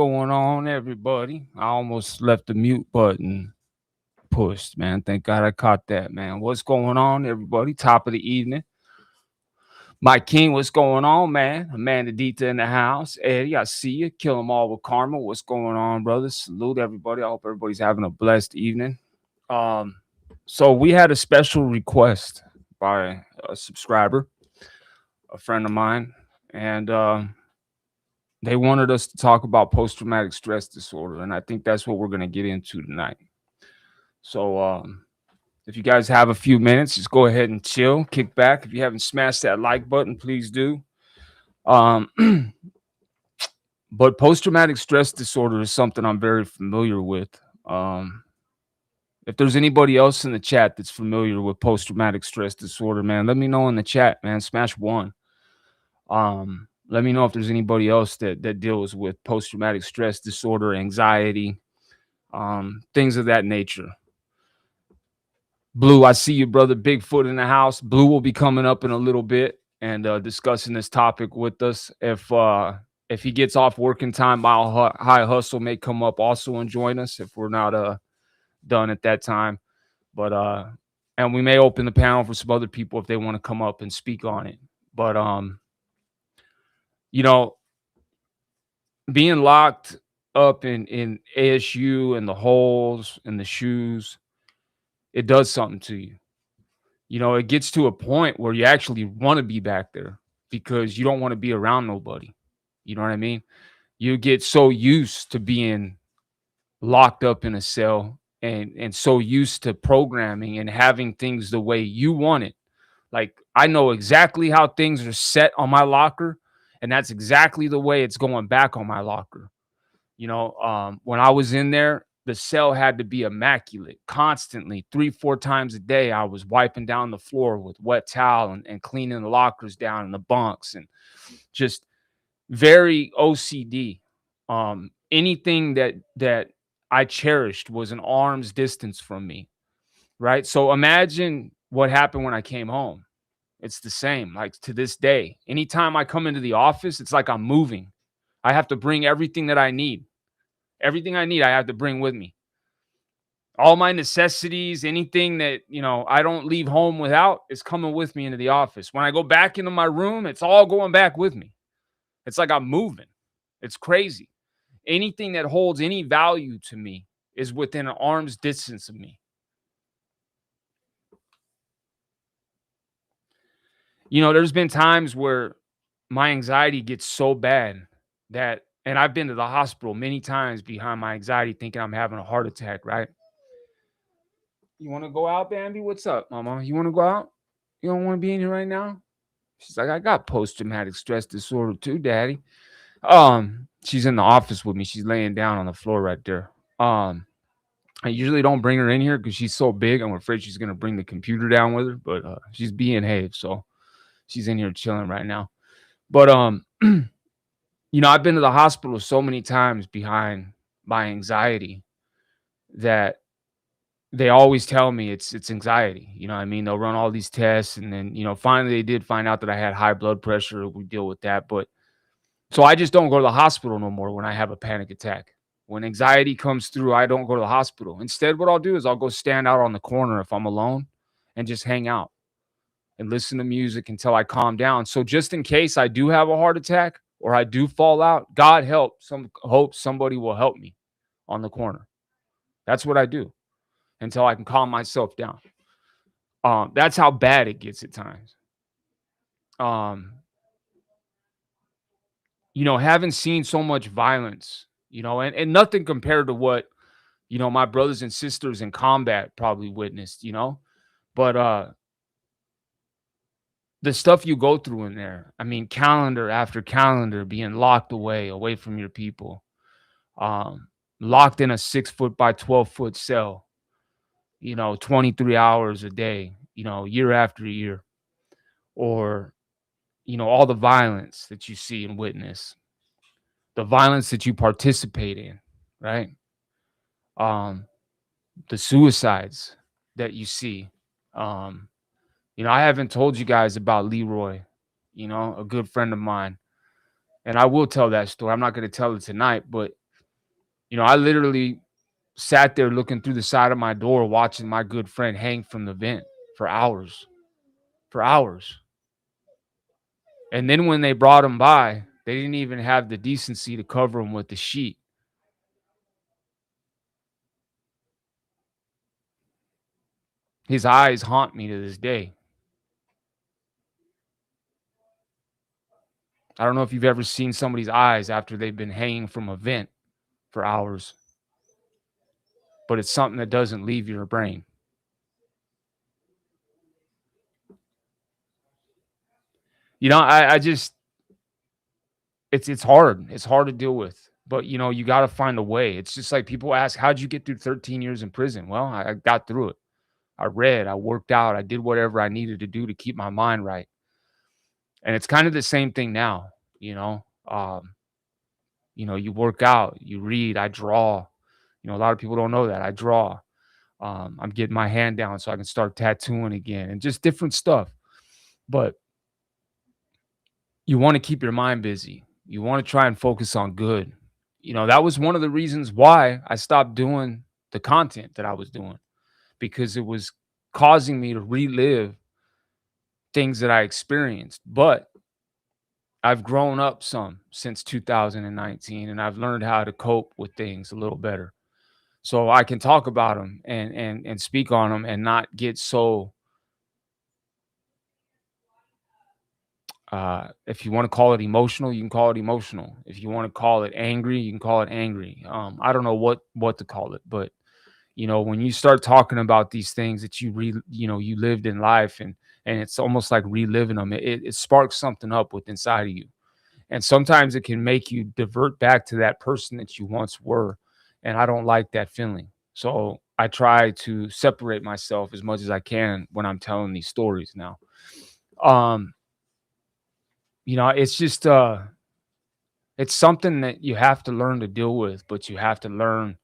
going on, everybody? I almost left the mute button pushed, man. Thank God I caught that, man. What's going on, everybody? Top of the evening. Mike King, what's going on, man? Amanda Dita in the house. Eddie, I see you. Kill 'em all with karma. What's going on, brothers? Salute everybody. I hope everybody's having a blessed evening. Um, so we had a special request by a subscriber, a friend of mine, and they wanted us to talk about post-traumatic stress disorder, and I think that's what we're going to get into tonight. So if you guys have a few minutes, just go ahead and chill, kick back. If you haven't smashed that like button, please do. But post-traumatic stress disorder is something I'm very familiar with. If there's anybody else in the chat that's familiar with post-traumatic stress disorder, man, let me know in the chat, man. Smash one. Let me know if there's anybody else that deals with post-traumatic stress disorder, anxiety, things of that nature. Blue, I see you, brother. Bigfoot in the house. Blue will be coming up in a little bit and discussing this topic with us. If he gets off working time, Mile High Hustle may come up also and join us if we're not done at that time. But and we may open the panel for some other people if they want to come up and speak on it. But you know, being locked up in ASU and the holes and the shoes, it does something to you. You know, it gets to a point where you actually want to be back there because you don't want to be around nobody. You know what I mean? You get so used to being locked up in a cell and so used to programming and having things the way you want it. Like, I know exactly how things are set on my locker, and that's exactly the way it's going back on my locker. You know, when I was in there, the cell had to be immaculate constantly. 3-4 times a day, I was wiping down the floor with wet towel and cleaning the lockers down and the bunks and just very OCD. Anything that I cherished was an arm's distance from me, right? So imagine what happened when I came home. It's the same, like to this day. Anytime I come into the office, it's like I'm moving. I have to bring everything that I need. Everything I need, I have to bring with me. All my necessities, anything that, you know, I don't leave home without is coming with me into the office. When I go back into my room, it's all going back with me. It's like I'm moving. It's crazy. Anything that holds any value to me is within an arm's distance of me. You know, there's been times where my anxiety gets so bad that, and I've been to the hospital many times behind my anxiety thinking I'm having a heart attack, right? You want to go out, Bambi? What's up, mama? You want to go out? You don't want to be in here right now? She's like, I got post-traumatic stress disorder too, daddy. She's in the office with me. She's laying down on the floor right there. I usually don't bring her in here because she's so big. I'm afraid she's going to bring the computer down with her, but she's behaved, so she's in here chilling right now. But you know, I've been to the hospital so many times behind my anxiety that they always tell me it's anxiety. You know what I mean? They'll run all these tests, and then, you know, finally they did find out that I had high blood pressure. We deal with that. But so I just don't go to the hospital no more when I have a panic attack. When anxiety comes through, I don't go to the hospital. Instead, what I'll do is I'll go stand out on the corner if I'm alone and just hang out and listen to music until I calm down. So just in case I do have a heart attack or I do fall out, God help, hope somebody will help me on the corner. That's what I do until I can calm myself down. That's how bad it gets at times. You know, having seen so much violence, you know, and nothing compared to what, you know, my brothers and sisters in combat probably witnessed, you know, but the stuff you go through in there, I mean, calendar after calendar being locked away from your people, locked in a 6-foot by 12-foot cell, you know, 23 hours a day, you know, year after year, or, you know, all the violence that you see and witness, the violence that you participate in, right? The suicides that you see. You know, I haven't told you guys about Leroy, you know, a good friend of mine. And I will tell that story. I'm not going to tell it tonight, but I literally sat there looking through the side of my door, watching my good friend hang from the vent for hours, for hours. And then when they brought him by, they didn't even have the decency to cover him with the sheet. His eyes haunt me to this day. I don't know if you've ever seen somebody's eyes after they've been hanging from a vent for hours, but it's something that doesn't leave your brain. I just it's hard. It's hard to deal with. But you got to find a way. It's just like people ask, how'd you get through 13 years in prison? Well, I got through it. I read, I worked out, I did whatever I needed to do to keep my mind right. And it's kind of the same thing now, you know. You work out, you read, I draw. A lot of people don't know that. I draw. I'm getting my hand down so I can start tattooing again and just different stuff. But you want to keep your mind busy. You want to try and focus on good. That was one of the reasons why I stopped doing the content that I was doing, because it was causing me to relive things that I experienced. But I've grown up some since 2019, and I've learned how to cope with things a little better. So I can talk about them and speak on them and not get so if you want to call it emotional, you can call it emotional. If you want to call it angry, you can call it angry. I don't know what to call it, but when you start talking about these things that you lived in life, and it's almost like reliving them, it sparks something up with inside of you. And sometimes it can make you divert back to that person that you once were. And I don't like that feeling. So I try to separate myself as much as I can when I'm telling these stories now. Um, it's just it's something that you have to learn to deal with, but you have to learn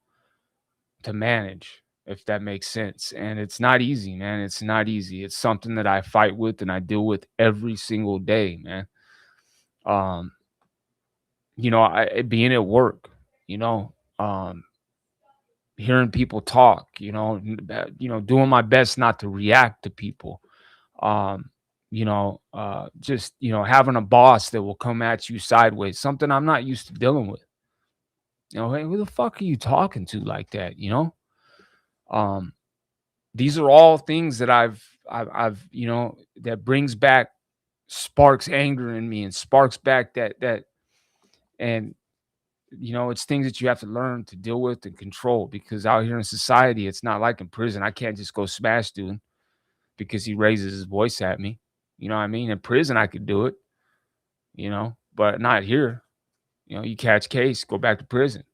to manage, if that makes sense. And it's not easy, man. It's not easy. It's something that I fight with and I deal with every single day, man. Um, being at work, you know, um, hearing people talk, doing my best not to react to people. Um, just having a boss that will come at you sideways, something I'm not used to dealing with. Hey, who the fuck are you talking to like that? Um, these are all things that I've that brings back, sparks anger in me and sparks back that and it's things that you have to learn to deal with and control, because out here in society, it's not like in prison. I can't just go smash dude because he raises his voice at me. You know what I mean? In prison, I could do it, but not here. You catch case, go back to prison.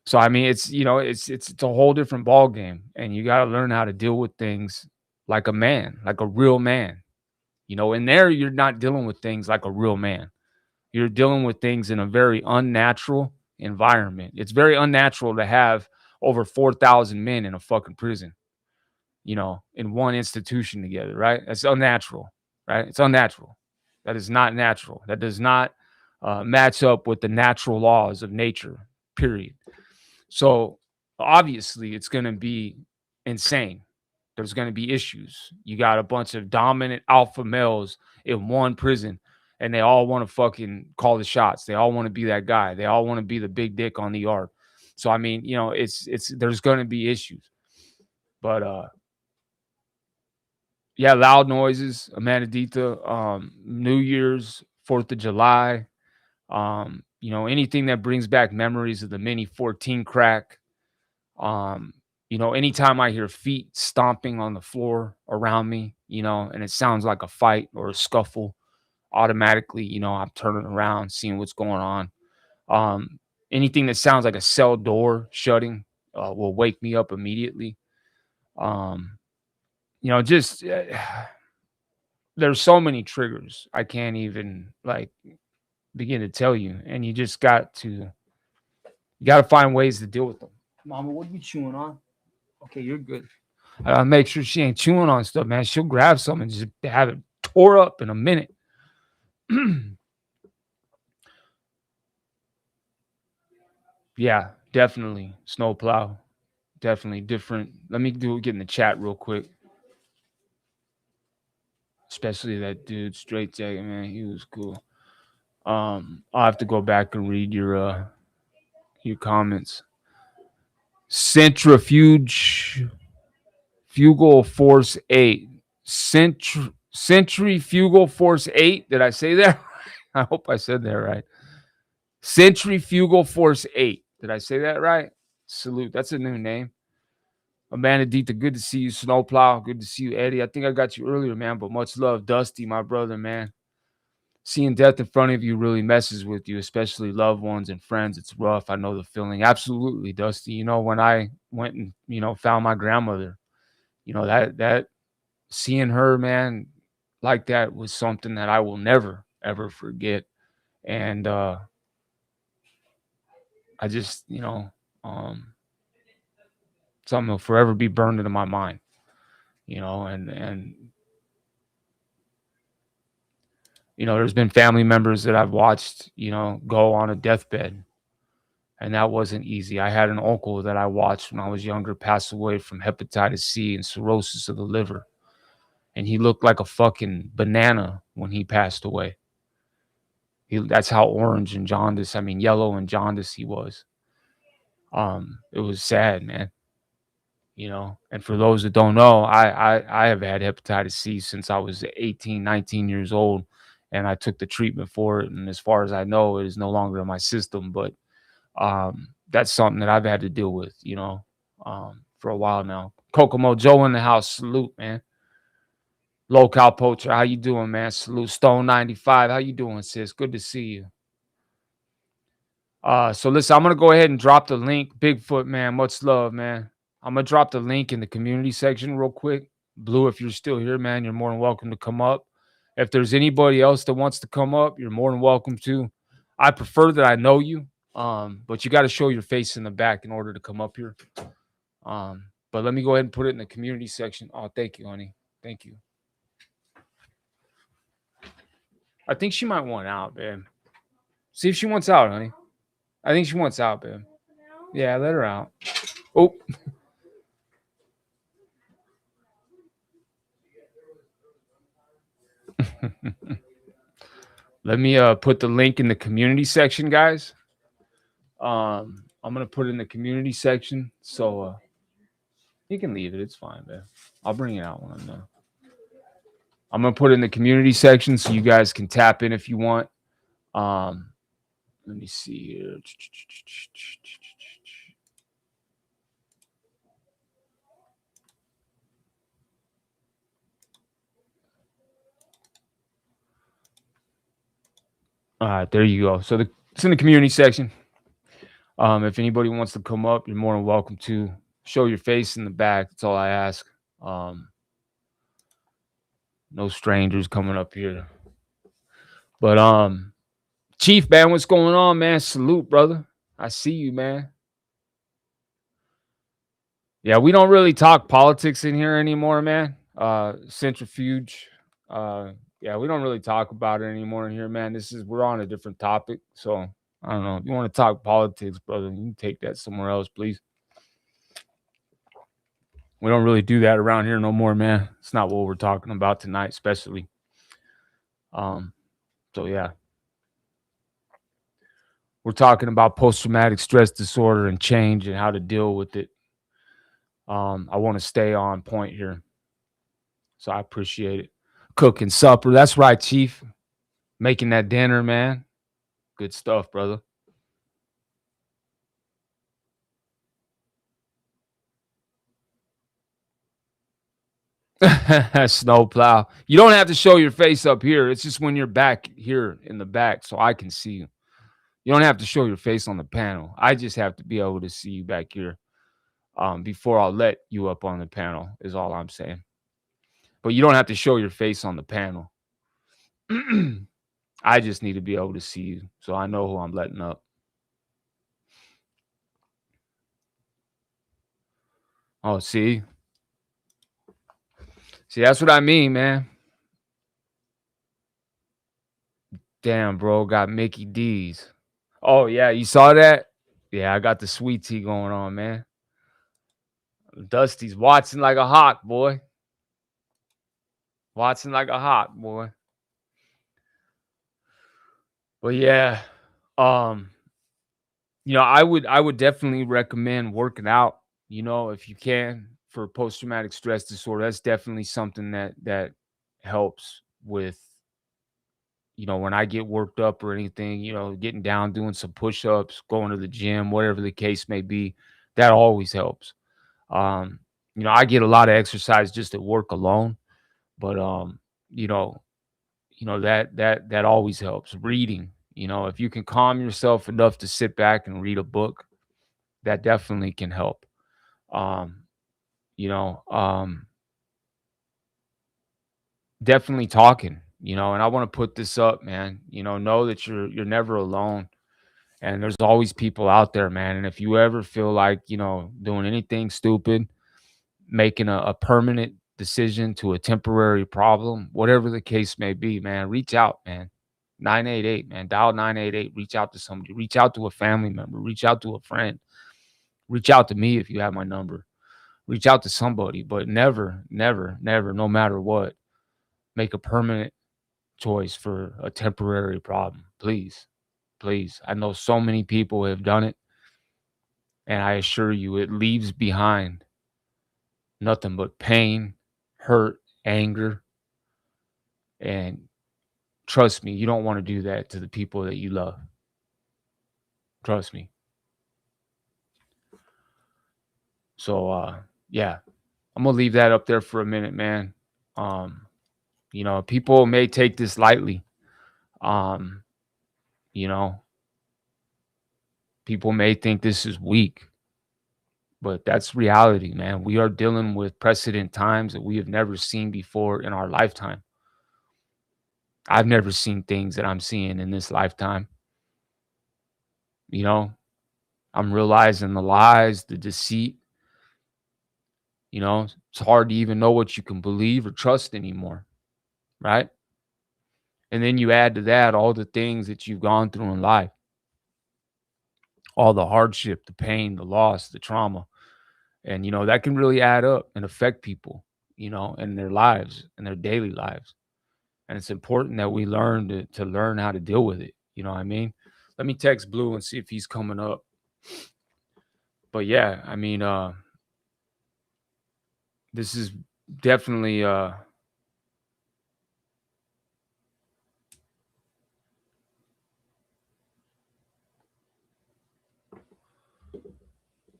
So I mean, it's a whole different ball game, and you got to learn how to deal with things like a man, like a real man. In there, you're not dealing with things like a real man. You're dealing with things in a very unnatural environment. It's very unnatural to have over 4,000 men in a fucking prison, in one institution together, right? That's unnatural, right? It's unnatural. That is not natural. That does not match up with the natural laws of nature, period. So obviously, it's going to be insane. There's going to be issues. You got a bunch of dominant alpha males in one prison, and they all want to fucking call the shots. They all want to be that guy. They all want to be the big dick on the yard. So I mean, it's there's going to be issues. But yeah, loud noises, Amanadita, New Year's, 4th of July, anything that brings back memories of the mini 14 crack. Anytime I hear feet stomping on the floor around me, and it sounds like a fight or a scuffle, automatically, I'm turning around, seeing what's going on. Anything that sounds like a cell door shutting will wake me up immediately. Just there's so many triggers I can't even like begin to tell you, and you got to find ways to deal with them. Mama, what are you chewing on? Okay, you're good. I gotta make sure she ain't chewing on stuff, man. She'll grab something and just have it tore up in a minute. Yeah, Definitely snowplow. Definitely different. Let me get in the chat real quick. Especially that dude straight jacket, man. He was cool. I'll have to go back and read your comments. Centrifuge Fugal Force 8. Centrifugal Force 8. Did I say that? I hope I said that right. Centrifugal Force 8. Did I say that right? Salute. That's a new name. Amanda Dita, good to see you. Snowplow, good to see you. Eddie, I think I got you earlier, man, but much love. Dusty, my brother, man. Seeing death in front of you really messes with you, especially loved ones and friends. It's rough. I know the feeling. Absolutely, Dusty. You know, when I went and, found my grandmother, that seeing her, man, like that was something that I will never, ever forget. And I just, something will forever be burned into my mind, and there's been family members that I've watched, go on a deathbed, and that wasn't easy. I had an uncle that I watched when I was younger pass away from hepatitis C and cirrhosis of the liver, and he looked like a fucking banana when he passed away. That's how orange and jaundice, yellow and jaundice he was. It was sad, man. And for those that don't know, I have had hepatitis C since I was 18, 19 years old, and I took the treatment for it. And as far as I know, it is no longer in my system, but that's something that I've had to deal with, for a while now. Kokomo Joe in the house. Salute, man. Local Poacher, how you doing, man? Salute. Stone 95, how you doing, sis? Good to see you. So listen, I'm gonna go ahead and drop the link. Bigfoot, man, much love, man. I'm gonna drop the link in the community section real quick. Blue, if you're still here, man, you're more than welcome to come up. If there's anybody else that wants to come up, you're more than welcome to. I prefer that I know you, but you got to show your face in the back in order to come up here. But let me go ahead and put it in the community section. Oh, thank you, honey. Thank you. I think she might want out, man. See if she wants out, honey. I think she wants out, babe. Yeah, let her out. Oh. Let me put the link in the community section, guys. I'm gonna put it in the community section, so you can leave it. It's fine, man. I'll bring it out when I'm done. I'm gonna put it in the community section so you guys can tap in if you want. Let me see here. All right, there you go. So it's in the community section. If anybody wants to come up, you're more than welcome to. Show your face in the back. That's all I ask. No strangers coming up here. But Chief, man, what's going on, man? Salute, brother. I see you, man. Yeah, we don't really talk politics in here anymore, man. Centrifuge. Yeah, we don't really talk about it anymore in here, man. We're on a different topic. So I don't know. If you want to talk politics, brother, you can take that somewhere else, please. We don't really do that around here no more, man. It's not what we're talking about tonight, especially. So yeah. We're talking about post-traumatic stress disorder and change and how to deal with it. I want to stay on point here. So I appreciate it. Cooking supper. That's right, Chief. Making that dinner, man. Good stuff, brother. Snowplow. You don't have to show your face up here. It's just when you're back here in the back so I can see you. You don't have to show your face on the panel. I just have to be able to see you back here before I'll let you up on the panel is all I'm saying. But you don't have to show your face on the panel. I just need to be able to see you so I know who I'm letting up. Oh, see? See, that's what I mean, man. Damn, bro, got Mickey D's. Oh, yeah, you saw that? Yeah, I got the sweet tea going on, man. Dusty's watching like a hawk, boy. Watching like a hawk, boy. But yeah, um, I would definitely recommend working out, if you can for post traumatic stress disorder. That's definitely something that helps with, when I get worked up or anything, getting down, doing some push-ups, going to the gym, whatever the case may be, that always helps. Um, I get a lot of exercise just at work alone, but you know, that always helps. Reading, if you can calm yourself enough to sit back and read a book, that definitely can help. Um, you know, um, Definitely talking, and I want to put this up, man. Know that you're never alone. And there's always people out there, man. And if you ever feel like, doing anything stupid, making a permanent decision to a temporary problem, whatever the case may be, man, reach out, man. 988, man. Dial 988. Reach out to somebody. Reach out to a family member. Reach out to a friend. Reach out to me if you have my number. Reach out to somebody, but never, never, never, no matter what, make a permanent choice for a temporary problem. Please, please. I know so many people have done it. And I assure you, it leaves behind nothing but pain, hurt, anger. And trust me, you don't want to do that to the people that you love. Trust me. So, yeah, I'm going to leave that up there for a minute, man. Um, People may take this lightly. Um, you know, People may think this is weak, but that's reality, man. We are dealing with precedent times that we have never seen before in our lifetime. I've never seen things that I'm seeing in this lifetime. You know, I'm realizing the lies, the deceit. It's hard to even know what you can believe or trust anymore, right? And then you add to that all the things that you've gone through in life, all the hardship, the pain, the loss, the trauma. And, that can really add up and affect people, in their lives, in their daily lives. And it's important that we learn to learn how to deal with it. You know what I mean? Let me text Blue and see if he's coming up. But yeah, this is definitely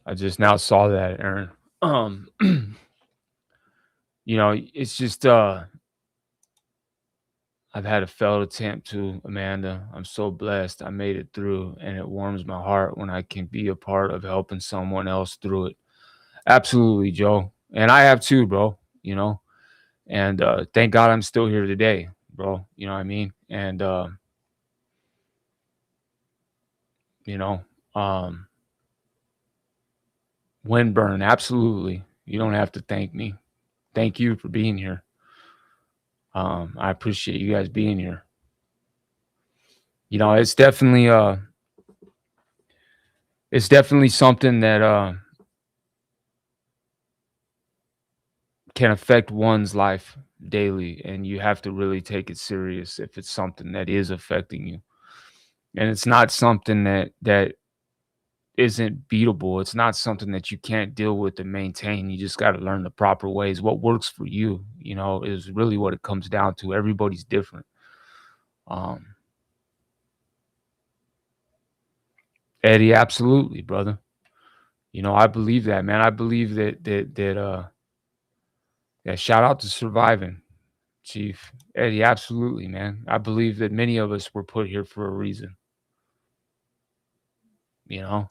I just now saw that, Aaron. Um, it's just I've had a failed attempt to, Amanda. I'm so blessed I made it through, and it warms my heart when I can be a part of helping someone else through it. Absolutely, Joe. And I have too, bro, And thank God I'm still here today, bro. You know what I mean? And you know, um Windburn, absolutely. You don't have to thank me. Thank you for being here. I appreciate you guys being here. It's definitely something that can affect one's life daily, and you have to really take it serious if it's something that is affecting you. And it's not something that isn't beatable. It's not something that you can't deal with and maintain. You just got to learn the proper ways. What works for you, is really what it comes down to. Everybody's different. Um, Eddie, absolutely, brother. I believe that, man. I believe that shout out to surviving, Chief Eddie. Absolutely, man. I believe that many of us were put here for a reason. You know,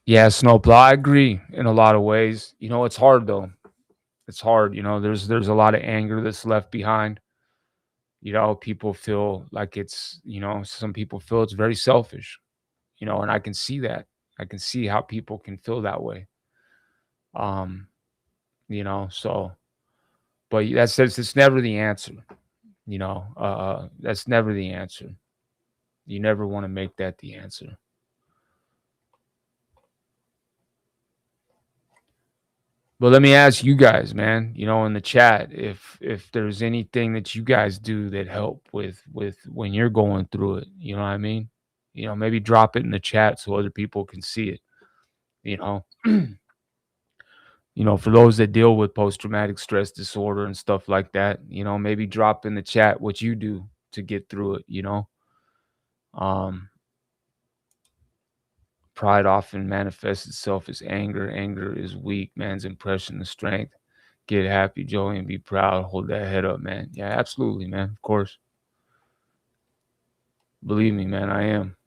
yeah, Snowplow. I agree in a lot of ways. It's hard though. It's hard. There's a lot of anger that's left behind. People feel like some people feel it's very selfish. And I can see that. I can see how people can feel that way. Um, so But that says it's never the answer. That's never the answer. You never want to make that the answer. But let me ask you guys, man, in the chat, if there's anything that you guys do that help with when you're going through it, you know what I mean? Maybe drop it in the chat so other people can see it, you know. For those that deal with post traumatic stress disorder and stuff like that, maybe drop in the chat what you do to get through it. Um Pride often manifests itself as anger. Anger is weak, man's impression of strength. Get happy, joy, and be proud. Hold that head up, man. Yeah, absolutely, man. Of course. Believe me, man, I am.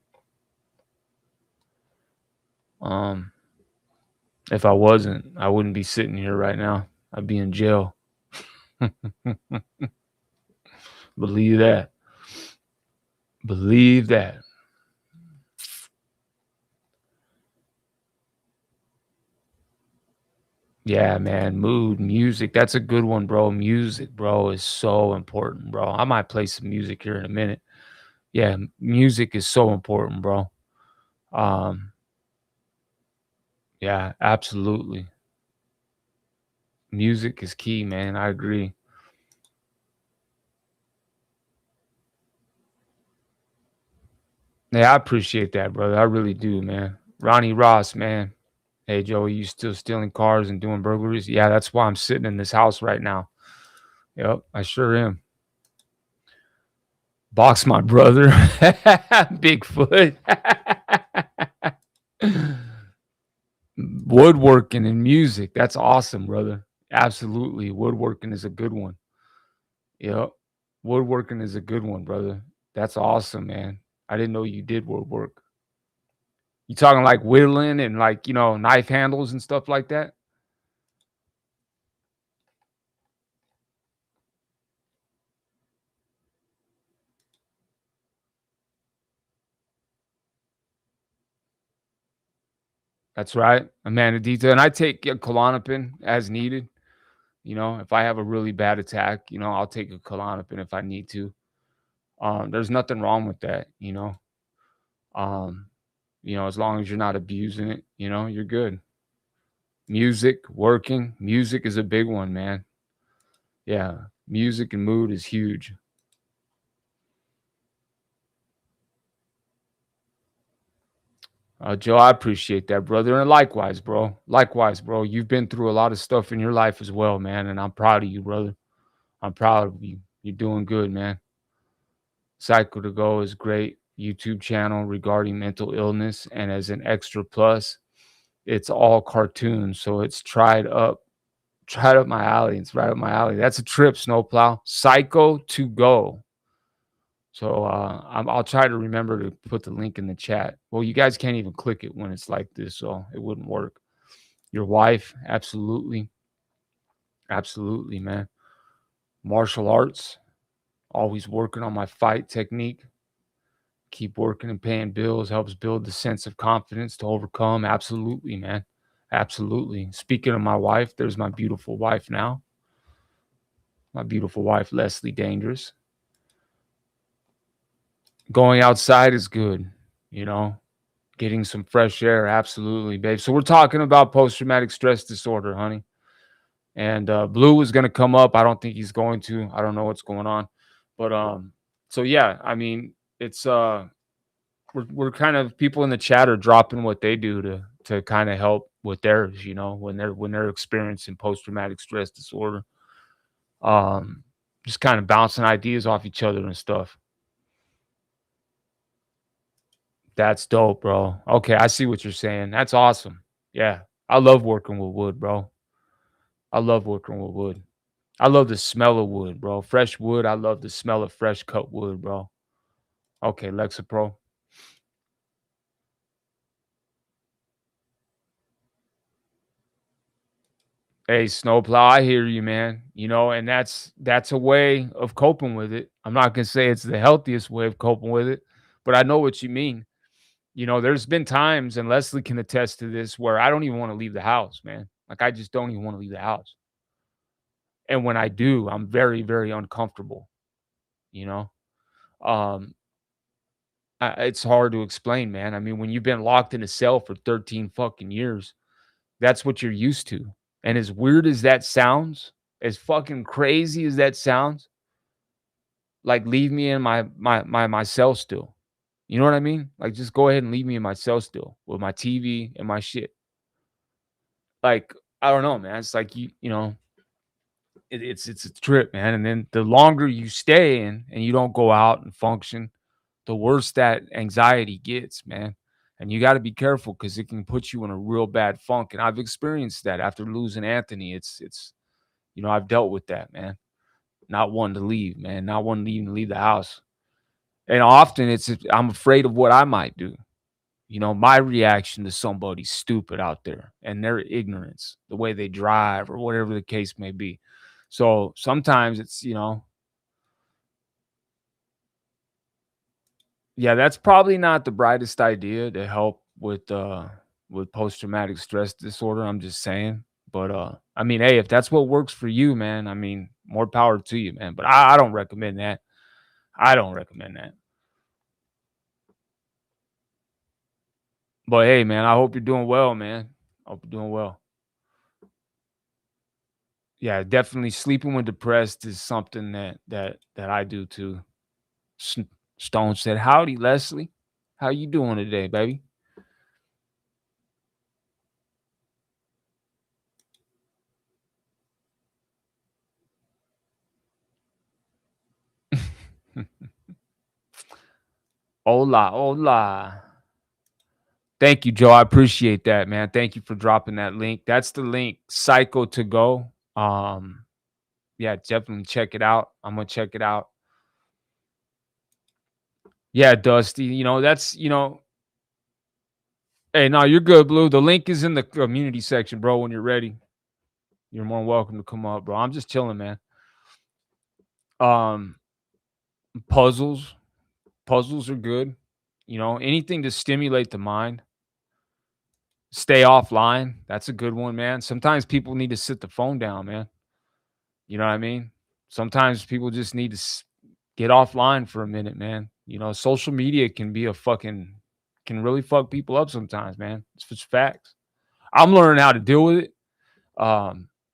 Um, if I wasn't, I wouldn't be sitting here right now. I'd be in jail. Believe that. Believe that. Yeah, man. Mood, music. That's a good one, bro. Music, bro, is so important, bro. I might play some music here in a minute. Yeah, music is so important, bro. Um, yeah, absolutely. Music is key, man. I agree. Yeah, I appreciate that, brother. I really do, man. Ronnie Ross, man. Hey, Joey, you still stealing cars and doing burglaries? Yeah, that's why I'm sitting in this house right now. Yep, I sure am. Box my brother. Bigfoot. Woodworking and music. That's awesome, brother. Absolutely. Woodworking is a good one. Yep. Woodworking is a good one, brother. That's awesome, man. I didn't know you did woodwork. You talking like whittling and like, knife handles and stuff like that? That's right. A man of detail. And I take a Klonopin as needed. If I have a really bad attack, I'll take a Klonopin if I need to. There's nothing wrong with that. Um, as long as you're not abusing it, you're good. Music, working, music is a big one, man. Yeah, music and mood is huge. Joe, I appreciate that, brother. And likewise, bro. Likewise, bro. You've been through a lot of stuff in your life as well, man. And I'm proud of you, brother. I'm proud of you. You're doing good, man. Cycle to Go is great YouTube channel regarding mental illness. And as an extra plus, it's all cartoons. So it's tried up my alley. It's right up my alley. That's a trip, Snowplow. Psycho to Go. So I'll try to remember to put the link in the chat. Well, you guys can't even click it when it's like this, so it wouldn't work. Your wife, absolutely. Absolutely, man. Martial arts, always working on my fight technique. Keep working and paying bills helps build the sense of confidence to overcome. Absolutely, man. Absolutely. Speaking of my wife, there's my beautiful wife now. My beautiful wife, Leslie Dangerous. Going outside is good, you know, getting some fresh air. Absolutely, babe. So we're talking about post traumatic stress disorder, honey. And Blue is going to come up. I don't think he's going to. I don't know what's going on. But so yeah, I mean, it's we're kind of people in the chat are dropping what they do to kind of help with theirs, when they're experiencing post traumatic stress disorder. Um just kind of bouncing ideas off each other and stuff. That's dope, bro. Okay, I see what you're saying. That's awesome. Yeah. I love working with wood, bro. I love working with wood. I love the smell of wood, bro. Fresh wood. I love the smell of fresh cut wood, bro. Okay, Lexapro. Hey, Snowplow, I hear you, man. And that's a way of coping with it. I'm not gonna say it's the healthiest way of coping with it, but I know what you mean. There's been times, and Leslie can attest to this, where I don't even want to leave the house, man. Like I just don't even want to leave the house. And when I do, I'm very, very uncomfortable, you know? Um, it's hard to explain, man. I mean, when you've been locked in a cell for 13 fucking years, that's what you're used to. And as weird as that sounds, as fucking crazy as that sounds, like leave me in my cell still. You know what I mean? Like just go ahead and leave me in my cell still with my TV and my shit. Like I don't know, man. It's like you know, it's a trip, man. And then the longer you stay in and you don't go out and function, the worse that anxiety gets, man. And you got to be careful because it can put you in a real bad funk. And I've experienced that after losing Anthony. It's you know I've dealt with that, man. Not wanting to leave, man. Not wanting to even leave the house. And often I'm afraid of what I might do. You know, my reaction to somebody stupid out there and their ignorance, the way they drive or whatever the case may be. So sometimes it's, you know, yeah, that's probably not the brightest idea to help with post traumatic stress disorder. I'm just saying. But I mean, hey, if that's what works for you, man, I mean, more power to you, man. But I don't recommend that. I don't recommend that. But hey, man, I hope you're doing well, man. I hope you're doing well. Yeah, definitely sleeping when depressed is something that I do too. S- Stone said, "Howdy, Leslie. How you doing today, baby?" Hola, hola. Thank you, Joe. I appreciate that, man. Thank you for dropping that link. That's the link, Psycho to go. Yeah, definitely check it out. I'm gonna check it out. Yeah, Dusty. You know, that's hey, no, you're good, Blue. The link is in the community section, bro. When you're ready, you're more than welcome to come up, bro. I'm just chilling, man. Um, puzzles. Puzzles are good. You know, anything to stimulate the mind. Stay offline. That's a good one, man. Sometimes people need to sit the phone down, man. You know what I mean? Sometimes people just need to get offline for a minute, man. You know, social media can be a fucking can really fuck people up sometimes, man. It's just facts. I'm learning how to deal with it.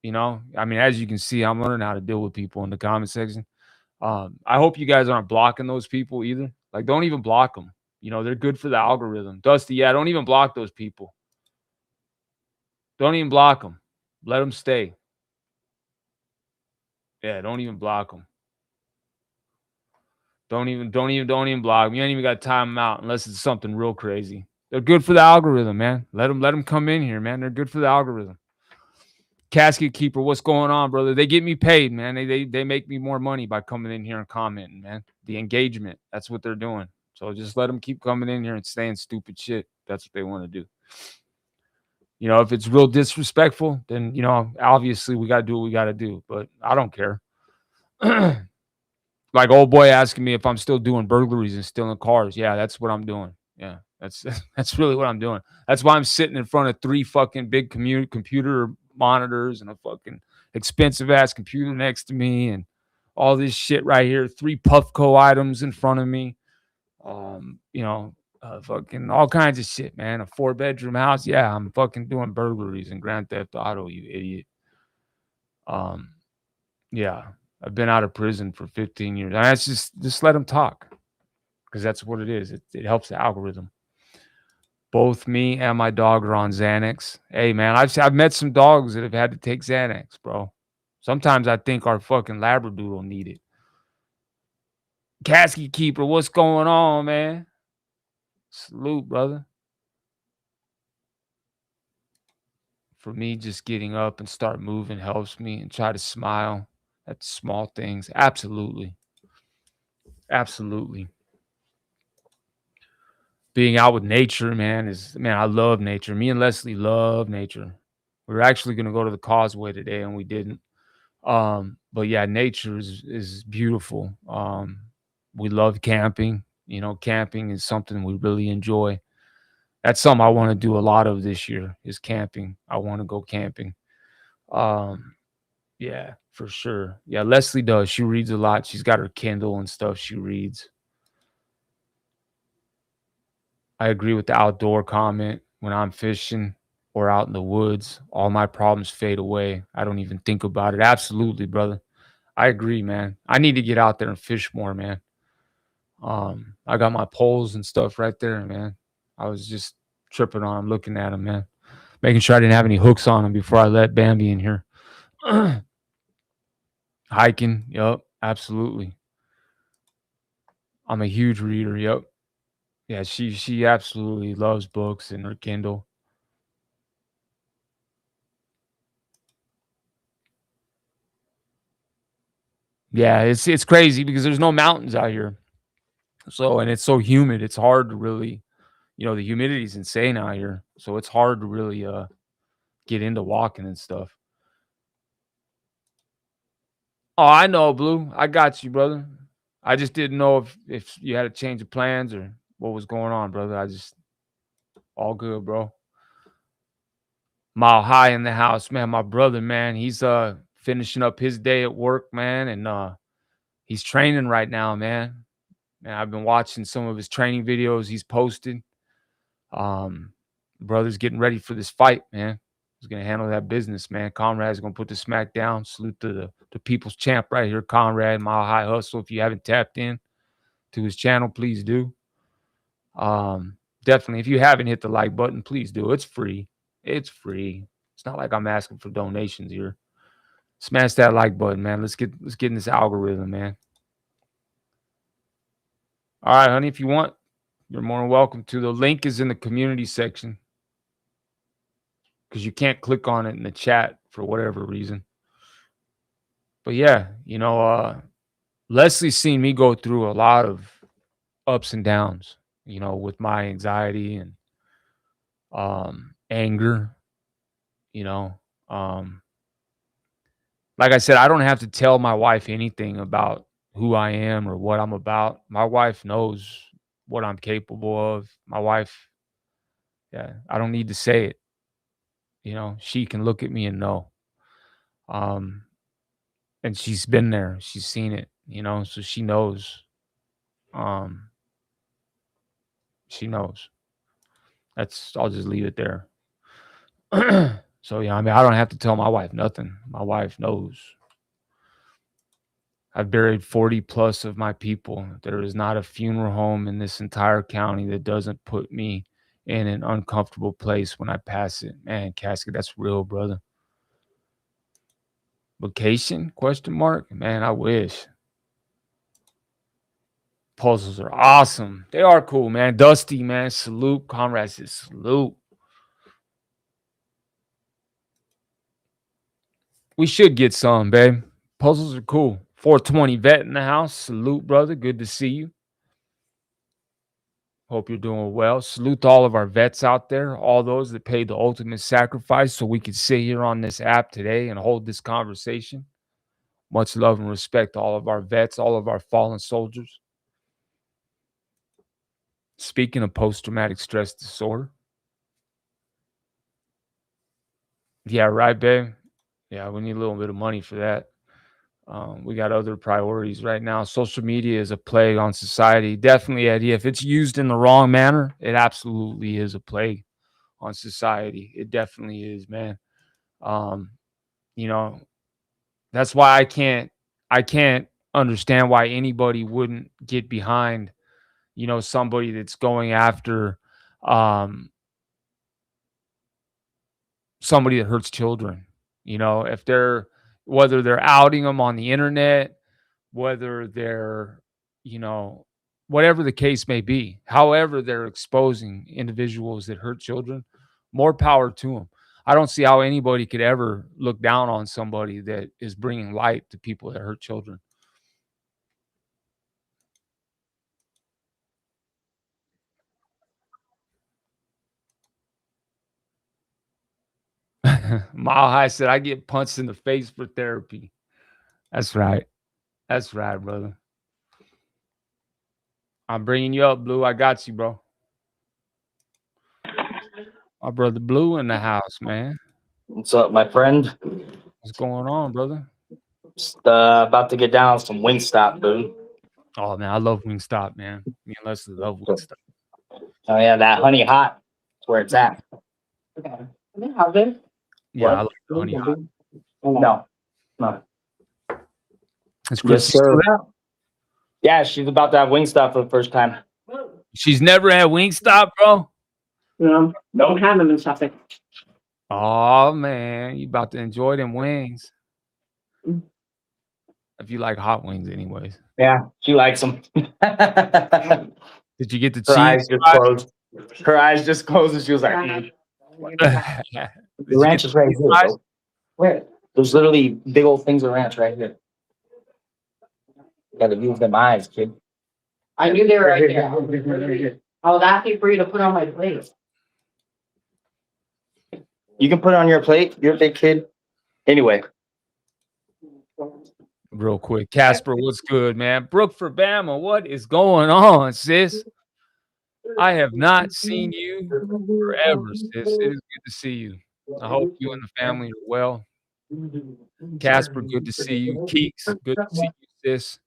You know, I mean, as you can see, I'm learning how to deal with people in the comment section. I hope you guys aren't blocking those people either. Like, don't even block them. You know, they're good for the algorithm. Dusty, yeah, don't even block those people. Don't even block them. Let them stay. Yeah, don't even block them. Don't even block them. You ain't even got to time them out unless it's something real crazy. They're good for the algorithm, man. Let them come in here, man. They're good for the algorithm. Casket keeper, what's going on, brother? They get me paid, man. They make me more money by coming in here and commenting, man. The engagement, that's what they're doing. So just let them keep coming in here and saying stupid shit. That's what they want to do. You know, if it's real disrespectful, then obviously we gotta do what we gotta do. But I don't care. Like old boy asking me if I'm still doing burglaries and stealing cars. Yeah, that's what I'm doing. Yeah, that's that's really what I'm doing. That's why I'm sitting in front of three fucking big computer monitors and a fucking expensive ass computer next to me and all this shit right here. Three Puffco items in front of me. Fucking all kinds of shit, man. A 4-bedroom house. Yeah, I'm fucking doing burglaries and Grand Theft Auto, you idiot. Um, yeah, I've been out of prison for 15 years. And that's just let them talk because that's what it is. It helps the algorithm. Both me and my dog are on Xanax. Hey, man, I've met some dogs that have had to take Xanax, bro. Sometimes I think our fucking Labradoodle need it. Casket keeper, what's going on, man? Salute, brother. For me, just getting up and start moving helps me and try to smile at small things. Absolutely. Absolutely. Being out with nature, man, I love nature. Me and Leslie love nature. We were actually going to go to the causeway today and we didn't. But yeah, nature is beautiful. We love camping. You know, camping is something we really enjoy. That's something I want to do a lot of this year is camping. I want to go camping. Um, yeah. For sure. Yeah, Leslie does. She reads a lot. She's got her Kindle and stuff she reads. I agree with the outdoor comment. When I'm fishing or out in the woods, all my problems fade away. I don't even think about it. Absolutely, brother. I agree, man. I need to get out there and fish more, man. I got my poles and stuff right there, man. I was just tripping on them, looking at them, man. Making sure I didn't have any hooks on them before I let Bambi in here. Hiking, yep, absolutely. I'm a huge reader, yep. Yeah, she absolutely loves books and her Kindle. Yeah, it's crazy because there's no mountains out here. So and it's so humid, it's hard to really, the humidity is insane out here. So it's hard to really get into walking and stuff. Oh, I know, Blue. I got you, brother. I just didn't know if you had a change of plans or what was going on, brother. I just all good, bro. Mile High in the house, man. My brother, man, he's finishing up his day at work, man, and he's training right now, man. Man, I've been watching some of his training videos he's posted. Um, brother's getting ready for this fight, man. He's gonna handle that business, man. Conrad's gonna put the smack down. Salute to the people's champ right here, Conrad, Mile High Hustle. If you haven't tapped in to his channel, please do. Definitely, if you haven't hit the like button, please do. It's free. It's free. It's not like I'm asking for donations here. Smash that like button, man. Let's get in this algorithm, man. All right, honey. If you want, you're more than welcome to. The link is in the community section because you can't click on it in the chat for whatever reason. But yeah, Leslie's seen me go through a lot of ups and downs, with my anxiety and anger, you know. Um, like I said, I don't have to tell my wife anything about who I am or what I'm about. My wife knows what I'm capable of. My wife, yeah, I don't need to say it. She can look at me and know. Um, and she's been there. She's seen it, so she knows. Um, she knows. I'll just leave it there. So yeah, I mean, I don't have to tell my wife nothing. My wife knows. I've buried 40 plus of my people. There is not a funeral home in this entire county that doesn't put me in an uncomfortable place when I pass it. Man, casket, that's real, brother. Vacation? Question mark? Man, I wish. Puzzles are awesome. They are cool, man. Dusty, man. Salute. Comrades, says salute. We should get some, babe. Puzzles are cool. 420 vet in the house. Salute, brother. Good to see you. Hope you're doing well. Salute to all of our vets out there, all those that paid the ultimate sacrifice so we could sit here on this app today and hold this conversation. Much love and respect to all of our vets, all of our fallen soldiers. Speaking of post-traumatic stress disorder. Yeah, right, babe. Yeah, we need a little bit of money for that. We got other priorities right now. Social media is a plague on society. Definitely, Eddie. If it's used in the wrong manner, it absolutely is a plague on society. It definitely is, man. Um, you know, that's why I can't understand why anybody wouldn't get behind, somebody that's going after um somebody that hurts children. If they're whether they're outing them on the internet, whether they're, you know, whatever the case may be, however they're exposing individuals that hurt children, more power to them. I don't see how anybody could ever look down on somebody that is bringing light to people that hurt children. Mile High said, I get punched in the face for therapy. That's right. That's right, brother. I'm bringing you up, Blue. I got you, bro. My brother Blue in the house, man. What's up, my friend? What's going on, brother? Just, about to get down on some Wingstop, dude. Oh man, I love Wingstop, man. Me and Leslie love Wingstop. Oh yeah, that honey hot. That's where it's at. Yeah, I like the honey hot. No, no. Is Yes, Chrissy still sir. there? Yeah, she's about to have Wingstop for the first time. She's never had Wingstop, bro. No, don't have them in Suffolk. Oh man, you about to enjoy them wings. If you like hot wings, anyways. Yeah, she likes them. Did you get the Her cheese eyes just fries? closed. Her eyes just closed, and she was like, Did "The you get ranch the is right cheese here, fries? bro. Where? There's literally big old things of ranch right here. You gotta use them eyes, kid. I knew they were right there. I was asking for you to put on my plate. You can put it on your plate. You're a big kid. Anyway, Real quick, Casper, what's good, man? Brooke for Bama, what is going on, sis? I have not seen you forever, sis. It is good to see you. I hope you and the family are well. Casper, good to see you. Keeks, good to see you, sis.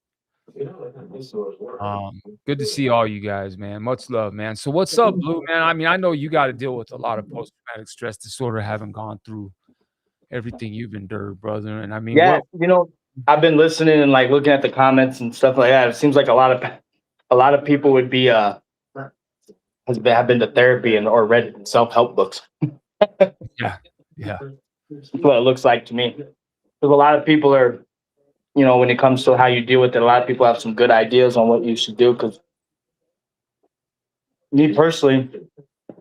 Good to see all you guys, man. Much love, man. So what's up, Blue, man? I mean, I know you got to deal with a lot of post-traumatic stress disorder, having gone through everything you've endured, brother. And I mean, yeah, what I've been listening and like looking at the comments and stuff like that. It seems like a lot of people would be have been to therapy and or read self-help books. yeah. That's what it looks like to me. Because a lot of people are, when it comes to how you deal with it, a lot of people have some good ideas on what you should do. Because me personally,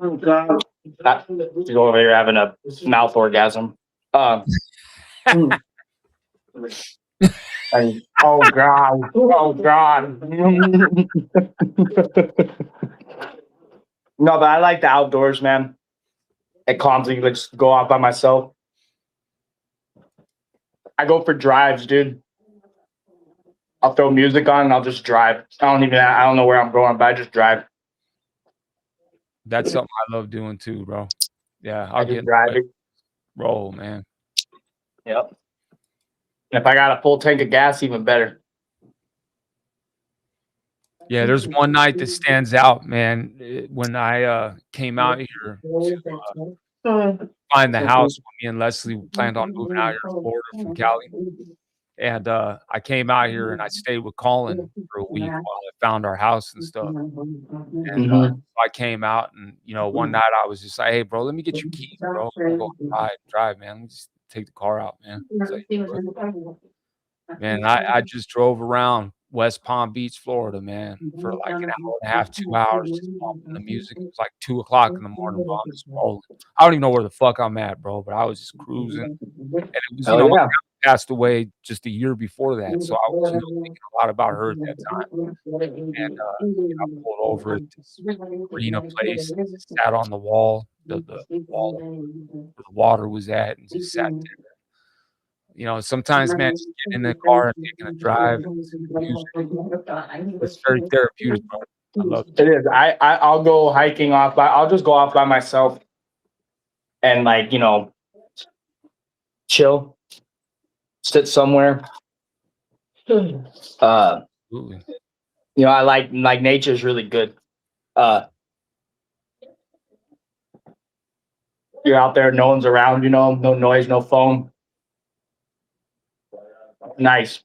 she's over here having a mouth orgasm. And, oh God. No, but I like the outdoors, man. It calms me. Let's go out by myself. I go for drives, dude. I'll throw music on and I'll just drive. I don't know where I'm going, but I just drive. That's something I love doing too, bro. Yeah, I I'll just get drive it. roll, man. Yep. And if I got a full tank of gas, even better. Yeah, there's one night that stands out, man. When I came out here to find the house when me and Leslie planned on moving out here to Florida from Cali. And I came out here and I stayed with Colin for a week while I found our house and stuff. And Mhm. I came out and one night I was just like, "Hey, bro, let me get your keys, bro. I'm gonna go drive, man. Let me just take the car out, man." It's like, man, I just drove around West Palm Beach, Florida, man, for like an hour and a half, 2 hours, just bumping the music. It was like 2 o'clock in the morning, bro. I'm just rolling. I don't even know where the fuck I'm at, bro, but I was just cruising. And it was, Oh my yeah. grandma passed away just a year before that, so I was, thinking a lot about her at that time. And, I pulled over at this marina place, just sat on the wall, the wall where the water was at, and just sat there. Sometimes, man, just getting in the car and taking a drive, music, it's very therapeutic, bro. I love it. It is. I'll go hiking off I'll just go off by myself and like, chill, sit somewhere. Absolutely. I like nature's really good. You're out there, no one's around, no noise, no phone. Nice.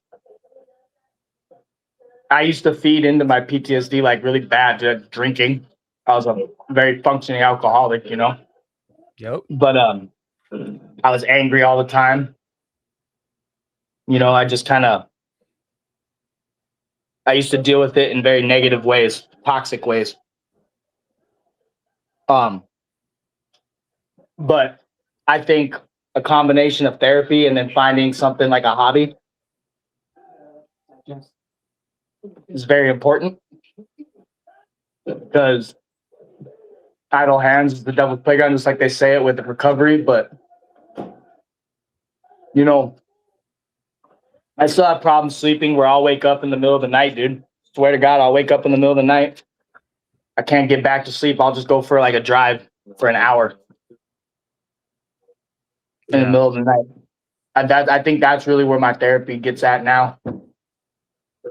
I used to feed into my PTSD like really bad to drinking. I was a very functioning alcoholic, Yep. but I was angry all the time. I just I used to deal with it in very negative ways, toxic ways. But I think a combination of therapy and then finding something like a hobby is very important, because idle hands is the devil's playground, just like they say it with the recovery. But I still have problems sleeping where I'll wake up in the middle of the night, dude. Swear to God, I'll wake up in the middle of the night. I can't get back to sleep. I'll just go for like a drive for an hour in the middle of the night. I think that's really where my therapy gets at now.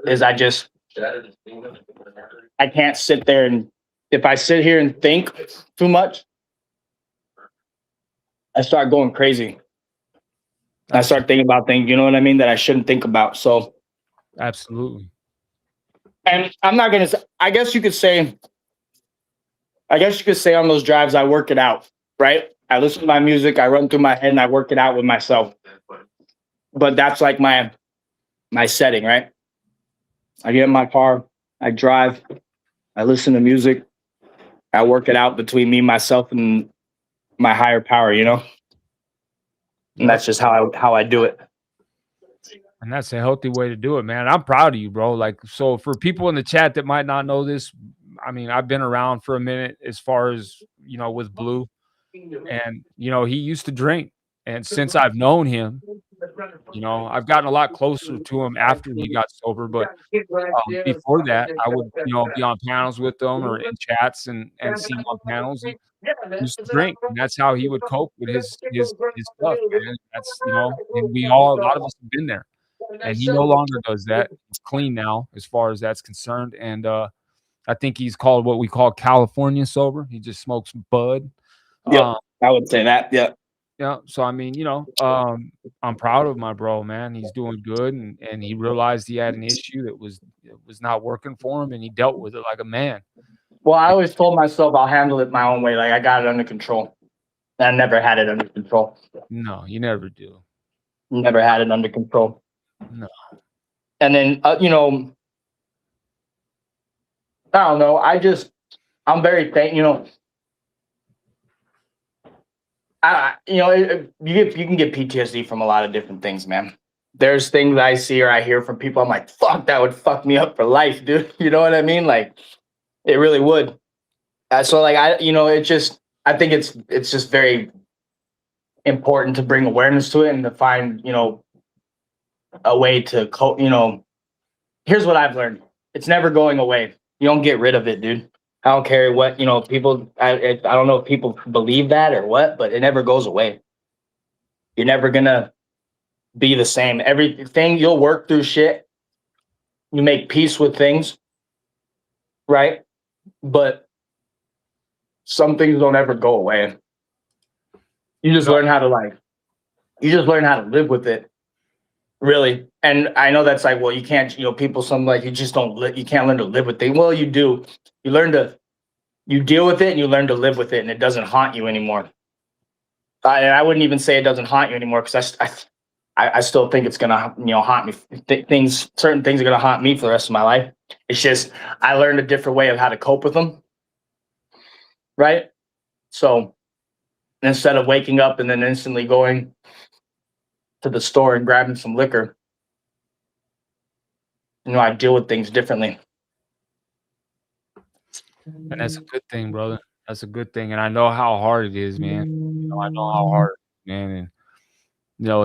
Is I can't sit there, and if I sit here and think too much, I start going crazy. I start thinking about things, you know what I mean, that I shouldn't think about. So, Absolutely. and I'm not gonna. I guess you could say on those drives, I work it out, right? I listen to my music, I run through my head, and I work it out with myself. But that's like my setting, right? I get in my car, I drive, I listen to music, I work it out between me, myself, and my higher power, you know? And that's just how I do it. And that's a healthy way to do it, man. I'm proud of you, bro. Like, so for people in the chat that might not know this, I mean, I've been around for a minute as far as, with Blue. And, he used to drink. And since I've known him, I've gotten a lot closer to him after he got sober. But before that, I would, be on panels with him or in chats and see him on panels. He used to drink, and that's how he would cope with his stuff, man. That's, and a lot of us have been there. And he no longer does that. He's clean now as far as that's concerned. And I think he's called what we call California sober. He just smokes bud. Yeah, I would say that. Yeah. Yeah. So I mean, I'm proud of my bro, man. He's doing good, and he realized he had an issue that was not working for him, and he dealt with it like a man. Well, I always told myself I'll handle it my own way. Like I got it under control. I never had it under control. No, you never do. Never had it under control. No. And then I don't know. I'm very you can get PTSD from a lot of different things, man. There's things I see or I hear from people. I'm like, fuck, that would fuck me up for life, dude. You know what I mean? Like, it really would. So, like, I think it's just very important to bring awareness to it and to find, a way to cope. Here's what I've learned: it's never going away. You don't get rid of it, dude. I don't care what people. I don't know if people believe that or what, but it never goes away. You're never gonna be the same. Everything, you'll work through shit. You make peace with things, right? But some things don't ever go away. You just learn how to live with it, really. And I know that's like, well, you can't. People you just don't. You can't learn to live with things. Well, you do. You deal with it and you learn to live with it, and it doesn't haunt you anymore. And I wouldn't even say it doesn't haunt you anymore, because I still think it's gonna haunt me. Certain things are gonna haunt me for the rest of my life. It's just I learned a different way of how to cope with them, right? So instead of waking up and then instantly going to the store and grabbing some liquor, I deal with things differently. And that's a good thing, brother. That's a good thing. And I know how hard it is, man. I know how hard it is, man. And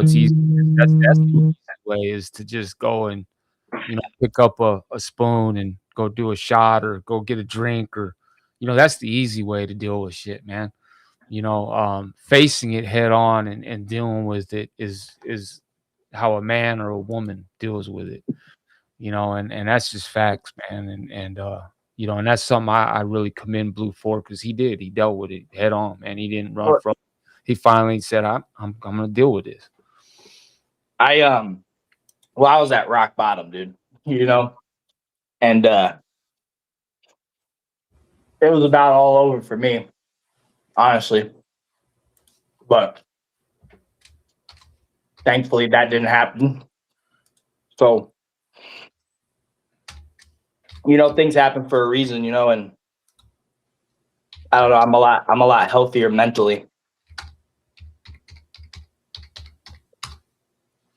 it's easy. That's the easy way, is to just go and pick up a spoon and go do a shot or go get a drink, or that's the easy way to deal with shit, man. Facing it head on and dealing with it is how a man or a woman deals with it. And that's just facts, man. And that's something I really commend Blue for, because he dealt with it head on, man. He didn't run from it. He finally said, I'm gonna deal with this. I was at rock bottom, dude, and it was about all over for me, honestly. But thankfully that didn't happen. So, things happen for a reason, and I don't know, I'm a lot healthier mentally.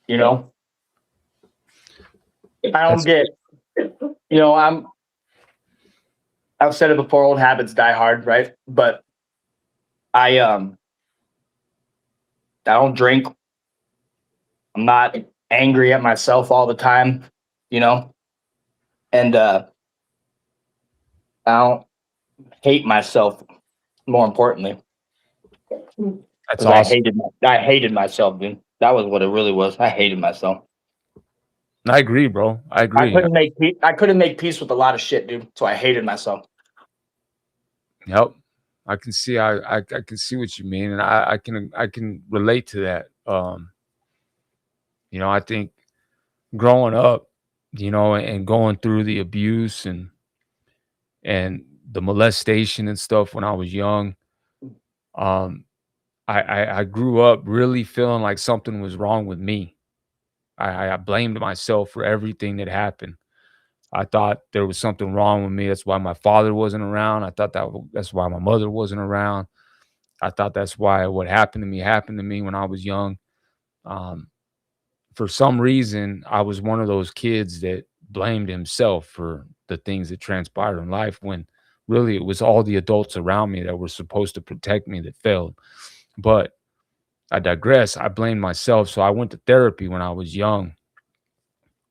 I don't get, I've said it before, old habits die hard, right? But I don't drink. I'm not angry at myself all the time, and I don't hate myself, more importantly. That's awesome. I hated myself, dude. That was what it really was. I hated myself. I agree, bro. I I agree. couldn't make peace with a lot of shit, dude. So I hated myself. Yep. I can see I can see what you mean, and I can relate to that. You know, I think growing up, you know, and going through the abuse and the molestation and stuff when I was young, um, I grew up really feeling like something was wrong with me. I blamed myself for everything that happened. I thought there was something wrong with me. That's why my father wasn't around. I thought that's why my mother wasn't around. I thought that's why what happened to me when I was young. Um, for some reason, I was one of those kids that blamed himself for the things that transpired in life when really it was all the adults around me that were supposed to protect me that failed. But I digress. I blamed myself. So I went to therapy when I was young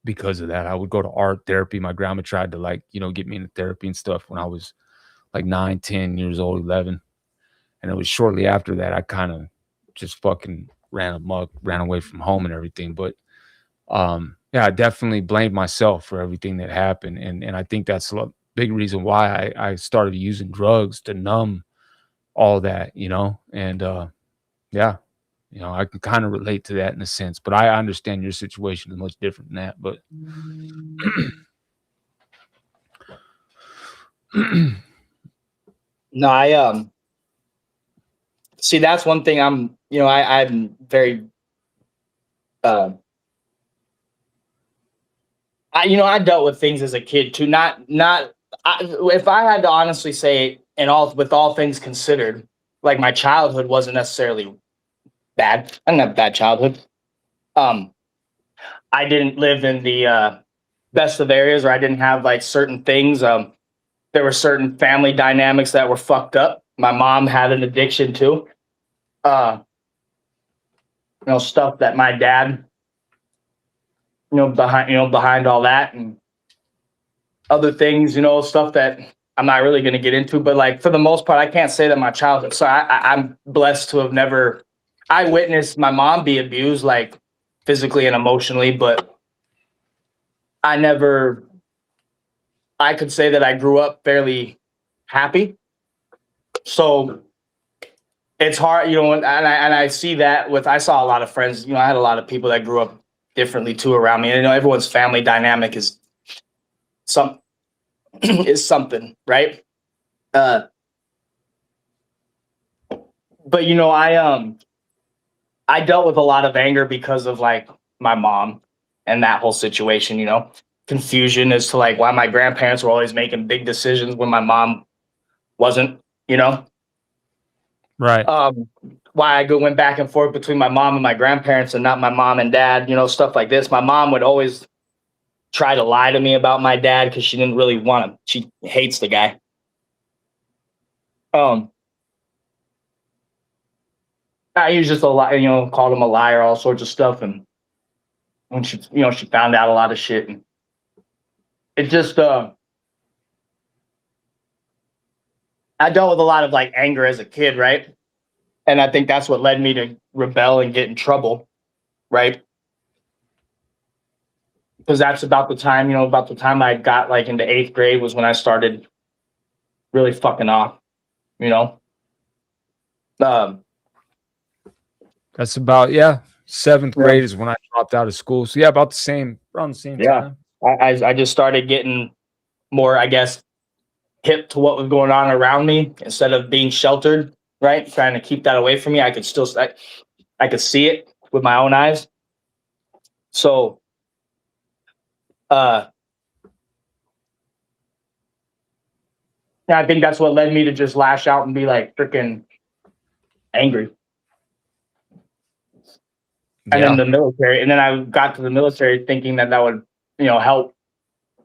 because of that. I would go to art therapy. My grandma tried to, like, you know, get me into therapy and stuff when I was like 9, 10 years old, 11. And it was shortly after that I kind of just fucking ran amok, ran away from home and everything. But yeah, I definitely blamed myself for everything that happened. And I think that's a big reason why I started using drugs to numb all that, you know. And yeah, you know, I can kind of relate to that in a sense, but I understand your situation is much different than that. But No, I see that's one thing I'm very I dealt with things as a kid too. If I had to honestly say, with all things considered, like my childhood wasn't necessarily bad. I didn't have a bad childhood. I didn't live in the best of areas, or I didn't have like certain things. There were certain family dynamics that were fucked up. My mom had an addiction too. Uh, Stuff that my dad, behind all that, and other things, stuff that I'm not really going to get into. But like for the most part, I can't say that my childhood. So I'm blessed to have never. I witnessed my mom be abused, like physically and emotionally, but I never. I could say that I grew up fairly happy. So it's hard, and I see that I saw a lot of friends. I had a lot of people that grew up differently too around me. And everyone's family dynamic is something, right? But I dealt with a lot of anger because of like my mom and that whole situation. Confusion as to like why my grandparents were always making big decisions when my mom wasn't. right. Why I went back and forth between my mom and my grandparents and not my mom and dad. Stuff like this. My mom would always try to lie to me about my dad because she didn't really want him. She hates the guy. He was just a lie, called him a liar, all sorts of stuff. And when she found out a lot of shit, and it just, I dealt with a lot of like anger as a kid, right? And I think that's what led me to rebel and get in trouble, right? Because that's about the time I got like into 8th grade was when I started really fucking off, That's about, yeah. 7th grade is when I dropped out of school. So yeah, about the same, around the same time. I just started getting more, I guess, hip to what was going on around me instead of being sheltered, right? Trying to keep that away from me. I could see it with my own eyes. So, I think that's what led me to just lash out and be like freaking angry. And then the military, and then I got to the military thinking that would, help.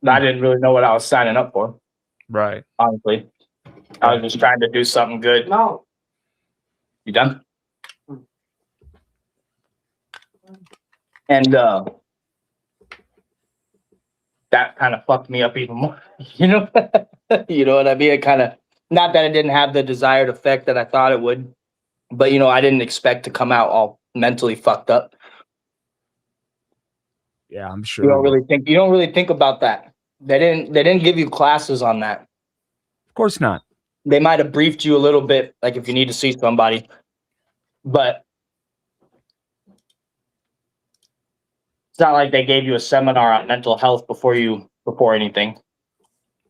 I didn't really know what I was signing up for. Right. Honestly, I was just trying to do something good. No. You done? And that kind of fucked me up even more. You know what I mean? It kind of, not that it didn't have the desired effect that I thought it would, but I didn't expect to come out all mentally fucked up. Yeah, I'm You sure. don't really think about that. They didn't give you classes on that. Of course not. They might have briefed you a little bit, like if you need to see somebody, but it's not like they gave you a seminar on mental health before anything.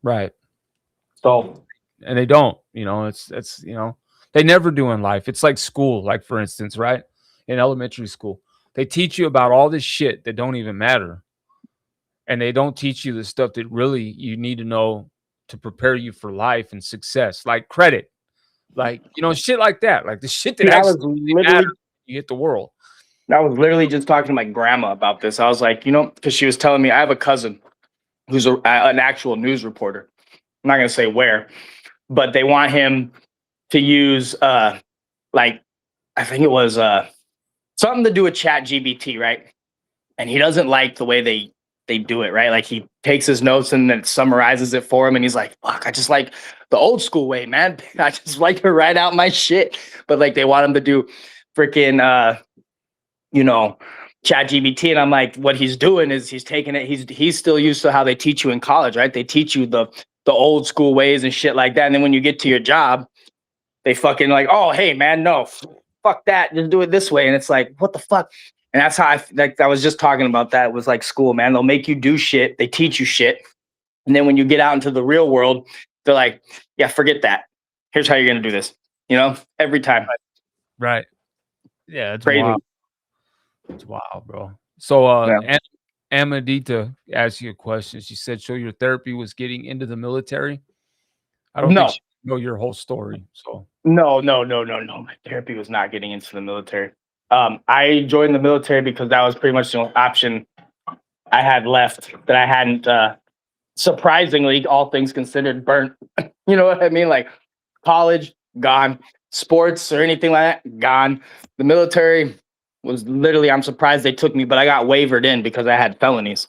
Right. So And they don't, it's they never do in life. It's like school, like for instance, right? In elementary school, they teach you about all this shit that don't even matter. And they don't teach you the stuff that really you need to know to prepare you for life and success, like credit, like, shit like that, like the shit that see, actually matters when you hit the world. I was literally just talking to my grandma about this. I was like, because she was telling me I have a cousin who's an actual news reporter. I'm not gonna say where, but they want him to use like I think it was something to do with Chat GBT, right? And he doesn't like the way they do it, right? Like he takes his notes and then summarizes it for him, and he's like, "Fuck, I just like the old school way, man. I just like to write out my shit." But like they want him to do freaking Chat GBT, and I'm like, what he's doing is he's taking it. He's still used to how they teach you in college, right? They teach you the old school ways and shit like that, and then when you get to your job, they fucking like, oh, hey, man, no, fuck that. Just do it this way. And it's like, what the fuck? And that's how I was just talking about that. It was like school, man. They'll make you do shit. They teach you shit. And then when you get out into the real world, they're like, yeah, forget that. Here's how you're going to do this, every time. Right. Yeah. It's Crazy. wild. It's wild, bro. So, Yeah. Amadita asked you a question. She said, so your therapy was getting into the military? I don't No. think she know your whole story. So No. My therapy was not getting into the military. I joined the military because that was pretty much the only option I had left that I hadn't, surprisingly, all things considered, burnt. You know what I mean? Like college, gone. Sports or anything like that, gone. The military was literally, I'm surprised they took me, but I got wavered in because I had felonies.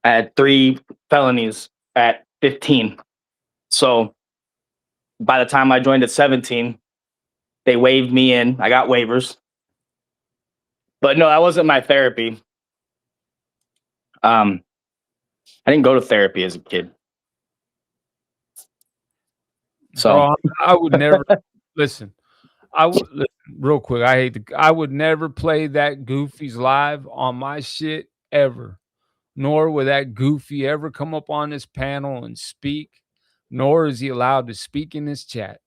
I had 3 felonies at 15. So by the time I joined at 17, they waived me in. I got waivers. But no, that wasn't my therapy. I didn't go to therapy as a kid. So bro, I would never listen. Real quick. I would never play that Goofy's live on my shit ever. Nor would that Goofy ever come up on this panel and speak. Nor is he allowed to speak in this chat.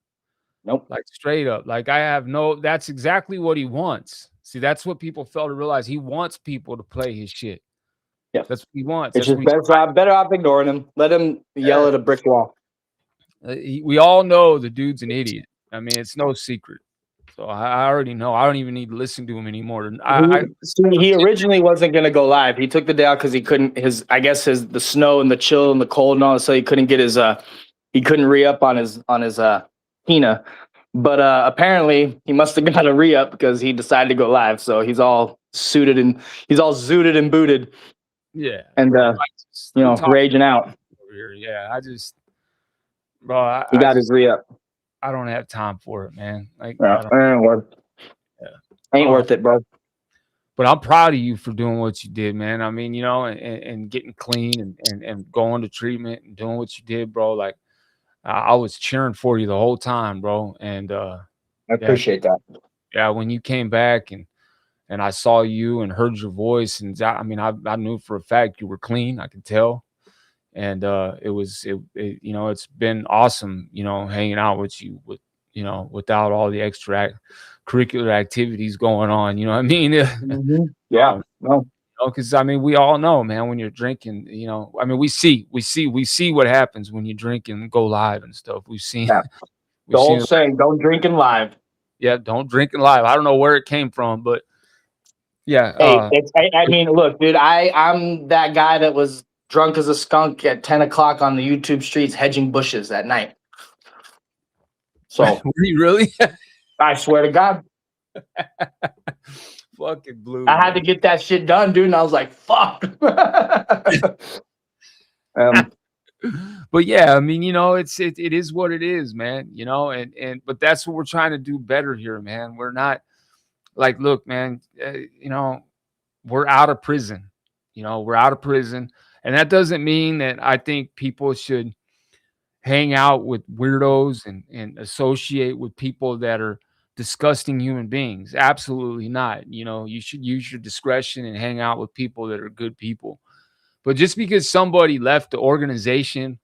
nope. Like straight up. Like that's exactly what he wants. See, that's what people fail to realize. He wants people to play his shit. Yeah. That's what he wants. It's That's just what better off ignoring him. Let him yell at a brick wall. we all know the dude's an idiot. I mean, it's no secret. So I already know. I don't even need to listen to him anymore. He originally wasn't gonna go live. He took the day out because he couldn't. The snow and the chill and the cold and all, so he couldn't get his he couldn't re-up on his Hina. But apparently he must have got a re-up because he decided to go live. So he's all zooted and booted. Yeah, and raging out. Over here. Yeah, bro, He got his re-up. I don't have time for it, man. Like, ain't worth it, bro. But I'm proud of you for doing what you did, man. I mean, and getting clean and going to treatment and doing what you did, bro. Like, I was cheering for you the whole time, bro. And I appreciate that. Yeah, when you came back and I saw you and heard your voice, and I knew for a fact you were clean. I could tell. And it's been awesome, hanging out with you without all the extra curricular activities going on. You know what I mean? Mm-hmm. Yeah. No. Because we all know, man, when you're drinking, we see what happens when you drink and go live and stuff. We've seen the old saying, "Don't drink in live." Yeah, don't drink in live. I don't know where it came from, but yeah. I mean, look, dude, I'm that guy that was drunk as a skunk at 10 o'clock on the YouTube streets hedging bushes at night. So were you really? I swear to God. Fucking blue. I had to get that shit done, dude, and I was like, fuck. But yeah, it is what it is, man. But that's what we're trying to do better here, man. We're not like, look, man, we're out of prison. You know, we're out of prison. And that doesn't mean that I think people should hang out with weirdos and associate with people that are disgusting human beings. Absolutely not. You know, you should use your discretion and hang out with people that are good people. But just because somebody left the organization,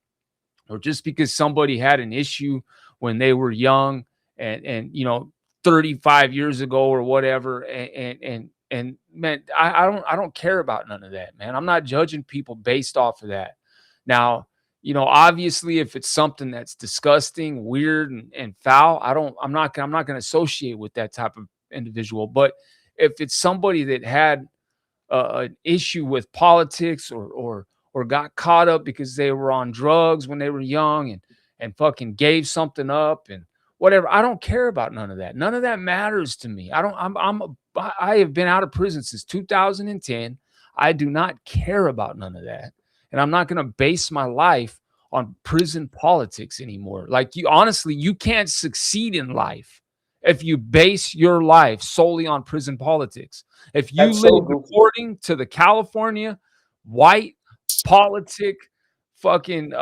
or just because somebody had an issue when they were young and you know 35 years ago or whatever, and man, I don't care about none of that, man. I'm not judging people based off of that. Now, you know, obviously if it's something that's disgusting, weird, and foul, I'm not going to associate with that type of individual. But if it's somebody that had an issue with politics, or got caught up because they were on drugs when they were young, and fucking gave something up and whatever. I don't care about none of that. None of that matters to me. I don't I have been out of prison since 2010. I do not care about none of that. And I'm not going to base my life on prison politics anymore. Like, you honestly, you can't succeed in life if you base your life solely on prison politics. If you That's so live goofy. according to the California white politic fucking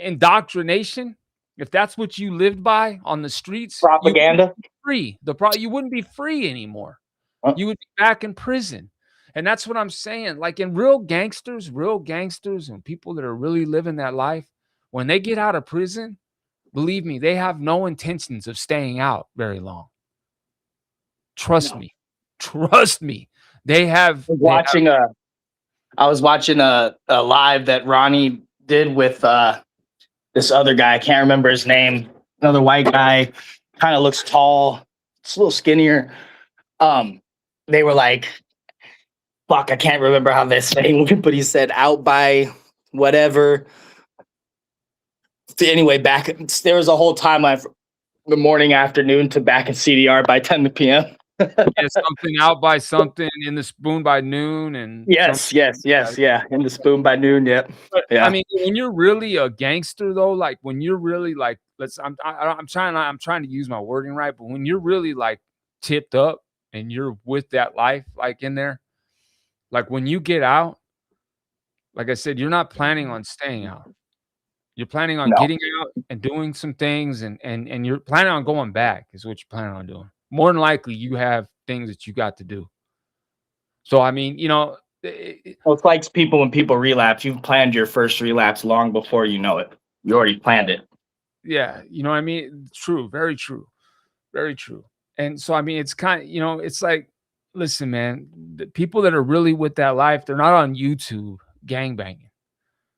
indoctrination, if that's what you lived by on the streets, you wouldn't Propaganda. be free. You wouldn't be free anymore. Huh? You would be back in prison. And that's what I'm saying. Like, in real gangsters and people that are really living that life, when they get out of prison, believe me, they have no intentions of staying out very long. Trust No. me. Trust me. They have I was watching a live that Ronnie did with this other guy. I can't remember his name. Another white guy, kind of looks tall, it's a little skinnier. They were like, fuck, I can't remember how this thing went, but he said out by whatever. Anyway, there was a whole timeline from the morning, afternoon to back in CDR by 10 p.m. Yeah, something out by something, in the spoon by noon, and Yes, yeah. In the spoon by noon, yep. But Yeah. I mean, when you're really a gangster, though, like when you're really like, I'm trying to use my wording right, but when you're really like tipped up and you're with that life, like in there, like when you get out, like I said, you're not planning on staying out. You're planning on No. getting out and doing some things, and you're planning on going back, is what you're planning on doing. More than likely, you have things that you got to do. So I mean, you know, Well, it's like people when people relapse, you've planned your first relapse long before you know it. You already planned it. yeah, you know what I mean? True, very true. Very true. And so, I mean, it's kind of, you know, it's like, listen, man, the people that are really with that life, they're not on YouTube gangbanging.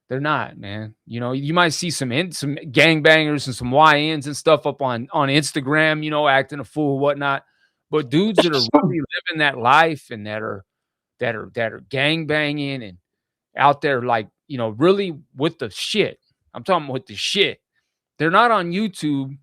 They're not, man. You know, you might see some gangbangers and some YNs and stuff up on Instagram, you know, acting a fool, whatnot. But dudes that are really living that life, and that are gangbanging and out there, like, you know, really with the shit. I'm talking with the shit. They're not on YouTube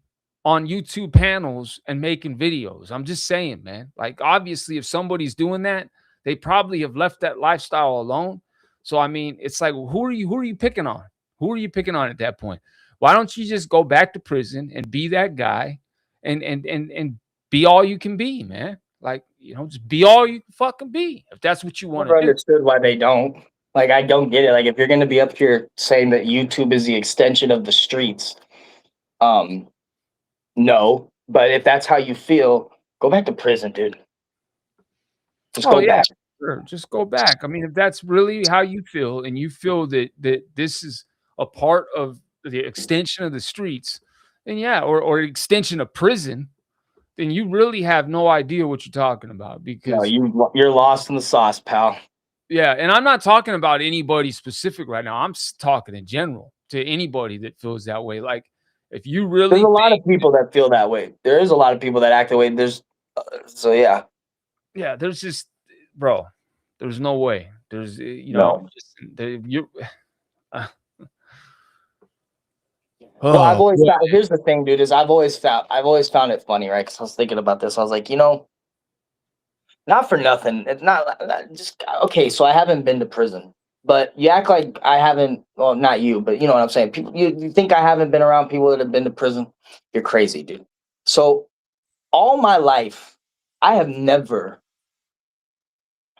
panels and making videos. I'm just saying, man. Like, obviously, if somebody's doing that, they probably have left that lifestyle alone. So I mean, it's like, who are you picking on? Who are you picking on at that point? Why don't you just go back to prison and be that guy, and be all you can be, man? Like, you know, just be all you can fucking be, if that's what you want Never to do. understood why they don't. Like, I don't get it. Like, if you're going to be up here saying that YouTube is the extension of the streets, no. But if that's how you feel, go back to prison, dude. Just Oh go yeah, back. sure. Just go back. I mean, if that's really how you feel, and you feel that this is a part of the extension of the streets, then yeah, or extension of prison, then you really have no idea what you're talking about. No, Because you're lost in the sauce, pal. yeah, and I'm not talking about anybody specific right now. I'm talking in general to anybody that feels that way. Like, if you There's really a lot think, of people that feel that way. There is a lot of people that act that way. So yeah, yeah, there's just, bro, there's no way. There's, you know, no. just you. Well, I've Oh, always yeah. found. Here's the thing, dude. Is I've always found it funny, right? Because I was thinking about this. I was like, not for nothing. It's not just okay. So I haven't been to prison, but you act like I haven't. Well, not you, but you know what I'm saying. People, you think I haven't been around people that have been to prison? You're crazy, dude. So all my life, I have never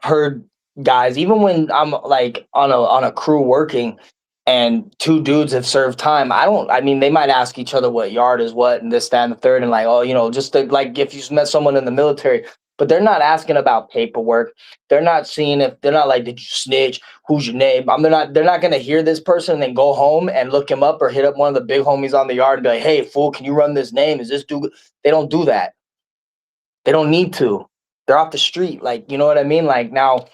heard guys, even when I'm like on a crew working and two dudes have served time, I mean, they might ask each other what yard is what and this, that, and the third, and like, oh, you know, just to, like if you met someone in the military, but they're not asking about paperwork. They're not seeing if they're not like, did you snitch? Who's your name? They're not gonna hear this person and then go home and look him up or hit up one of the big homies on the yard and be like, hey, fool, can you run this name? Is this dude? They don't do that. They don't need to. They're off the street. Like, you know what I mean? Like now,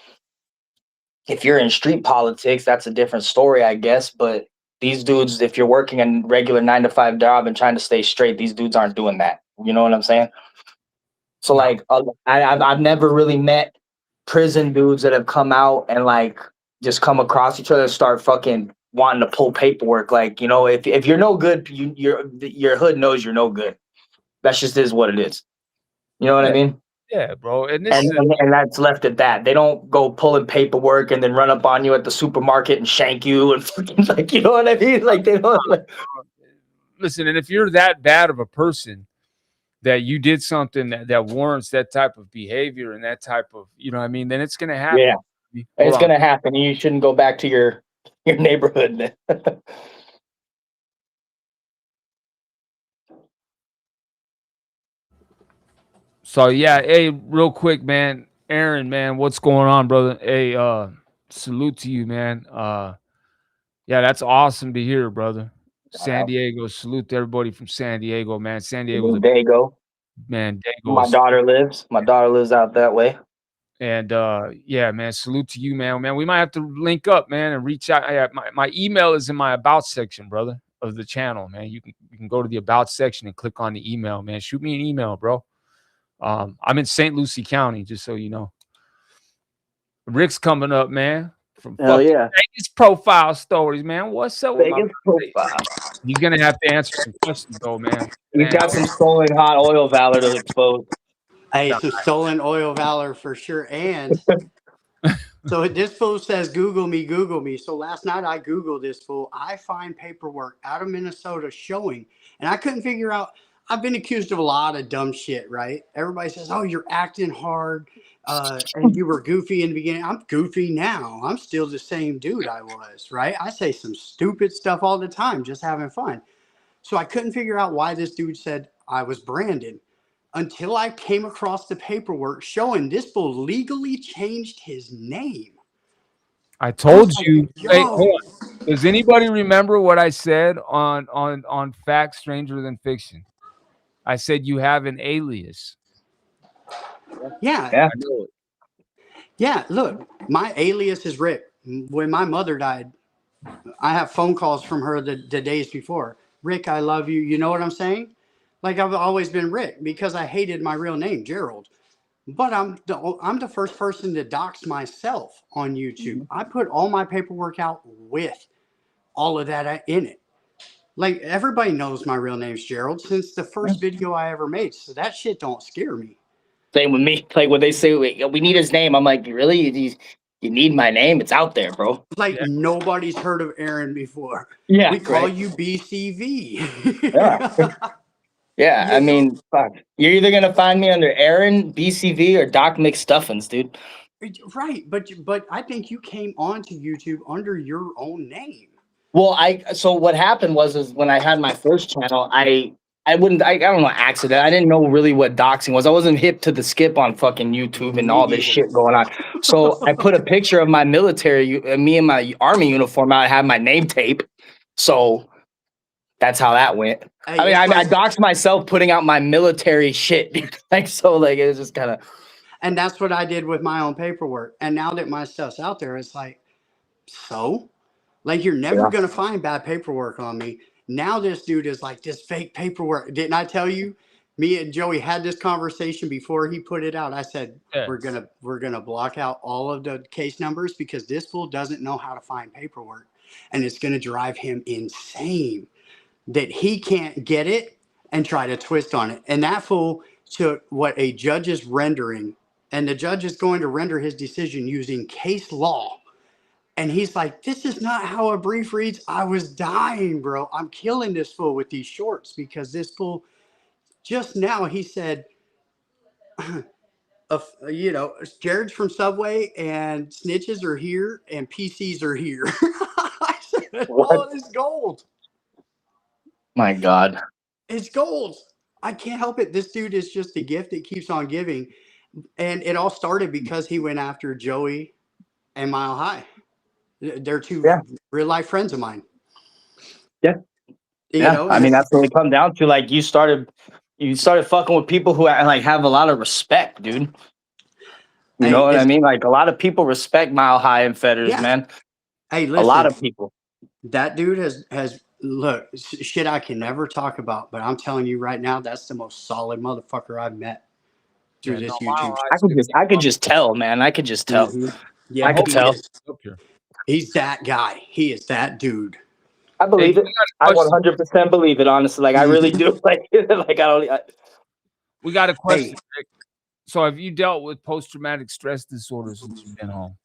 if you're in street politics, that's a different story, I guess. But these dudes, if you're working a regular 9 to 5 job and trying to stay straight, these dudes aren't doing that. You know what I'm saying? So No. like, I've never really met prison dudes that have come out and like just come across each other and start fucking wanting to pull paperwork. Like, you know, if you're no good, your hood knows you're no good. That's just is what it is. You know what I mean? Yeah, bro. And this is And that's left at that. They don't go pulling paperwork and then run up on you at the supermarket and shank you and fucking like, you know what I mean? Like they don't. Like, listen, and if you're that bad of a person that you did something that warrants that type of behavior and that type of, you know what I mean, then it's gonna happen. yeah, it's gonna happen. You shouldn't go back to your neighborhood. So yeah, hey, real quick, man. Aaron, man, what's going on, brother? Hey, salute to you, man. Yeah, that's awesome to hear, brother. San Diego, salute to everybody from San Diego, man. San Diego's a Dago. man, My Dago's daughter lives out that way. and yeah, man, salute to you, man. Man, we might have to link up, man, and reach out. My email is in my about section, brother, of the channel, man. You can go to the about section and click on the email, man. Shoot me an email, bro. I'm in St. Lucie County, just so you know. Rick's coming up, man. From Hell yeah. Vegas profile stories, man. What's up with my Vegas profile. He's gonna have to answer some questions though, man. He's got some stolen hot oil valor to expose. Hey, so stolen oil valor for sure. And so this fool says, Google me. So last night I Googled this fool. I find paperwork out of Minnesota showing, and I couldn't figure out. I've been accused of a lot of dumb shit, right? Everybody says, oh, you're acting hard and you were goofy in the beginning. I'm goofy now. I'm still the same dude I was, right? I say some stupid stuff all the time, just having fun. So I couldn't figure out why this dude said I was Brandon until I came across the paperwork showing this fool legally changed his name. I told you. Hey, hold on. Does anybody remember what I said on Fact Stranger Than Fiction? I said you have an alias. Yeah. Yeah. I know it. Yeah, look, my alias is Rick. When my mother died, I have phone calls from her the days before. Rick, I love you. You know what I'm saying? Like I've always been Rick because I hated my real name, Gerald. But I'm the first person to dox myself on YouTube. I put all my paperwork out with all of that in it. Like everybody knows my real name's Gerald since the first video I ever made. So that shit don't scare me. Same with me. Like when they say we need his name, I'm like, really? You need my name? It's out there, bro. Like nobody's heard of Aaron before. Yeah, we call you BCV. Yeah. Yeah, I mean, fuck. You're either gonna find me under Aaron, BCV, or Doc McStuffins, dude. Right, but I think you came onto YouTube under your own name. Well, so what happened is when I had my first channel, I don't know, accident. I didn't know really what doxing was. I wasn't hip to the skip on fucking YouTube and all this shit going on. So I put a picture of my military, me in my army uniform. I had my name tape. So that's how that went. Hey, I mean, I doxed myself putting out my military shit. Like, so like, it was just kind of. And that's what I did with my own paperwork. And now that my stuff's out there, it's like, so? Like, you're never going to find bad paperwork on me. Now this dude is like, this fake paperwork. Didn't I tell you? Me and Joey had this conversation before he put it out. I said, we're gonna block out all of the case numbers because this fool doesn't know how to find paperwork. And it's going to drive him insane that he can't get it and try to twist on it. And that fool took what a judge is rendering, and the judge is going to render his decision using case law. And he's like, this is not how a brief reads. I was dying, bro. I'm killing this fool with these shorts because this fool just now, he said, you know, Jared's from Subway and snitches are here and PCs are here. I said, What? oh, it's gold. My God. It's gold. I can't help it. This dude is just a gift that keeps on giving. And it all started because he went after Joey and Mile High. They're two Yeah. real life friends of mine. Yeah. You Yeah. know, I mean, that's what it come down to. Like you started fucking with people who like have a lot of respect, dude. You know what I mean? Like a lot of people respect Mile High and Fetters, man. Hey, A lot listen, of people. that dude has look, shit I can never talk about, but I'm telling you right now, that's the most solid motherfucker I've met through this YouTube. I could just tell, man. I could just tell. Mhm. Yeah, I could he tell. is. He's that guy. He is that dude. I believe it. I 100% believe it. Honestly, like I really do. Like, like I don't. We got a question. Rick. So, have you dealt with post-traumatic stress disorder since you've been home?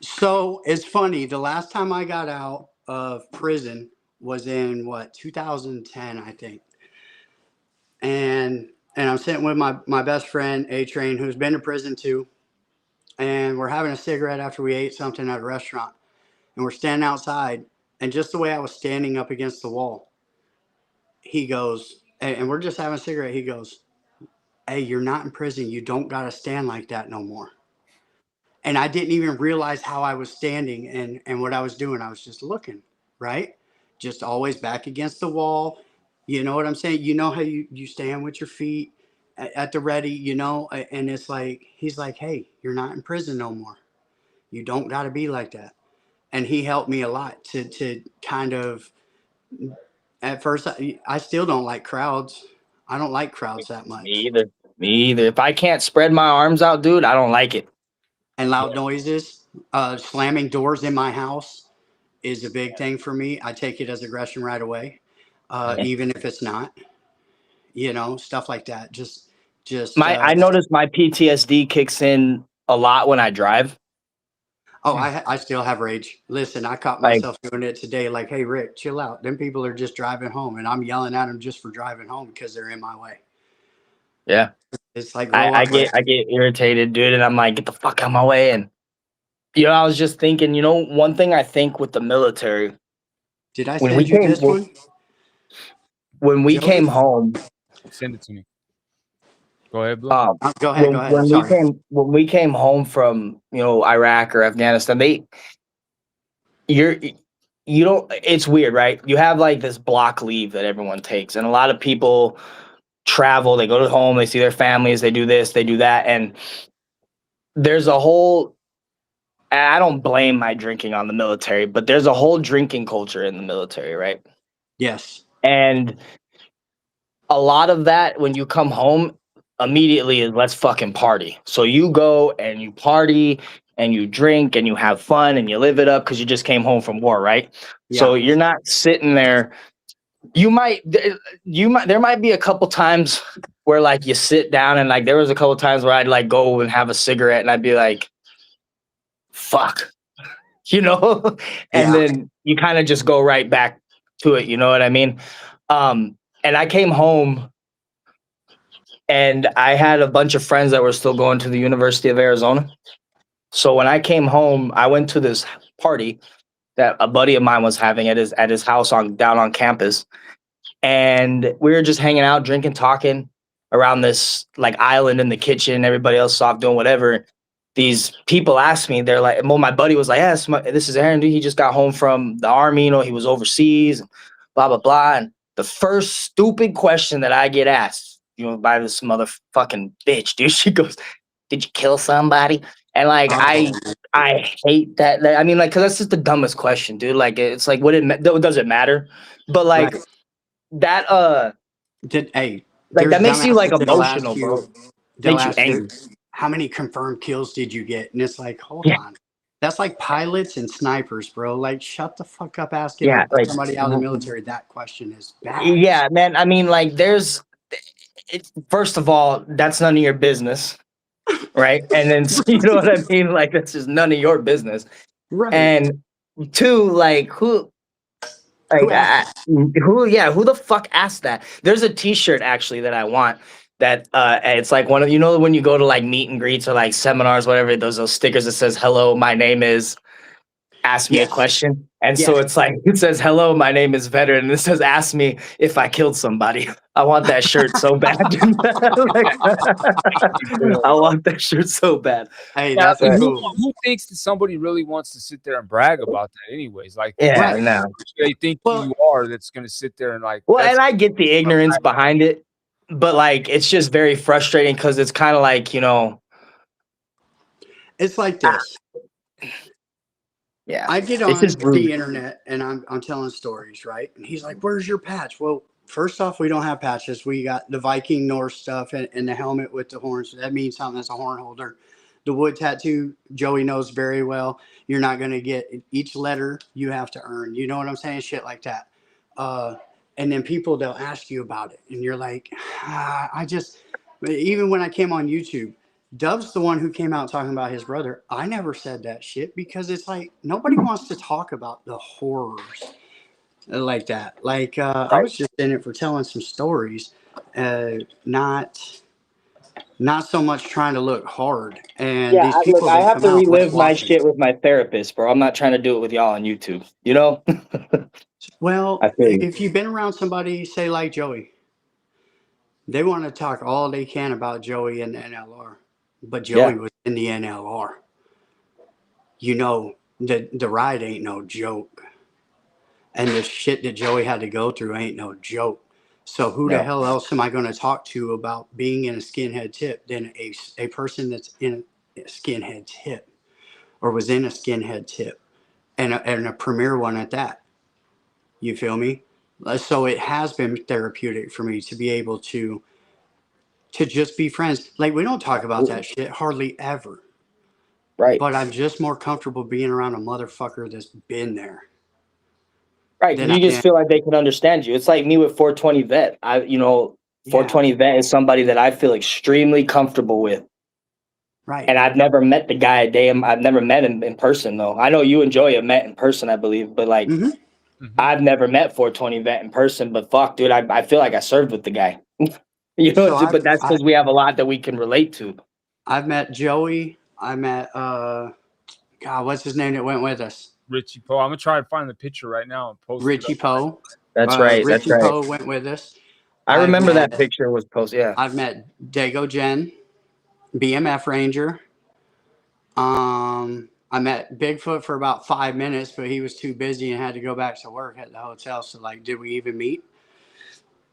So it's funny. The last time I got out of prison was in 2010, I think. And I'm sitting with my best friend A Train, who's been to prison too. And we're having a cigarette after we ate something at a restaurant. And we're standing outside. And just the way I was standing up against the wall, he goes, and we're just having a cigarette. He goes, hey, you're not in prison. You don't got to stand like that no more. And I didn't even realize how I was standing and what I was doing. I was just looking, right? Just always back against the wall. You know what I'm saying? You know how you stand with your feet at the ready, you know? And it's like, he's like, hey, you're not in prison no more. You don't got to be like that. And he helped me a lot to kind of, at first, I still don't like crowds. I don't like crowds that much. Me either. Me either. If I can't spread my arms out, dude, I don't like it. And loud noises, slamming doors in my house is a big thing for me. I take it as aggression right away, even if it's not. You know, stuff like that. Just. I noticed my PTSD kicks in a lot when I drive. Oh, I still have rage. Listen, I caught myself doing it today. Like, hey, Rick, chill out. Them people are just driving home, and I'm yelling at them just for driving home because they're in my way. Yeah, it's like I get irritated, dude, and I'm like, get the fuck out of my way. And you know, I was just thinking, you know, one thing I think with the military. Did I send you this one? When we came home, send it to me. Go ahead, Blue. Go ahead. When we came home from, you know, Iraq or Afghanistan, you don't. It's weird, right? You have like this block leave that everyone takes, and a lot of people travel. They go to home, they see their families, they do this, they do that, and there's a whole. I don't blame my drinking on the military, but there's a whole drinking culture in the military, right? Yes. And a lot of that, when you come home, immediately is let's fucking party. So you go and you party and you drink and you have fun and you live it up because you just came home from war, right? Yeah. So you're not sitting there. There might be a couple times where like you sit down and like there was a couple times where I'd like go and have a cigarette and I'd be like, fuck, you know? And then you kind of just go right back to it, you know what I mean? And I came home and I had a bunch of friends that were still going to the University of Arizona. So when I came home, I went to this party that a buddy of mine was having at his house down on campus. And we were just hanging out, drinking, talking around this like island in the kitchen. Everybody else off doing whatever. These people asked me, they're like, well, my buddy was like, yes, this is Aaron, dude. He just got home from the army, you know, he was overseas, blah, blah, blah. And the first stupid question that I get asked, you know, by this motherfucking bitch, dude, she goes, did you kill somebody? And like, I hate that. I mean, like, cause that's just the dumbest question, dude. Like, it's like, does it matter? But like that, that makes you like emotional, bro. Makes you angry. How many confirmed kills did you get? And it's like, hold on. That's like pilots and snipers, bro. Like, shut the fuck up asking somebody out of the military that question is bad. Yeah, man. I mean, like, first of all, that's none of your business, right? And then, you know what I mean? Like, that's just none of your business. Right. And two, like, who the fuck asked that? There's a t-shirt, actually, that I want that it's like one of, you know, when you go to like meet and greets or like seminars, whatever, those stickers that says, hello, my name is, ask me a Yes. question. And Yes. so it's like, it says, hello, my name is Veteran. And it says, ask me if I killed somebody. I want that shirt so bad. Like, I want that shirt so bad. Hey, Yeah, that's I mean, cool. who thinks that somebody really wants to sit there and brag about that anyways? Like, Yeah, Right. no. they think Well- you are that's going to sit there and like, Well, that's and I get the ignorance behind it, but like, it's just very frustrating because it's kind of like, you know, It's like this. yeah, I get it's on just rude. the internet and I'm telling stories, right? And he's like, "Where's your patch?" Well, first off, we don't have patches. We got the Viking Norse stuff and the helmet with the horns. That means something. That's a horn holder. The wood tattoo, Joey knows very well. You're not going to get each letter. You have to earn. You know what I'm saying? Shit like that. And then people they'll ask you about it, and you're like, I just. Even when I came on YouTube. Dove's the one who came out talking about his brother. I never said that shit because it's like nobody wants to talk about the horrors like that. Like I was just in it for telling some stories, not so much trying to look hard. And Yeah, these people I that have come to out like relive my watching. shit with my therapist, bro. I'm not trying to do it with y'all on YouTube, you know? Well, I feel you. if you've been around somebody, say like Joey, they want to talk all they can about Joey and the NLR, but Joey was in the NLR. You know, the ride ain't no joke. And the shit that Joey had to go through ain't no joke. So who the hell else am I going to talk to about being in a skinhead tip than a person that's in a skinhead tip or was in a skinhead tip and a premier one at that? You feel me? So it has been therapeutic for me to be able to just be friends. Like we don't talk about that shit hardly ever. Right. But I'm just more comfortable being around a motherfucker that's been there. Right. You just feel like they can understand you. It's like me with 420 Vet. 420 Vet is somebody that I feel extremely comfortable with. Right. And I've never met the guy a day. I've never met him in person, though. I know you and Joey have met in person, I believe. But, like, I've never met 420 Vet in person. But, fuck, dude, I feel like I served with the guy. But that's because we have a lot that we can relate to. I've met Joey. I met, God, what's his name that went with us? Richie Poe. I'm going to try to find the picture right now and post Richie Poe. That's right. Richie Poe went with us. I remember that picture was posted. Yeah. I've met Dago Jen, BMF Ranger. I met Bigfoot for about 5 minutes, but he was too busy and had to go back to work at the hotel. So, like, did we even meet?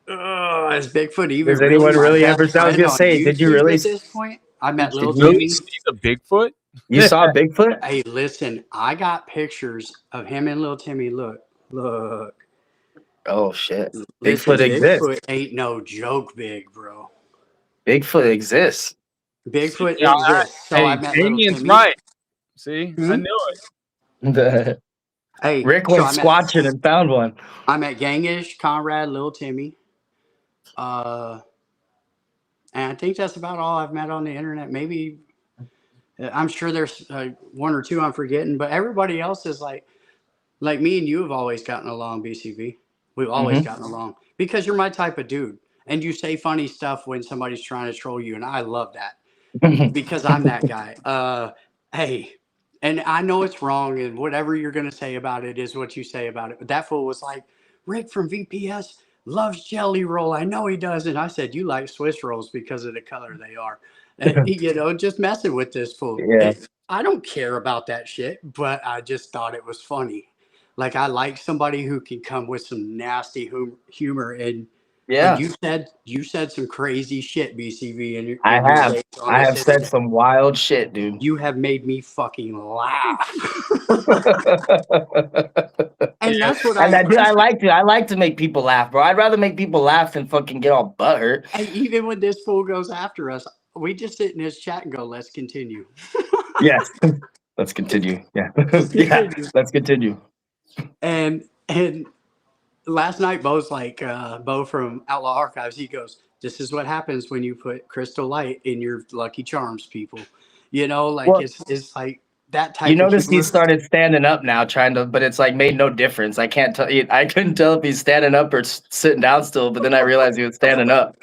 Is Bigfoot even? Does anyone really ever? I was gonna say, did you really? At this point, I met Little Really Timmy. see the Bigfoot? You saw Bigfoot? Hey, listen, I got pictures of him and Little Timmy. Look. Oh shit! Listen, Bigfoot exists. Bigfoot ain't no joke, big bro. Bigfoot exists. Bigfoot Yeah, exists. So I met Little Damien's Timmy. right. See, I knew it. Hey, Rick went squatching and found one. I met Gangish, Conrad, Little Timmy. And I think that's about all I've met on the internet. Maybe I'm sure there's one or two I'm forgetting, but everybody else is like me and you have always gotten along, BCV. We've always gotten along because you're my type of dude. And you say funny stuff when somebody's trying to troll you. And I love that because I'm that guy. Hey, and I know it's wrong. And whatever you're going to say about it is what you say about it. But that fool was like, Rick from VPS loves jelly roll. I know he does. And I said, you like Swiss rolls because of the color they are. And, just messing with this fool. Yeah. I don't care about that shit, but I just thought it was funny. Like I like somebody who can come with some nasty humor. And you said some crazy shit, BCV. And I have said some wild shit, dude. You have made me fucking laugh. And that's what I like to make people laugh, bro. I'd rather make people laugh than fucking get all butthurt. And even when this fool goes after us, we just sit in his chat and go, let's continue. Yes. Let's continue. Yeah. Let's continue. And last night, Bo's like, Bo from Outlaw Archives, he goes, this is what happens when you put Crystal Light in your Lucky Charms, people. It's like that type of notice humor. he started standing up now, but it's like made no difference. I couldn't tell if he's standing up or sitting down still, but then I realized he was standing up.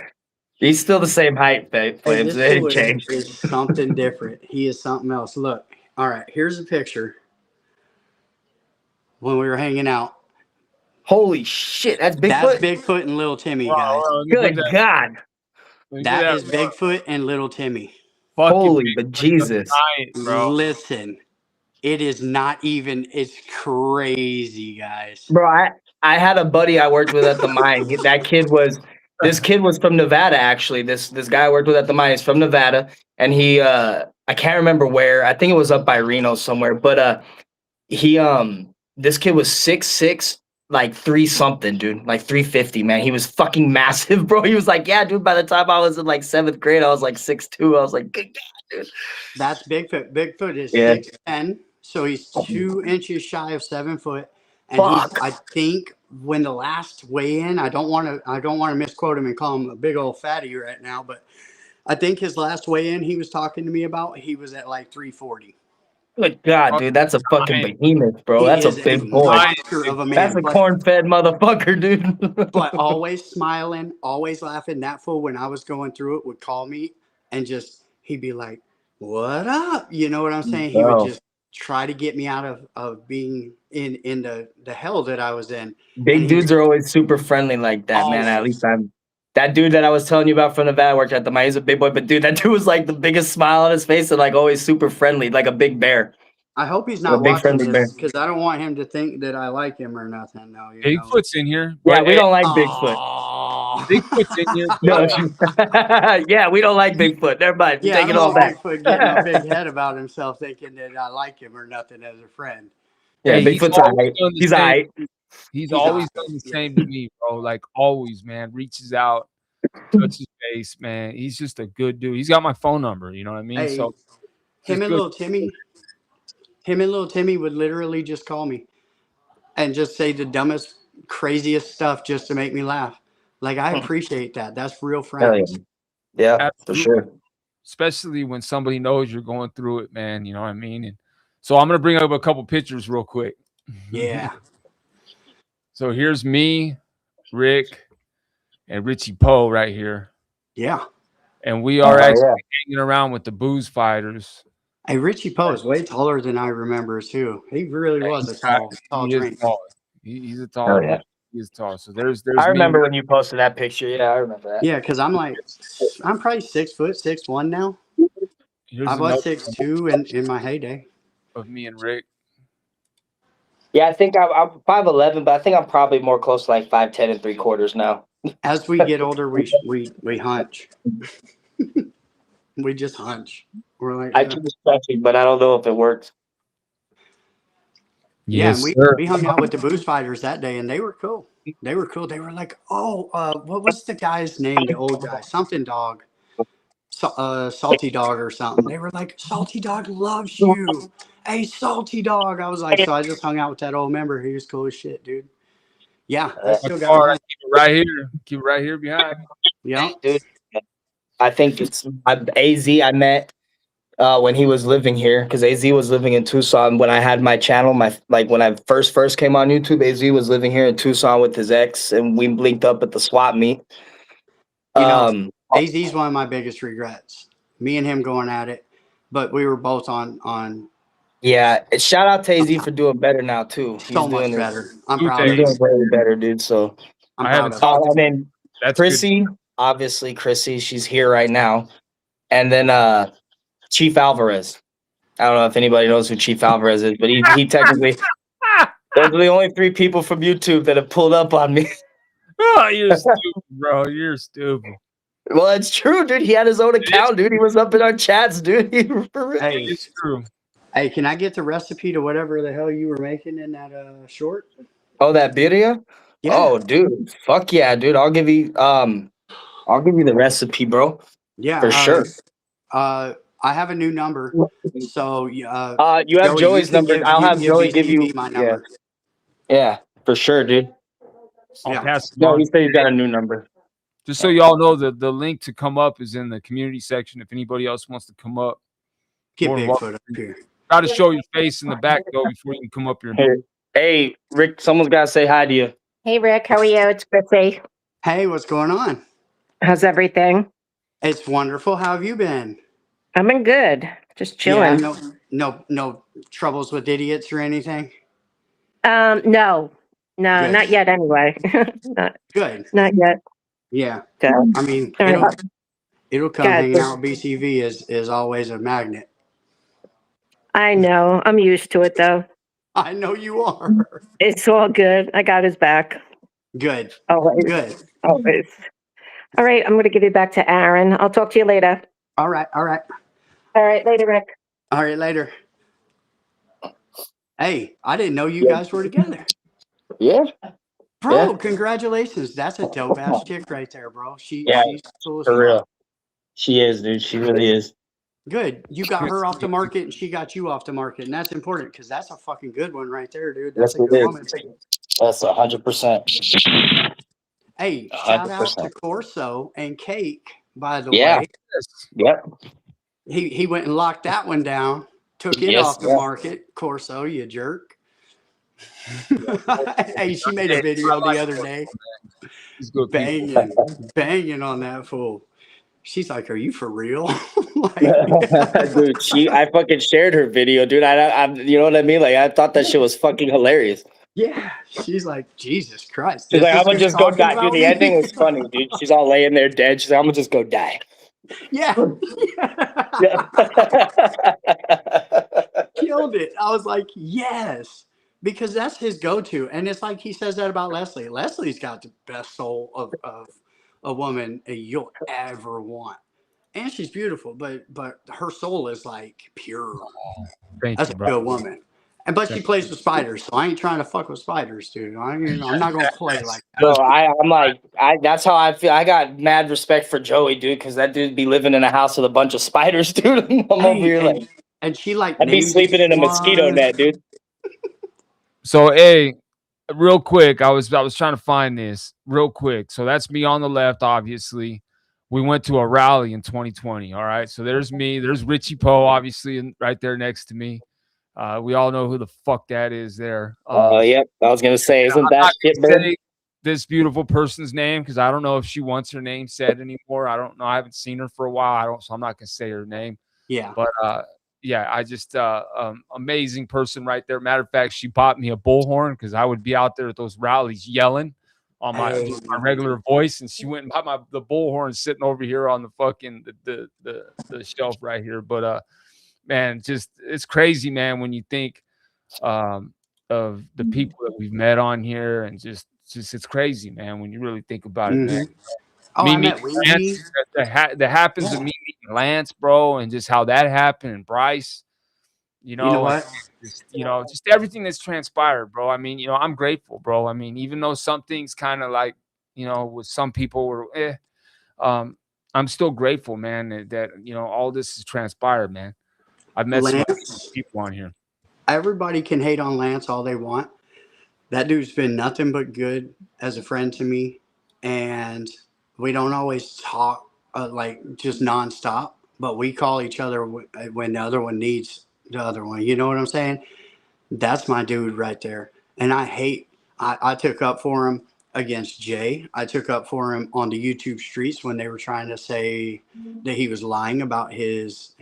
He's still the same height, Hey, Flames. this It ain't fool changed. is something different. He is something else. Look, all right, here's a picture when we were hanging out. Holy shit, that's That's Bigfoot? Bigfoot and Little Timmy, Wow, guys. wow, let me bring Good that. God. Let me get That that is Bigfoot and Little Timmy. fucking Holy but Bigfoot Jesus. giant, bro. Listen, it is not even, it's crazy, guys. Bro, I had a buddy I worked with at the mine. This kid was from Nevada, actually. This guy I worked with at the mine is from Nevada. And he I can't remember where. I think it was up by Reno somewhere. But he this kid was 6'6", like 3-something, dude. Like 350, man. He was fucking massive, bro. He was like, yeah, dude, by the time I was in like 7th grade, I was like 6'2". I was like, good God, dude. That's Bigfoot. Bigfoot is Yeah. 6'10", so he's 2 inches shy of 7 foot. And Fuck. he's, I think, when the last weigh-in, I don't want to misquote him and call him a big old fatty right now, but I think his last weigh-in he was talking to me about, he was at like 340. Good God, dude. That's a fucking behemoth, bro. He That's a is big boy. monster of a That's man. a corn-fed motherfucker, dude. But always smiling, always laughing. That fool, when I was going through it, would call me and just, he'd be like, what up? You know what I'm saying? He would Bro. just try to get me out of being in the hell that I was in. Big And dudes are always super friendly like that, man. At least that dude that I was telling you about from Nevada worked at the mine. He's a big boy, but dude, that dude was like the biggest smile on his face and like always super friendly, like a big bear. I hope he's A not big watching friendly bear. this because I don't want him to think that I like him or nothing. No, you know. Bigfoot's in here. Yeah, But we don't like Aw. Bigfoot. Bigfoot's in here. No, But, yeah, we don't like Bigfoot. Never mind. Yeah, I Take it don't all want back. Bigfoot getting a big head about himself, thinking that I like him or nothing as a friend. Yeah, hey, he's Bigfoot's always alright. done the He's same. alright. He's He's always awesome. done the Yeah. same to me, bro. Like always, man. Reaches out, touches face, man. He's just a good dude. He's got my phone number. You know what I mean? Hey, So him just and good. Little Timmy would literally just call me and just say the dumbest, craziest stuff just to make me laugh. Like, I appreciate that. That's real Hell yeah. friends. Yeah, for Absolutely. sure. Especially when somebody knows you're going through it, man. You know what I mean? And so I'm gonna bring up a couple pictures real quick. Yeah. So here's me, Rick, and Richie Poe right here. Yeah. And we are actually yeah. hanging around with the booze fighters. Hey, Richie Poe is way taller than I remember, too. He really was a tall He is drink. tall. He's a tall. Hell yeah. He is tall. So there's I me. remember when you posted that picture. Yeah, I remember that. Yeah, because I'm probably 6 foot, 6'1" now. Here's I was another 6'2" in my heyday. of me and Rick. Yeah, I think I'm 5'11", but I think I'm probably more close to like 5'10" and 3/4 now. As we get older, we hunch. We just hunch. We're like, I keep stretching, but I don't know if it works. yeah, Yes, and sir. we hung out with the booze fighters that day, and they were cool. They were cool. They were like, oh, what was the guy's name? The old guy, something dog, Salty Dog or something. They were like, Salty Dog loves you. Hey, Salty Dog. I was like, so I just hung out with that old member. He was cool as shit, dude. Yeah, I still got All my right, keep it right here. Keep it right here behind. yeah. Dude, I think it's AZ I met when he was living here, because AZ was living in Tucson when I had my channel. When I first came on YouTube, AZ was living here in Tucson with his ex, and we linked up at the swap meet. You know, AZ's one of my biggest regrets. Me and him going at it, but we were both on Yeah, shout out to AZ for doing better now too. He's so much doing better. I'm Two proud of He's him. doing way better, dude. So I'm I proud haven't of him. talked and then That's Chrissy, obviously Chrissy, she's here right now. And then Chief Alvarez. I don't know if anybody knows who Chief Alvarez is, but he technically those are the only 3 people from YouTube that have pulled up on me. Oh, you're stupid, bro. You're stupid. Well, it's true, dude. He had his own account, dude. He was up in our chats, dude. Hey, It's true. hey, can I get the recipe to whatever the hell you were making in that short? Oh, that birria? Yeah. Oh, dude. Fuck yeah, dude. I'll give you the recipe, bro. Yeah, For sure. I have a new number, so you have Joey, Joey's you can number. I'll have Joey give you my number. Yeah, for sure, dude. I'll Yeah. pass it No, on. he said he's got a new number. Just so y'all know, the link to come up is in the community section. If anybody else wants to come up, Get more than Bigfoot up here. got to show your face in the back though before you can come up here. Hey, Rick, someone's got to say hi to you. Hey, Rick, how are you? It's Chrissy. Hey, what's going on? How's everything? It's wonderful. How have you been? I've been good. Just Yeah, chilling. no troubles with idiots or anything. No, Good. not yet. Anyway, not Good. not yet. Yeah. So, I mean, all right. it'll come. God, Hanging out with BCV is always a magnet. I know. I'm used to it though. I know you are. It's all good. I got his back. Good. Always. Good. Always. All right. I'm going to give you back to Aaron. I'll talk to you later. All right. All right. Later, Rick. All right. Later. Hey, I didn't know you guys were together. Yeah. Bro, Yeah. congratulations. That's a dope ass chick right there, bro. She's cool as For fuck. real. She is, dude. She really is. Good. You got her off the market and she got you off the market. And that's important because that's a fucking good one right there, dude. That's a good woman. That's 100%. Hey, 100%. shout out to Corso and Cake, by the Yeah. way. Yep. He went and locked that one down, took it off the market. Corso, you jerk. Hey, she made a video the other day. Banging on that fool. She's like, "Are you for real?" Dude, I fucking shared her video, dude. I you know what I mean? Like, I thought that shit was fucking hilarious. Yeah, she's like, Jesus Christ. She's like, I'm gonna just go die, dude. The ending was funny, dude. She's all laying there dead. She's like, I'm gonna just go die. Yeah. Killed it. I was like, yes. Because that's his go-to. And it's like he says that about Leslie. Leslie's got the best soul of a woman you'll ever want. And she's beautiful, but her soul is like pure. That's a good woman. But she plays with spiders, so I ain't trying to fuck with spiders, dude. I'm not gonna play like that. Bro, I'm like, that's how I feel. I got mad respect for Joey, dude, because that dude be living in a house with a bunch of spiders, dude. I'm over here like, and she like I'd be sleeping in a mosquito net, dude. So, hey, real quick, I was trying to find this real quick. So that's me on the left, obviously. We went to a rally in 2020. All right. So there's me. There's Richie Poe, obviously, right there next to me. We all know who the fuck that is there. Yep. I was gonna say, isn't that shit, bro? This beautiful person's name, because I don't know if she wants her name said anymore. I don't know. I haven't seen her for a while. So I'm not gonna say her name. Yeah. But yeah, I just amazing person right there. Matter of fact, she bought me a bullhorn because I would be out there at those rallies yelling on my regular voice, and she went and bought the bullhorn sitting over here on the fucking the shelf right here. But man, just it's crazy, man, when you think of the people that we've met on here, and just it's crazy, man, when you really think about it, man. I met Lance, that happens to me meeting Lance, bro, and just how that happened, and Bryce, you know what? Just everything that's transpired, bro. I mean, I'm grateful, bro. I mean, even though some things kind of like, with some people were, I'm still grateful, man, that all this has transpired, man. I've met some people on here. Everybody can hate on Lance all they want. That dude's been nothing but good as a friend to me, and we don't always talk like just nonstop, but we call each other when the other one needs the other one. You know what I'm saying? That's my dude right there. And I took up for him against Jay. I took up for him on the YouTube streets when they were trying to say that he was lying about his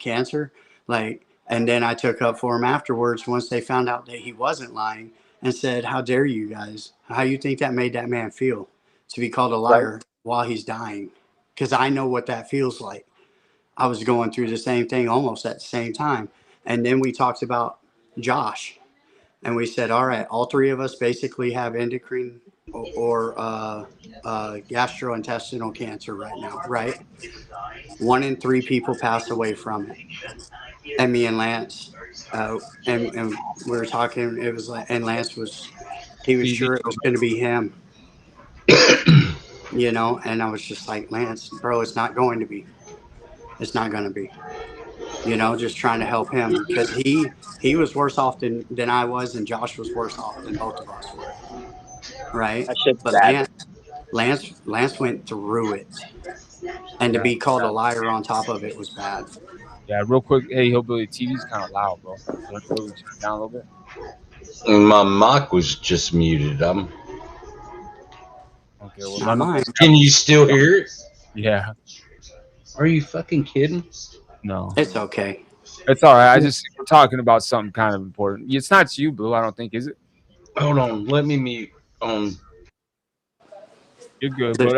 cancer. And then I took up for him afterwards once they found out that he wasn't lying, and said, how dare you guys? How you think that made that man feel to be called a liar while he's dying? Because I know what that feels like. I was going through the same thing almost at the same time. And then we talked about Josh, and we said, all right, all three of us basically have endocrine or gastrointestinal cancer right now, right? 1 in 3 people pass away from it. And me and Lance, and we were talking, it was like, and Lance he was sure it was going to be him, and I was just like, Lance, bro, it's not going to be. It's not going to be. Just trying to help him, because he was worse off than I was, and Josh was worse off than both of us were. Right? But Lance went through it, and to be called a liar on top of it was bad. Yeah, real quick. Hey, Hillbilly, TV's kind of loud, bro. Down a little bit. My mic was just muted. Okay. Okay, well, Not mine. Can you still hear it? Yeah, Are you fucking kidding? no, It's okay. it's all right. We're talking about something kind of important. It's not you, Blue. I don't think, is it? Hold on, let me mute on. You're good, but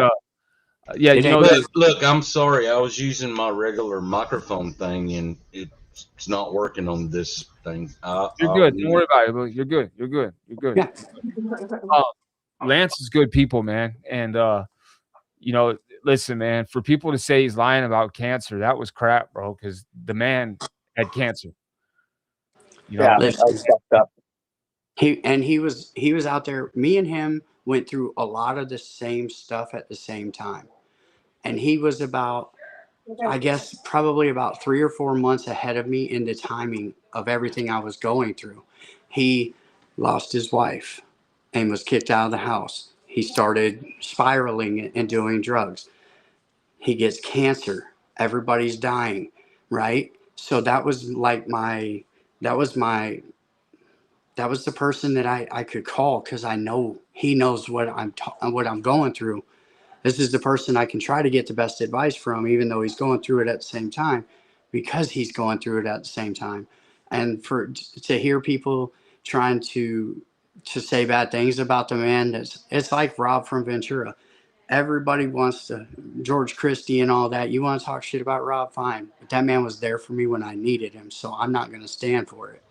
yeah, It you ain't. know this. Look, I'm sorry. I was using my regular microphone thing, and it's not working on this thing. You're I'll good. Don't mute worry it. about it, Blue. You're good. You're good. You're good. Yeah. Uh, Lance is good people, man, and you know, listen, man. For people to say he's lying about cancer, that was crap, bro. Because the man had cancer. You Yeah, know, that Listen, was fucked up. he was out there. Me and him went through a lot of the same stuff at the same time, and he was about, I guess, probably about 3 or 4 months ahead of me in the timing of everything I was going through. He lost his wife and was kicked out of the house. He started spiraling and doing drugs. He gets cancer. Everybody's dying, right? So that was like that was my, that was the person that I could call because I know he knows what I'm going through. This is the person I can try to get the best advice from, even though he's going through it at the same time, because he's going through it at the same time. And to hear people trying to say bad things about the man, it's like Rob from Ventura. Everybody wants to George Christie and all that. You want to talk shit about Rob, fine, but that man was there for me when I needed him, so I'm not going to stand for it.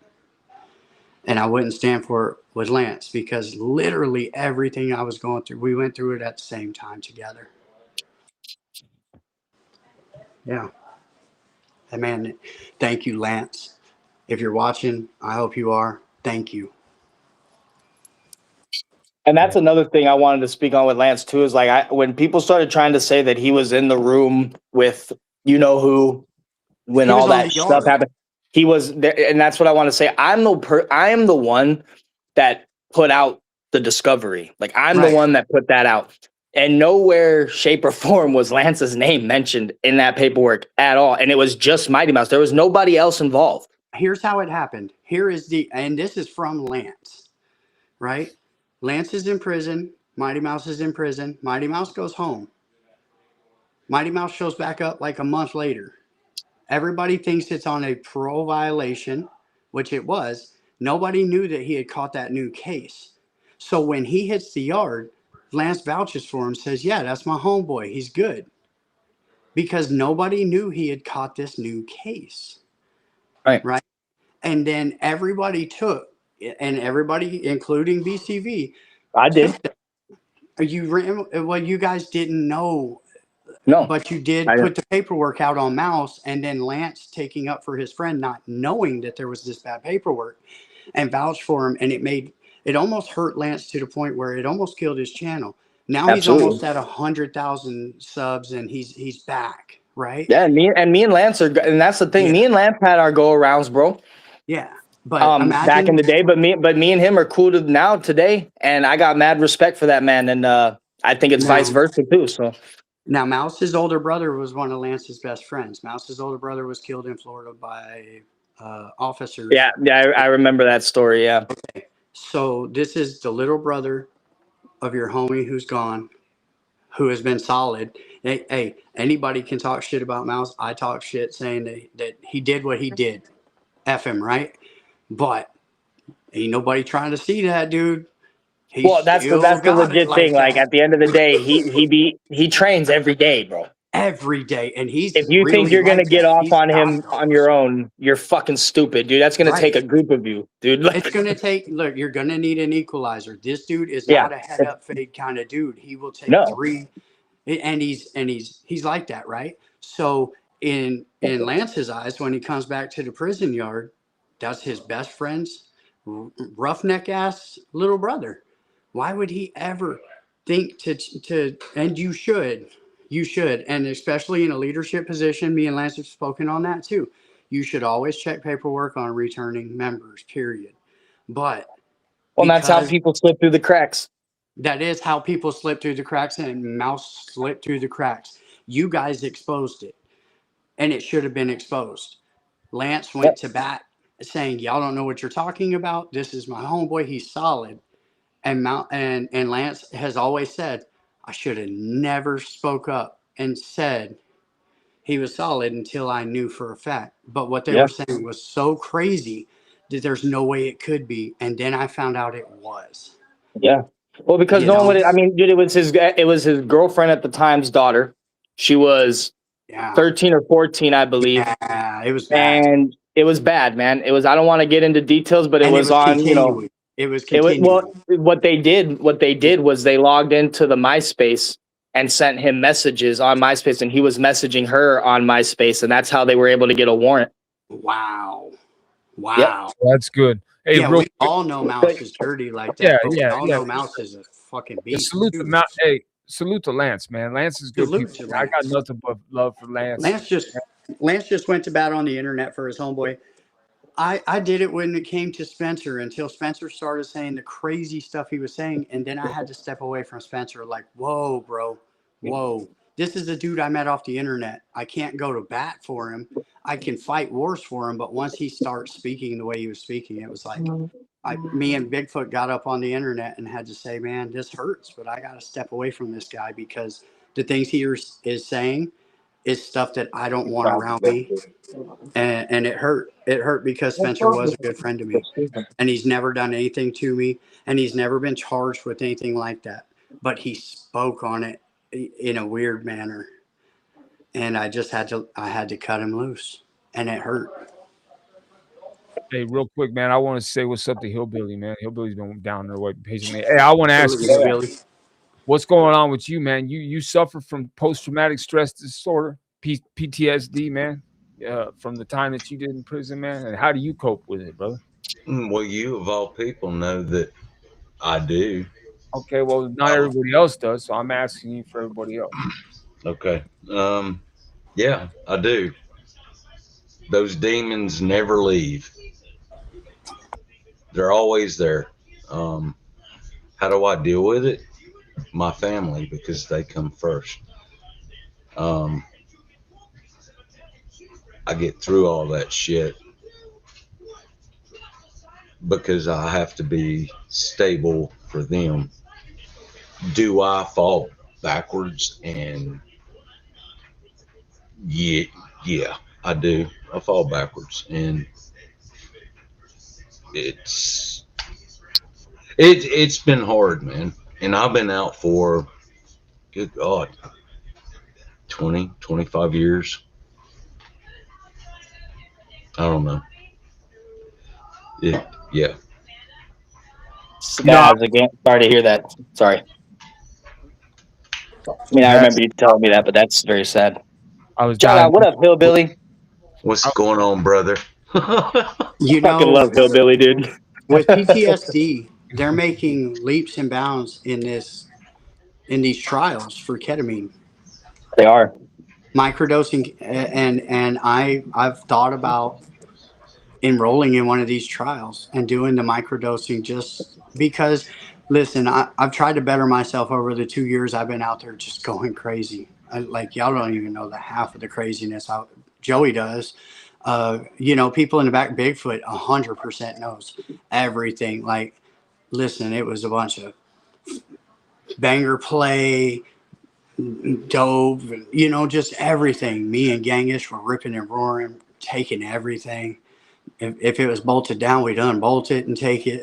And I wouldn't stand for it with Lance because literally everything I was going through, we went through it at the same time together. Yeah. And man, thank you, Lance. If you're watching, I hope you are. Thank you. And that's another thing I wanted to speak on with Lance too. Is like when people started trying to say that he was in the room with you know who when He was all on that the stuff yard. happened, he was there, and that's what I want to say. I am the one that put out the discovery. Like I'm the Right. one that put that out. And nowhere, shape, or form was Lance's name mentioned in that paperwork at all. And it was just Mighty Mouse. There was nobody else involved. Here's how it happened. And this is from Lance, right? Lance is in prison. Mighty Mouse is in prison. Mighty Mouse goes home. Mighty Mouse shows back up like a month later. Everybody thinks it's on a parole violation, which it was. Nobody knew that he had caught that new case. So when he hits the yard, Lance vouches for him, says, yeah, that's my homeboy. He's good. Because nobody knew he had caught this new case. Right. Right. And then everybody and everybody, including BCV, I took did. that. You guys didn't know, No. but you did I put the paperwork out on Mouse, and then Lance taking up for his friend, not knowing that there was this bad paperwork, and vouched for him, and it almost hurt Lance to the point where it almost killed his channel. Now he's Absolutely. almost at 100,000 subs, and he's back, right? Yeah, and me and Lance are, and that's the thing. Yeah. Me and Lance had our go arounds, bro. Yeah, but Back in imagine. the day, but me and him are cool now today, and I got mad respect for that man, and I think it's vice Now, versa too. So now Mouse's older brother was one of Lance's best friends. Mouse's older brother was killed in Florida by officers. yeah, I remember that story. Yeah, Okay, so this is the little brother of your homie who's gone, who has been solid. Hey, anybody can talk shit about Mouse. I talk shit saying that he did what he did. F him, right? But ain't nobody trying to see that, dude. He well, that's still the got it legit thing. like Like that at the end of the day, he trains every day, bro. every day, and he's If you think really you're gonna like get that. off He's on got him on your own, you're fucking stupid, dude. That's gonna take right. a group of you, dude. It's Like, gonna take. Look, you're gonna need an equalizer. This dude is yeah, not a head up fade kind of dude. He will take no, three, and he's like that, right? So in Lance's eyes, when he comes back to the prison yard, that's his best friend's roughneck ass little brother. Why would he ever think to? And you should, and especially in a leadership position. Me and Lance have spoken on that too. You should always check paperwork on returning members. Period. But well, that's how because people slip through the cracks. that is how people slip through the cracks, and Mouse slipped through the cracks. You guys exposed it, and it should have been exposed. Lance went Yep. to bat saying, y'all don't know what you're talking about. This is my homeboy. He's solid. And Lance has always said, I should have never spoke up and said he was solid until I knew for a fact. But what they Yeah. were saying was so crazy that there's no way it could be. And then I found out it was. Yeah. Well, because You no one know? would. I mean, dude, it was his girlfriend at the time's daughter. She was Yeah. 13 or 14, I believe, Yeah, it was bad. and it was bad, man. It was. I don't want to get into details, but it And was on. continuing. It was It was continuing. well. What they did was they logged into the MySpace and sent him messages on MySpace, and he was messaging her on MySpace, and that's how they were able to get a warrant. Wow. Wow. Yep. That's good. Hey, Yeah, real we all know Mouse is dirty like that, Yeah, but we yeah, all yeah. know Mouse is a fucking beast. salute to too. Hey, salute to Lance, man. Lance is good. Salute People. to I got Lance. nothing but love for Lance. Lance just went to bat on the internet for his homeboy. I did it when it came to Spencer until Spencer started saying the crazy stuff he was saying, and then I had to step away from Spencer. Like, whoa, bro, whoa. This is a dude I met off the internet. I can't go to bat for him. I can fight wars for him, but once he starts speaking the way he was speaking, it was like me and Bigfoot got up on the internet and had to say, man, this hurts, but I got to step away from this guy because the things he is saying is stuff that I don't want around me. And it hurt. It hurt because Spencer was a good friend to me, and he's never done anything to me, and he's never been charged with anything like that. But he spoke on it in a weird manner, and I had to cut him loose, and it hurt. Hey, real quick, man. I want to say what's up to Hillbilly, man. Hillbilly's been down there waiting patiently. Hey, I want to ask you, Billy. what's going on with you, man? You suffer from post-traumatic stress disorder, PTSD, man. From the time that you did in prison, man. And how do you cope with it, brother? Well, you of all people know that I do. Okay, well, not everybody else does, so I'm asking you for everybody else. Okay. Yeah, I do. Those demons never leave. They're always there. How do I deal with it? My family, because they come first. I get through all that shit because I have to be stable for them. Do I fall backwards? And yeah, I do. I fall backwards, and it's been hard, man. And I've been out for, good God, 20, 25 years. I don't know. Yeah. Guys, again, sorry to hear that. Sorry. I mean, I remember you telling me that, but that's very sad. I was Shout down. out, what up, Hillbilly? What's going on, brother? You Fucking know, love Hillbilly, dude. with PTSD, they're making leaps and bounds in these trials for ketamine. They are. Microdosing, and I've thought about enrolling in one of these trials and doing the microdosing just because, listen, I've tried to better myself over the 2 years I've been out there just going crazy. Like, y'all don't even know the half of the craziness Joey does. People in the back, Bigfoot 100% knows everything. Like, listen, it was a bunch of banger play, dope, just everything. Me and Gangish were ripping and roaring, taking everything. If it was bolted down, we'd unbolt it and take it.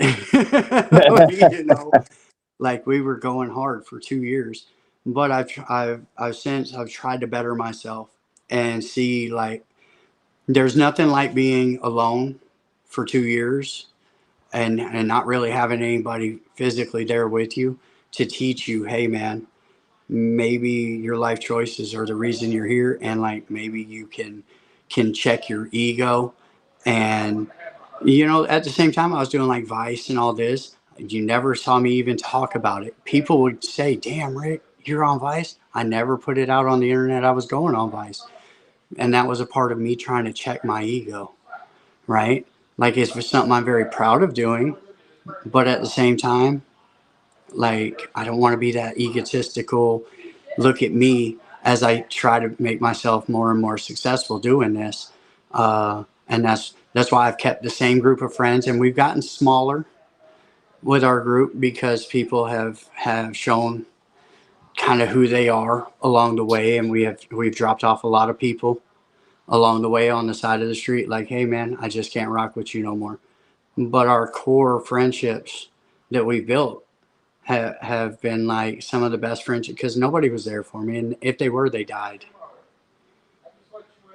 Like we were going hard for 2 years. But I've tried to better myself and see, like, there's nothing like being alone for 2 years and not really having anybody physically there with you to teach you, hey man, maybe your life choices are the reason you're here, and like maybe you can check your ego. And at the same time I was doing like Vice and all this, you never saw me even talk about it. People would say, damn, Rick, you're on Vice. I never put it out on the internet I was going on Vice, and that was a part of me trying to check my ego, right? Like, it's something I'm very proud of doing, but at the same time, like, I don't want to be that egotistical, look at me, as I try to make myself more and more successful doing this. And that's why I've kept the same group of friends, and we've gotten smaller with our group because people have shown kind of who they are along the way, and we've dropped off a lot of people along the way on the side of the street. Like, hey man, I just can't rock with you no more. But our core friendships that we built have been like some of the best friendships because nobody was there for me, and if they were, they died.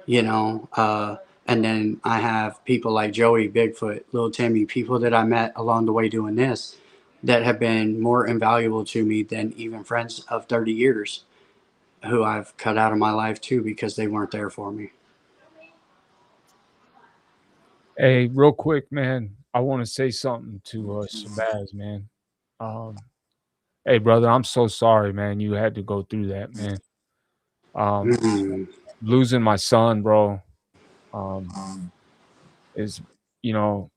You know, and then I have people like Joey, Bigfoot, Little Timmy, people that I met along the way doing this that have been more invaluable to me than even friends of 30 years who I've cut out of my life too because they weren't there for me. Hey, real quick, man, I want to say something to Shabazz, man. Um, hey, brother, I'm so sorry, man. You had to go through that, man. Losing my son, bro, is, you know,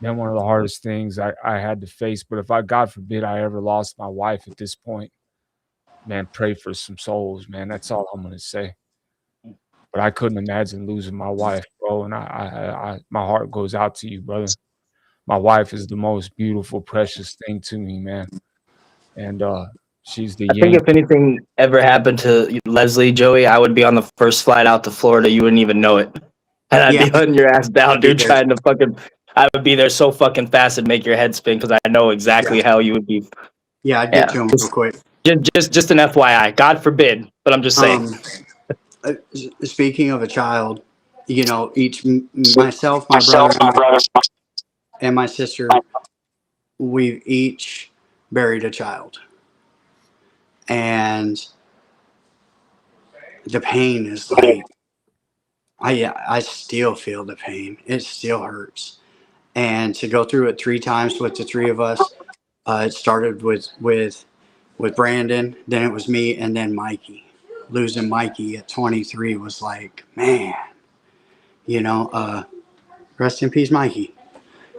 been one of the hardest things I had to face. But if God forbid, I ever lost my wife at this point, man, pray for some souls, man. That's all I'm gonna say. But I couldn't imagine losing my wife, bro. And my heart goes out to you, brother. My wife is the most beautiful, precious thing to me, man. And she's the I think yin. if anything ever happened to Leslie, Joey, I would be on the first flight out to Florida. You wouldn't even know it. And I'd be hunting your ass down, dude, trying to fucking. I would be there so fucking fast it'd make your head spin because I know exactly how you would be. Yeah, I'd get to him real quick. Just an FYI. God forbid, but I'm just saying. Speaking of a child, you know, myself, my brother, and my sister, we've each buried a child. And the pain is like, I still feel the pain. It still hurts. And to go through it 3 times with the 3 of us, it started with Brandon, then it was me, and then Mikey. Losing Mikey at 23 was like, man, you know, rest in peace, Mikey.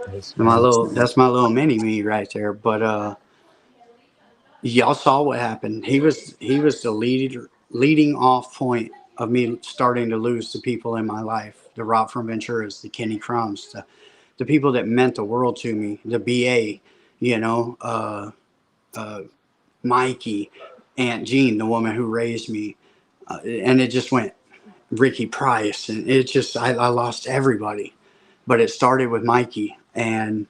That's my little mini me right there. But y'all saw what happened. He was the leading off point of me starting to lose the people in my life. The Rob from Venturas, the Kenny Crumbs, the people that meant the world to me. The BA, you know, Mikey, Aunt Jean, the woman who raised me, and it just went. Ricky Price, and it just I lost everybody. But it started with Mikey, and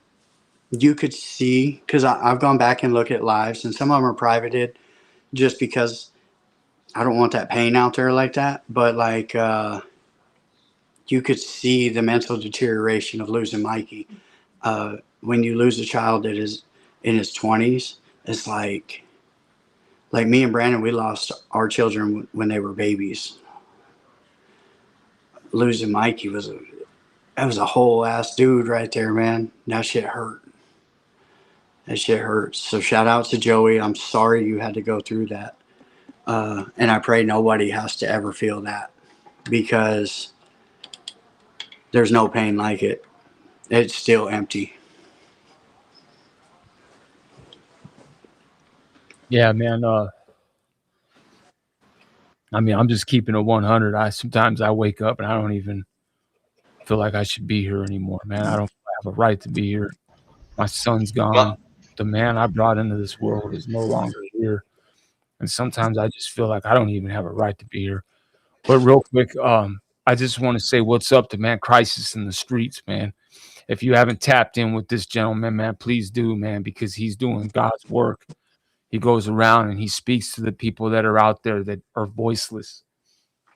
you could see because I've gone back and looked at lives, and some of them are privated just because I don't want that pain out there like that. But like you could see the mental deterioration of losing Mikey. When you lose a child that is in his 20s, it's like me and Brandon, we lost our children when they were babies. Losing Mikey was a whole ass dude right there, man. That shit hurt. That shit hurts. So shout out to Joey. I'm sorry you had to go through that. And I pray nobody has to ever feel that because there's no pain like it. It's still empty. Yeah, man. I mean, I'm just keeping it 100. Sometimes I wake up and I don't even feel like I should be here anymore, man. I don't have a right to be here. My son's gone. The man I brought into this world is no longer here. And sometimes I just feel like I don't even have a right to be here. But real quick, I just want to say what's up to man Crisis in the Streets, man. If you haven't tapped in with this gentleman, man, please do, man, because he's doing God's work. He goes around and he speaks to the people that are out there that are voiceless,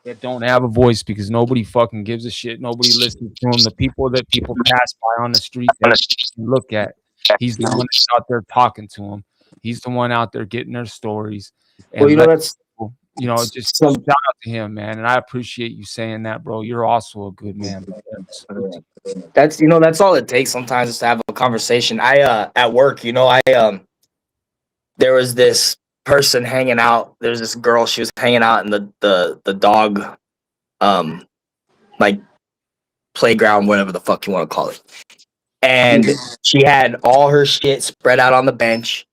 that don't have a voice because nobody fucking gives a shit. Nobody listens to him. The people that people pass by on the street that look at, he's the one that's out there talking to them. He's the one out there getting their stories. And well, you know, that's people, you know, just shout out to him, man. And I appreciate you saying that, bro. You're also a good man. That's, you know, that's all it takes sometimes is to have a conversation. I at work, you know, there was this person hanging out. There's this girl. She was hanging out in the dog, like playground, whatever the fuck you want to call it. And she had all her shit spread out on the bench.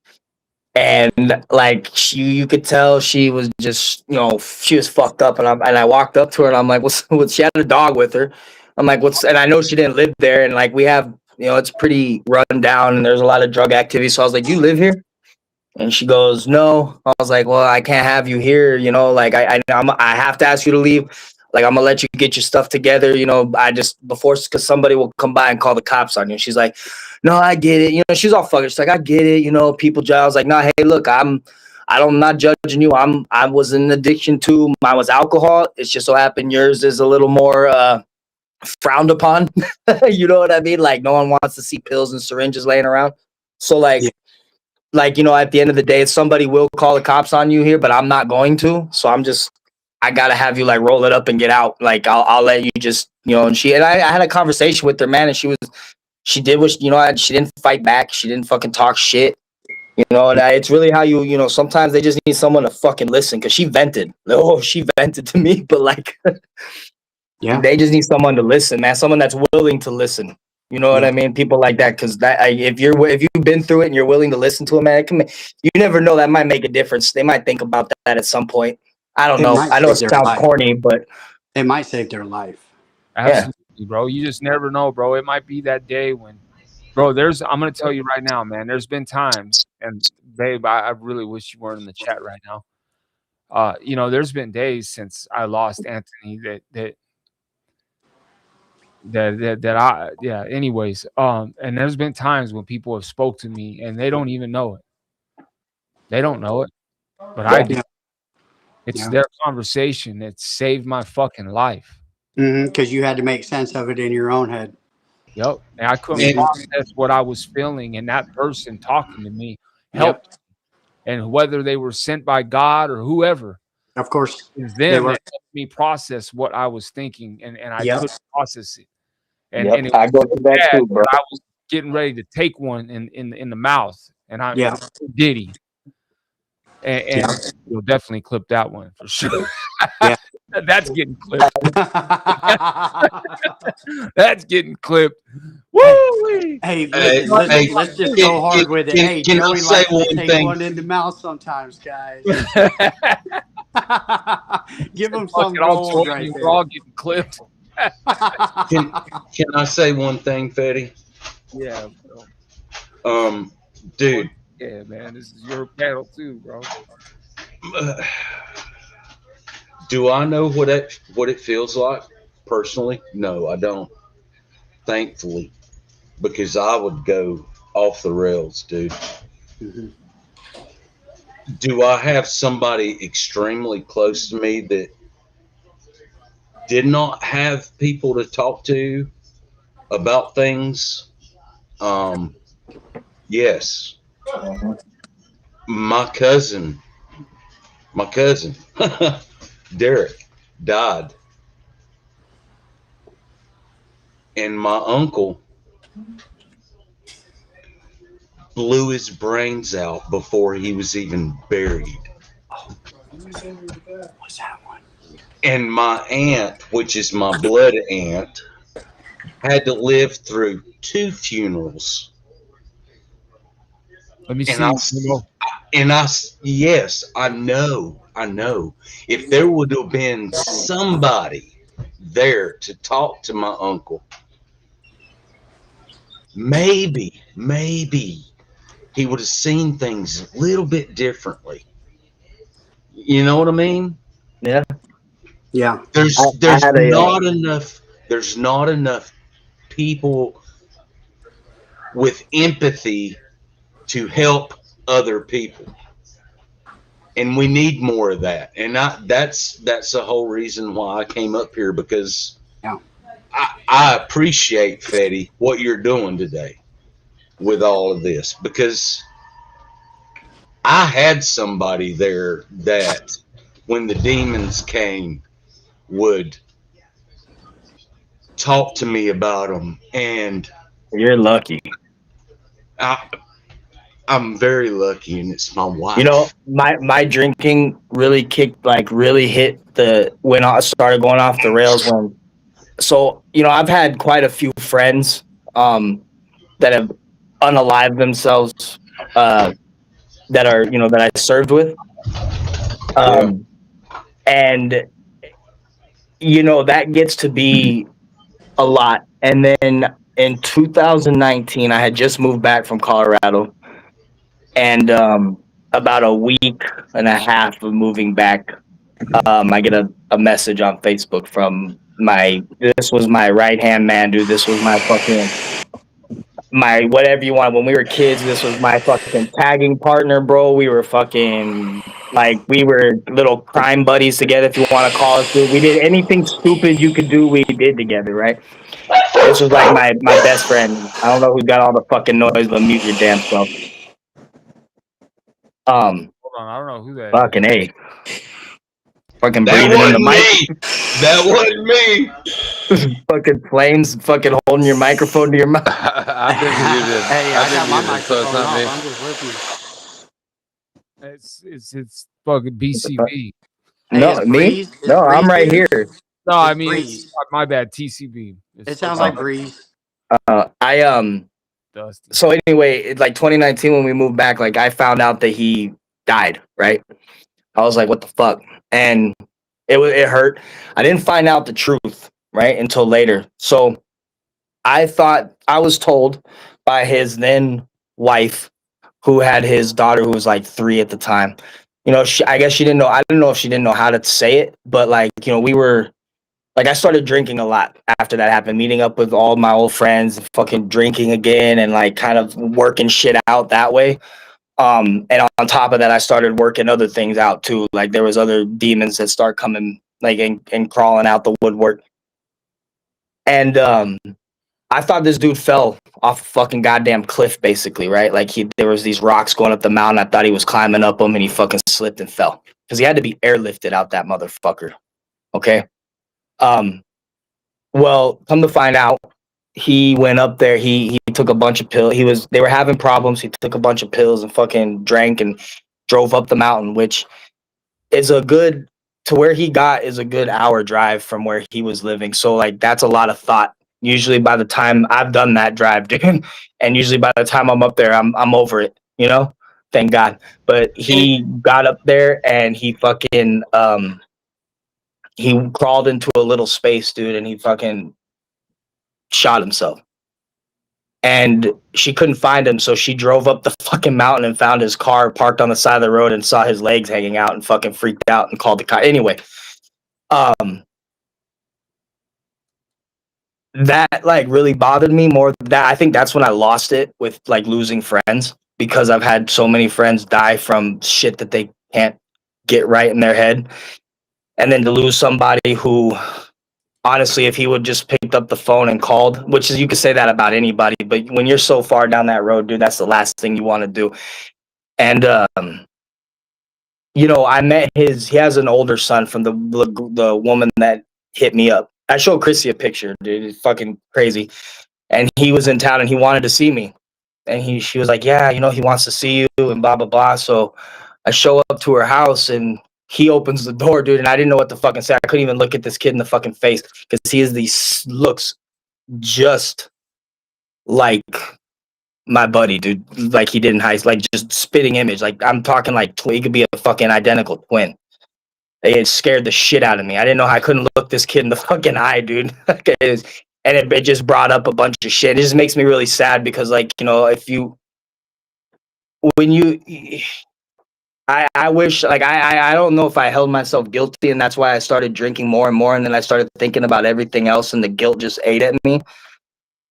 And like you could tell she was just, you know, she was fucked up. And I walked up to her and I'm like, what's she had a dog with her. I'm like, and I know she didn't live there. And like, we have, you know, it's pretty run down and there's a lot of drug activity. So I was like, you live here? And she goes, no. I was like, well, I can't have you here. You know, like I have to ask you to leave. Like, I'm gonna let you get your stuff together. You know, because somebody will come by and call the cops on you. She's like, no, I get it. You know, she's all fucking. She's like, I get it. You know, people. I was like, no, hey, look, I'm not judging you. I was in addiction too. Mine was alcohol. It's just so happened yours is a little more frowned upon. You know what I mean? Like, no one wants to see pills and syringes laying around. So like. Yeah. Like, you know, at the end of the day, somebody will call the cops on you here, but I'm not going to. So I gotta have you like roll it up and get out. Like, I'll let you just, you know. And I had a conversation with her, man, and she did what, you know, she didn't fight back. She didn't fucking talk shit. You know, and it's really how you know, sometimes they just need someone to fucking listen, because she vented. Oh, she vented to me, but like, Yeah. they just need someone to listen, man. Someone that's willing to listen. You know what I mean? People like that, because if you've been through it and you're willing to listen to a man, you never know, that might make a difference. They might think about that at some point. I don't It know. might I know it save their sounds life. corny, but It might save their life. Absolutely, bro. You just never know, bro. It might be that day when, bro. I'm gonna tell you right now, man. There's been times, and babe, I really wish you weren't in the chat right now. You know, there's been days since I lost Anthony anyways, and there's been times when people have spoke to me and they don't even know it. They don't know it, but I do. Yeah. It's Yeah. their conversation that saved my fucking life. Because you had to make sense of it in your own head. Yep. And I couldn't process what I was feeling, and that person talking to me helped. Yep. And whether they were sent by God or whoever, Of course. it was They them were. that helped me process what I was thinking, and I Yep. couldn't process it. And Yep, it I go was through that bad too, bro. I was getting ready to take one in the mouth, and I Yeah. did he. And Yeah. you'll definitely clip that one for sure. Yeah. That's getting clipped. That's getting clipped. Woo! Hey, listen, let's just go hard with it. Hey, can I Joey say likes to one take thing? one in the mouth sometimes, guys. Give him some Fucking all gold 20, right we're all getting clipped. Can I say one thing, Fetty? Yeah, bro. Dude, Yeah, man, this is your panel too, bro. do I know what it feels like personally? No, I don't. Thankfully, because I would go off the rails, dude. Mhm. Do I have somebody extremely close to me that did not have people to talk to about things? Yes. My cousin, Derek, died, and my uncle blew his brains out before he was even buried. What's that one? And my aunt, which is my blood aunt, had to live through 2 funerals. Let me And see. yes, I know. If there would have been somebody there to talk to my uncle, maybe he would have seen things a little bit differently. You know what I mean? Yeah. Yeah. There's I had there's not enough people with empathy to help other people. And we need more of that. And that's the whole reason why I came up here, because Yeah. I appreciate, Fetty, what you're doing today with all of this, because I had somebody there that when the demons came would talk to me about them, and You're lucky. I'm very lucky, and it's my wife. You know, my drinking really hit when I started going off the rails. So, you know, I've had quite a few friends that have unalived themselves, that I served with. And, you know, that gets to be a lot. And then in 2019, I had just moved back from Colorado. And about a week and a half of moving back, I get a message on Facebook from this was my right hand man, dude. This was my whatever you want. When we were kids, this was my fucking tagging partner, bro. We were fucking like we were little crime buddies together, if you want to call us, dude. We did anything stupid you could do, we did together, right? This was like my best friend. I don't know who's got all the fucking noise, but mute your damn self. Hold on, I don't know who that is. Fucking A. Fucking That breathing in the wasn't mic. me. That wasn't me. Fucking flames, fucking holding your microphone to your mouth. I've been muted. Hey, I got my so it's microphone not me. off. I'm just listening. It's fucking BCB. Hey, No, it's me? Breeze. It's No, I'm Breeze, right dude. here. No, I It's mean, Breeze. my bad. TCB. It sounds like Breeze. Dusty. So anyway, it's like 2019 when we moved back, like I found out that he died, right? I was like, what the fuck? And it hurt. I didn't find out the truth, right, until later. So I was told by his then wife, who had his daughter who was like 3 at the time. You know, I guess she didn't know. I didn't know if she didn't know how to say it, but like, you know, we were like, I started drinking a lot after that happened, meeting up with all my old friends, fucking drinking again, and like kind of working shit out that way. And on top of that, I started working other things out too. Like there was other demons that start coming like and crawling out the woodwork. And I thought this dude fell off a fucking goddamn cliff, basically, right? Like there was these rocks going up the mountain. I thought he was climbing up them, and he fucking slipped and fell because he had to be airlifted out that motherfucker. Okay. Well, come to find out, he went up there. He took a bunch of pills. They were having problems. He took a bunch of pills and fucking drank and drove up the mountain, which is to where he got is a good hour drive from where he was living. So like that's a lot of thought. Usually by the time I've done that drive, dude, and usually by the time I'm up there, I'm over it, you know? Thank God. But he got up there and he fucking he crawled into a little space, dude, and he fucking shot himself. And she couldn't find him, so she drove up the fucking mountain and found his car parked on the side of the road and saw his legs hanging out and fucking freaked out and called the car. Anyway, that like really bothered me more. That I think that's when I lost it with like losing friends, because I've had so many friends die from shit that they can't get right in their head. And then to lose somebody who, honestly, if he would just picked up the phone and called, which is, you could say that about anybody, but when you're so far down that road, dude, that's the last thing you want to do. And, you know, I met he has an older son from the woman that hit me up. I showed Chrissy a picture, dude. It's fucking crazy. And he was in town and he wanted to see me. And she was like, yeah, you know, he wants to see you and blah, blah, blah. So I show up to her house and he opens the door, dude, and I didn't know what to fucking say. I couldn't even look at this kid in the fucking face because he has these looks just like my buddy, dude. Like he did in high school, like just spitting image. Like I'm talking like he could be a fucking identical twin. It scared the shit out of me. I didn't know how I couldn't look this kid in the fucking eye, dude. It just brought up a bunch of shit. It just makes me really sad because, like, you know, I wish, like, I don't know if I held myself guilty, and that's why I started drinking more and more, and then I started thinking about everything else, and the guilt just ate at me.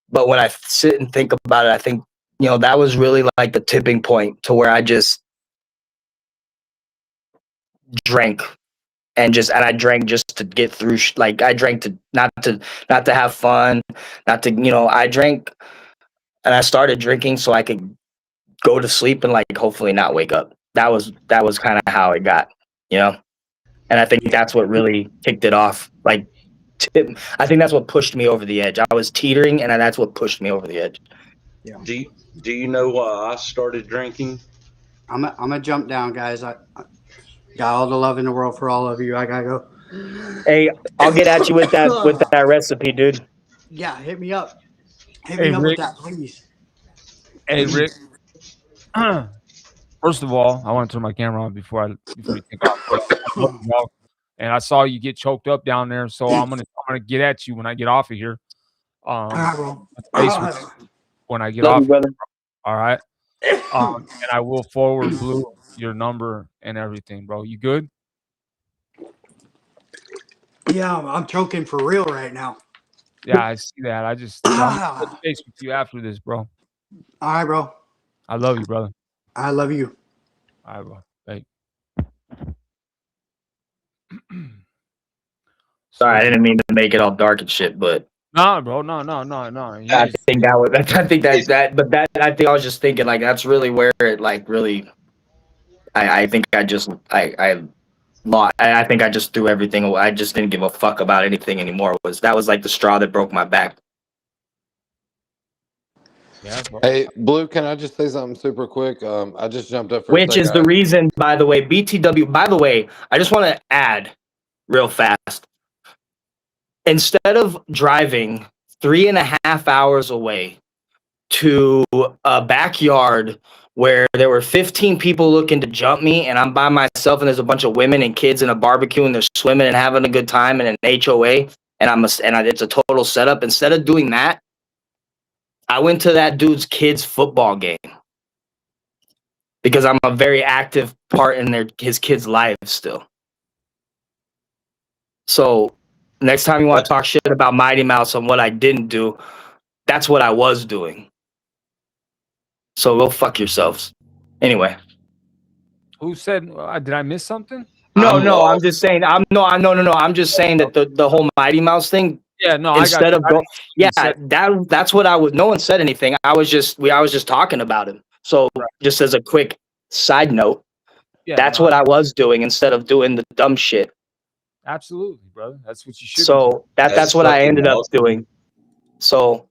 But when I sit and think about it, I think, you know, that was really like the tipping point to where I just drank and I drank just to get through. Like I drank to not to have fun, not to, you know, I drank and I started drinking so I could go to sleep and like hopefully not wake up. That was kind of how it got, you know? And I think that's what really kicked it off. Like, I think that's what pushed me over the edge. I was teetering, and that's what pushed me over the edge. Yeah. Do you know why I started drinking? I'm gonna jump down, guys. I got all the love in the world for all of you. I gotta go. Hey, I'll get at you with that recipe, dude. Yeah, hit me up. Hit Hey, me up Rick. with that, please. Hey, Rick. First of all, I want to turn my camera on before you take off. And I saw you get choked up down there, so I'm gonna get at you when I get off of here. All right, bro. When I get Love off, you, brother. all right. And I will forward Blue your number and everything, bro. You good? Yeah, I'm choking for real right now. Yeah, I see that. I'm gonna touch Ah, base with you after this, bro. all right, bro. I love you, brother. I love you. All right, bro. Hey. Sorry, So, I didn't mean to make it all dark and shit, but nah, bro. No. You I just, think that was. I think that. I think I was just thinking like that's really where it like really. I think I just I lost. I think I just threw everything away. I just didn't give a fuck about anything anymore. That was like the straw that broke my back. yeah, bro. Hey, Blue, can I just say something super quick? I just jumped up for a Which is the second. reason, by the way, BTW. By the way, I just want to add real fast. Instead of driving 3.5 hours away to a backyard where there were 15 people looking to jump me and I'm by myself and there's a bunch of women and kids in a barbecue and they're swimming and having a good time in an HOA and it's a total setup. Instead of doing that, I went to that dude's kid's football game because I'm a very active part in his kids' lives still. So next time you want to talk shit about Mighty Mouse and what I didn't do, that's what I was doing. So go fuck yourselves. Anyway. Who said? Did I miss something? No, I'm I'm lost. just saying. No. I'm just saying that the whole Mighty Mouse thing. Yeah, no, I got Instead you. of go, You yeah, said- that's what I was. No one said anything. I was just talking about him. So just as a quick side note, yeah, that's no, what I was doing instead of doing the dumb shit. absolutely, brother. That's what you should be doing. So that's what I fucking ended up awesome. doing. So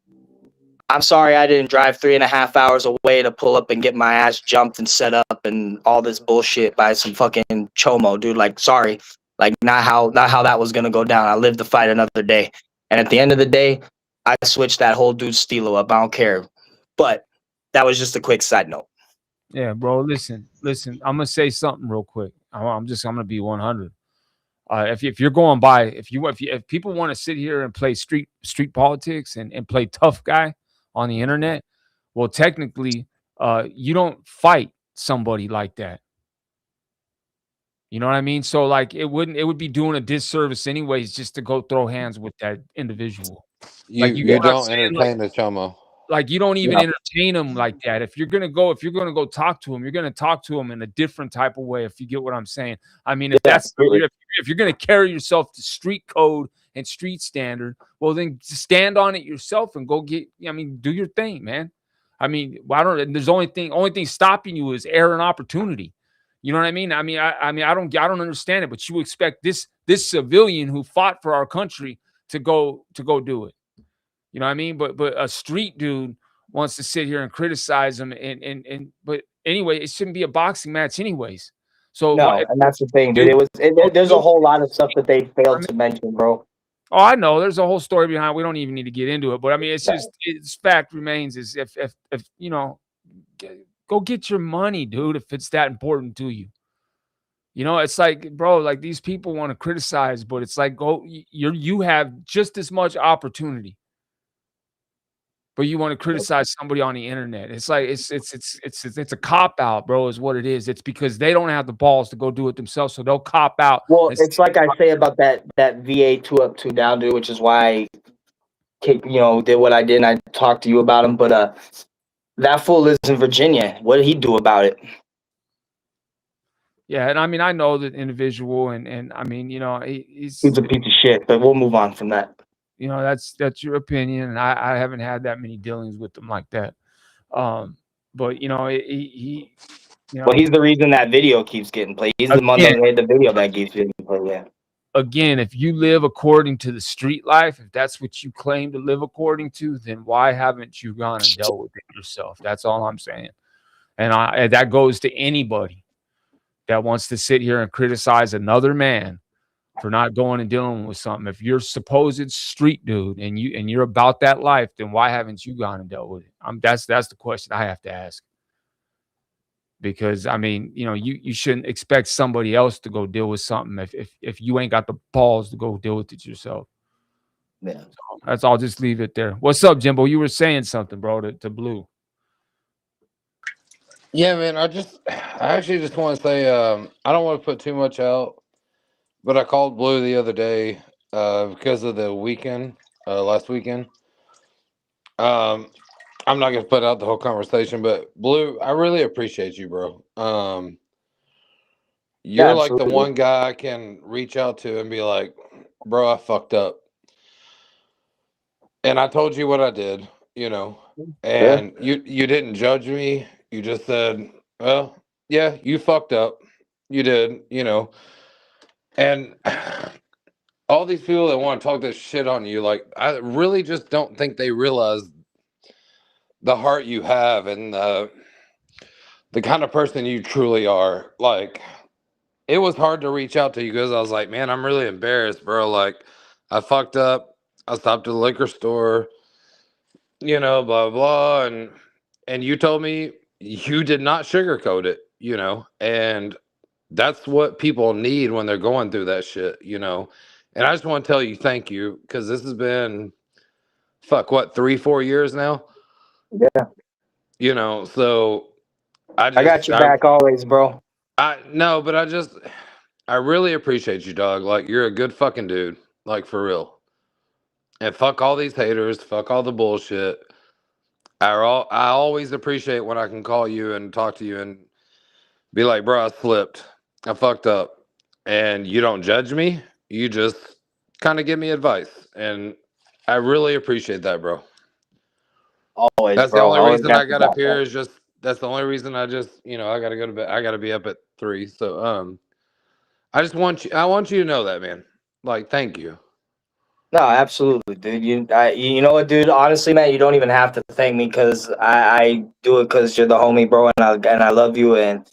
I'm sorry I didn't drive 3.5 hours away to pull up and get my ass jumped and set up and all this bullshit by some fucking chomo, dude. Like, sorry, like not how that was gonna go down. I lived to fight another day, and at the end of the day, I switched that whole dude's stilo up. I don't care, but that was just a quick side note. Yeah, bro. Listen. I'm gonna say something real quick. I'm gonna be 100. If you're going by, if people want to sit here and play street politics and play tough guy on the internet, well, technically, you don't fight somebody like that. You know what I mean? So like, it would be doing a disservice anyways just to go throw hands with that individual. Like, you get You what I'm don't saying? Like, entertain the chomo. you don't even Yeah. entertain them like that. If you're gonna go talk to them, you're gonna talk to them in a different type of way. If you get what I'm saying, I mean, if you're gonna carry yourself to street code and street standard, well, then stand on it yourself and go get. I mean, do your thing, man. I mean, why don't? There's only thing stopping you is error and opportunity. You know what I mean? I don't understand it, but you expect this civilian who fought for our country to go do it. You know what I mean? But a street dude wants to sit here and criticize him but anyway, it shouldn't be a boxing match anyways. So No, and that's the thing, dude. There's a whole lot of stuff that they failed to mention, bro. Oh, I know. There's a whole story behind. We don't even need to get into it. But I mean, it's fact remains is if you know, go get your money, dude. If it's that important to you, you know, it's like, bro, like these people want to criticize, but it's like, you have just as much opportunity, but you want to criticize somebody on the internet. It's like it's a cop out, bro. Is what it is. It's because they don't have the balls to go do it themselves, so they'll cop out. Well, it's like I say about that VA 2 Up 2 Down dude, which is why I, did what I did. And I talked to you about him, but that fool lives in Virginia. What did he do about it? Yeah, and I mean, I know the individual, and I mean, you know, he's a piece of shit. But we'll move on from that. You know, that's your opinion, and I haven't had that many dealings with them like that. But you know, he you know, well, he's the reason that video keeps getting played. He's the one that made the video that keeps getting played. Yeah. Again, if you live according to the street life, if that's what you claim to live according to, then why haven't you gone and dealt with it yourself? That's all I'm saying. And that goes to anybody that wants to sit here and criticize another man for not going and dealing with something. If you're supposed street dude and you're about that life, then why haven't you gone and dealt with it? That's the question I have to ask. Because I mean, you know, you shouldn't expect somebody else to go deal with something if you ain't got the balls to go deal with it yourself. Yeah. So that's all. Just leave it there. What's up, Jimbo? You were saying something, bro, to Blue. Yeah, man. I actually just want to say, I don't want to put too much out, but I called Blue the other day, because of the weekend, last weekend. Um, I'm not gonna put out the whole conversation, but Blue, I really appreciate you, bro. Yeah, You're like the absolutely. one guy I can reach out to and be like, bro, I fucked up. And I told you what I did, Yeah. and you didn't judge me. You just said, well, yeah, you fucked up. You did, and all these people that want to talk this shit on you, like, I really just don't think they realize the heart you have and the kind of person you truly are. Like, it was hard to reach out to you because I was like, man, I'm really embarrassed, bro. Like, I fucked up. I stopped at the liquor store, blah blah, and you told me you did not sugarcoat it, and that's what people need when they're going through that shit. And I just want to tell you thank you, because this has been, fuck, what, 3-4 years now. Yeah. So I I got just your back always, bro. I no, but I really appreciate you, dog. Like, you're a good fucking dude, like, for real. And fuck all these haters, fuck all the bullshit. I always appreciate when I can call you and talk to you and be like, bro, I slipped. I fucked up. And you don't judge me. You just kind of give me advice. And I really appreciate that, bro. Always, That's the bro. I only always reason got I your got up back, here bro. is just, that's the only reason I just, I gotta go to bed. I gotta be up at 3. So I want you to know that, man. Like, thank you. No, absolutely, dude. You know what, dude? Honestly, man, you don't even have to thank me because I do it because you're the homie, bro, and I love you and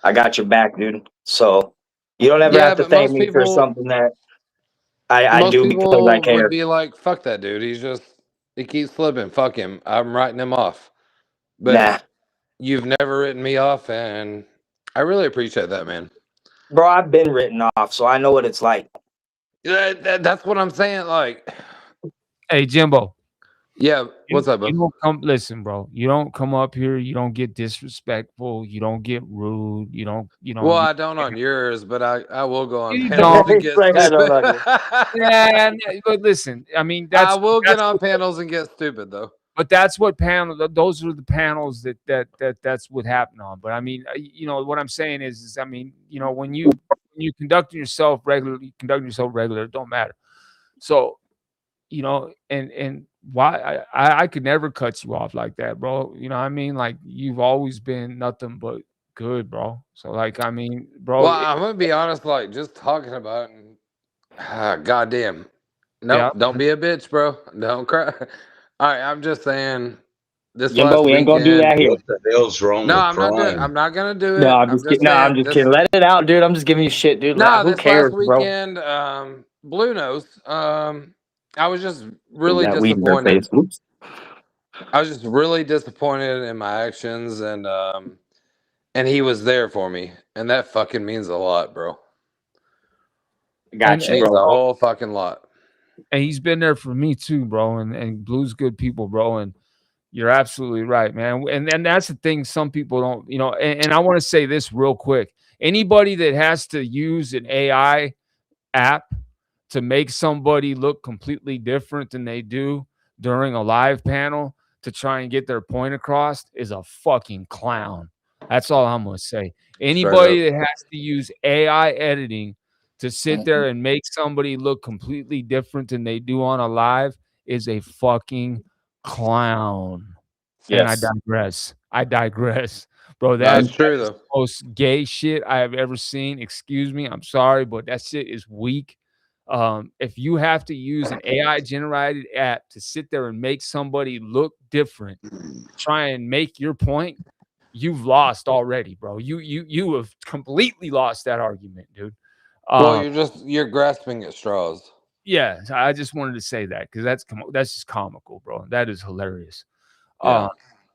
I got your back, dude. So you don't ever Yeah, have to but thank me for something that I most do because I people would care. be like, fuck that dude. He keeps slipping. Fuck him. I'm writing him off. But Nah, you've never written me off, and I really appreciate that, man. bro, I've been written off, so I know what it's like. That's what I'm saying. Like, Hey, Jimbo, yeah, what's up, you bro? don't come listen, bro. You don't come up here, you don't get disrespectful, you don't get rude, Well, I don't on yours, but I will go on you panels don't. and It's get like I don't stupid. know. Yeah, but listen, I mean, I will get that's on what panels and get stupid, though. but that's what panel those are the panels that's what happened on. But I mean, what I'm saying is I mean, when you conducting yourself regular, it don't matter. So, and why I could never cut you off like that, bro. You know what I mean? Like, you've always been nothing but good, bro. So, like, I mean, bro, Well, I'm gonna be honest. Like, just talking about it, and goddamn, yeah. nope. Don't be a bitch, bro. Don't cry. All right, I'm just saying. This Jimbo, last we ain't gonna do weekend. that here. What the hell's wrong No, with I'm not doing. crying? I'm not gonna do No, it. I'm I'm just just kidding. No, I'm saying just this. kidding. Let it out, dude. I'm just giving you shit, dude. No, Who this last cares, bro? weekend, Blue knows. I was just Getting really that weed in their disappointed. face. Oops. I was just really disappointed in my actions, and he was there for me, and that fucking means a lot, bro. And, Got It you, and means a bro. whole fucking lot. and he's been there for me too, bro. And Blue's good people, bro. And you're absolutely right, man. And that's the thing. Some people don't, and I want to say this real quick. Anybody that has to use an AI app to make somebody look completely different than they do during a live panel to try and get their point across is a fucking clown. That's all I'm going to say. Straight up. Anybody that has to use AI editing to sit there and make somebody look completely different than they do on a live is a fucking clown. And I Yes. digress. I digress. Bro, No, that it's true is though. the most gay shit I have ever seen. Excuse me. I'm sorry, but that shit is weak. If you have to use an AI generated app to sit there and make somebody look different, try and make your point, you've lost already, bro. You have completely lost that argument, dude. Well, Um, you're grasping at straws. yeah, so I just wanted to say that because that's just comical, bro. That is hilarious. Yeah. Uh,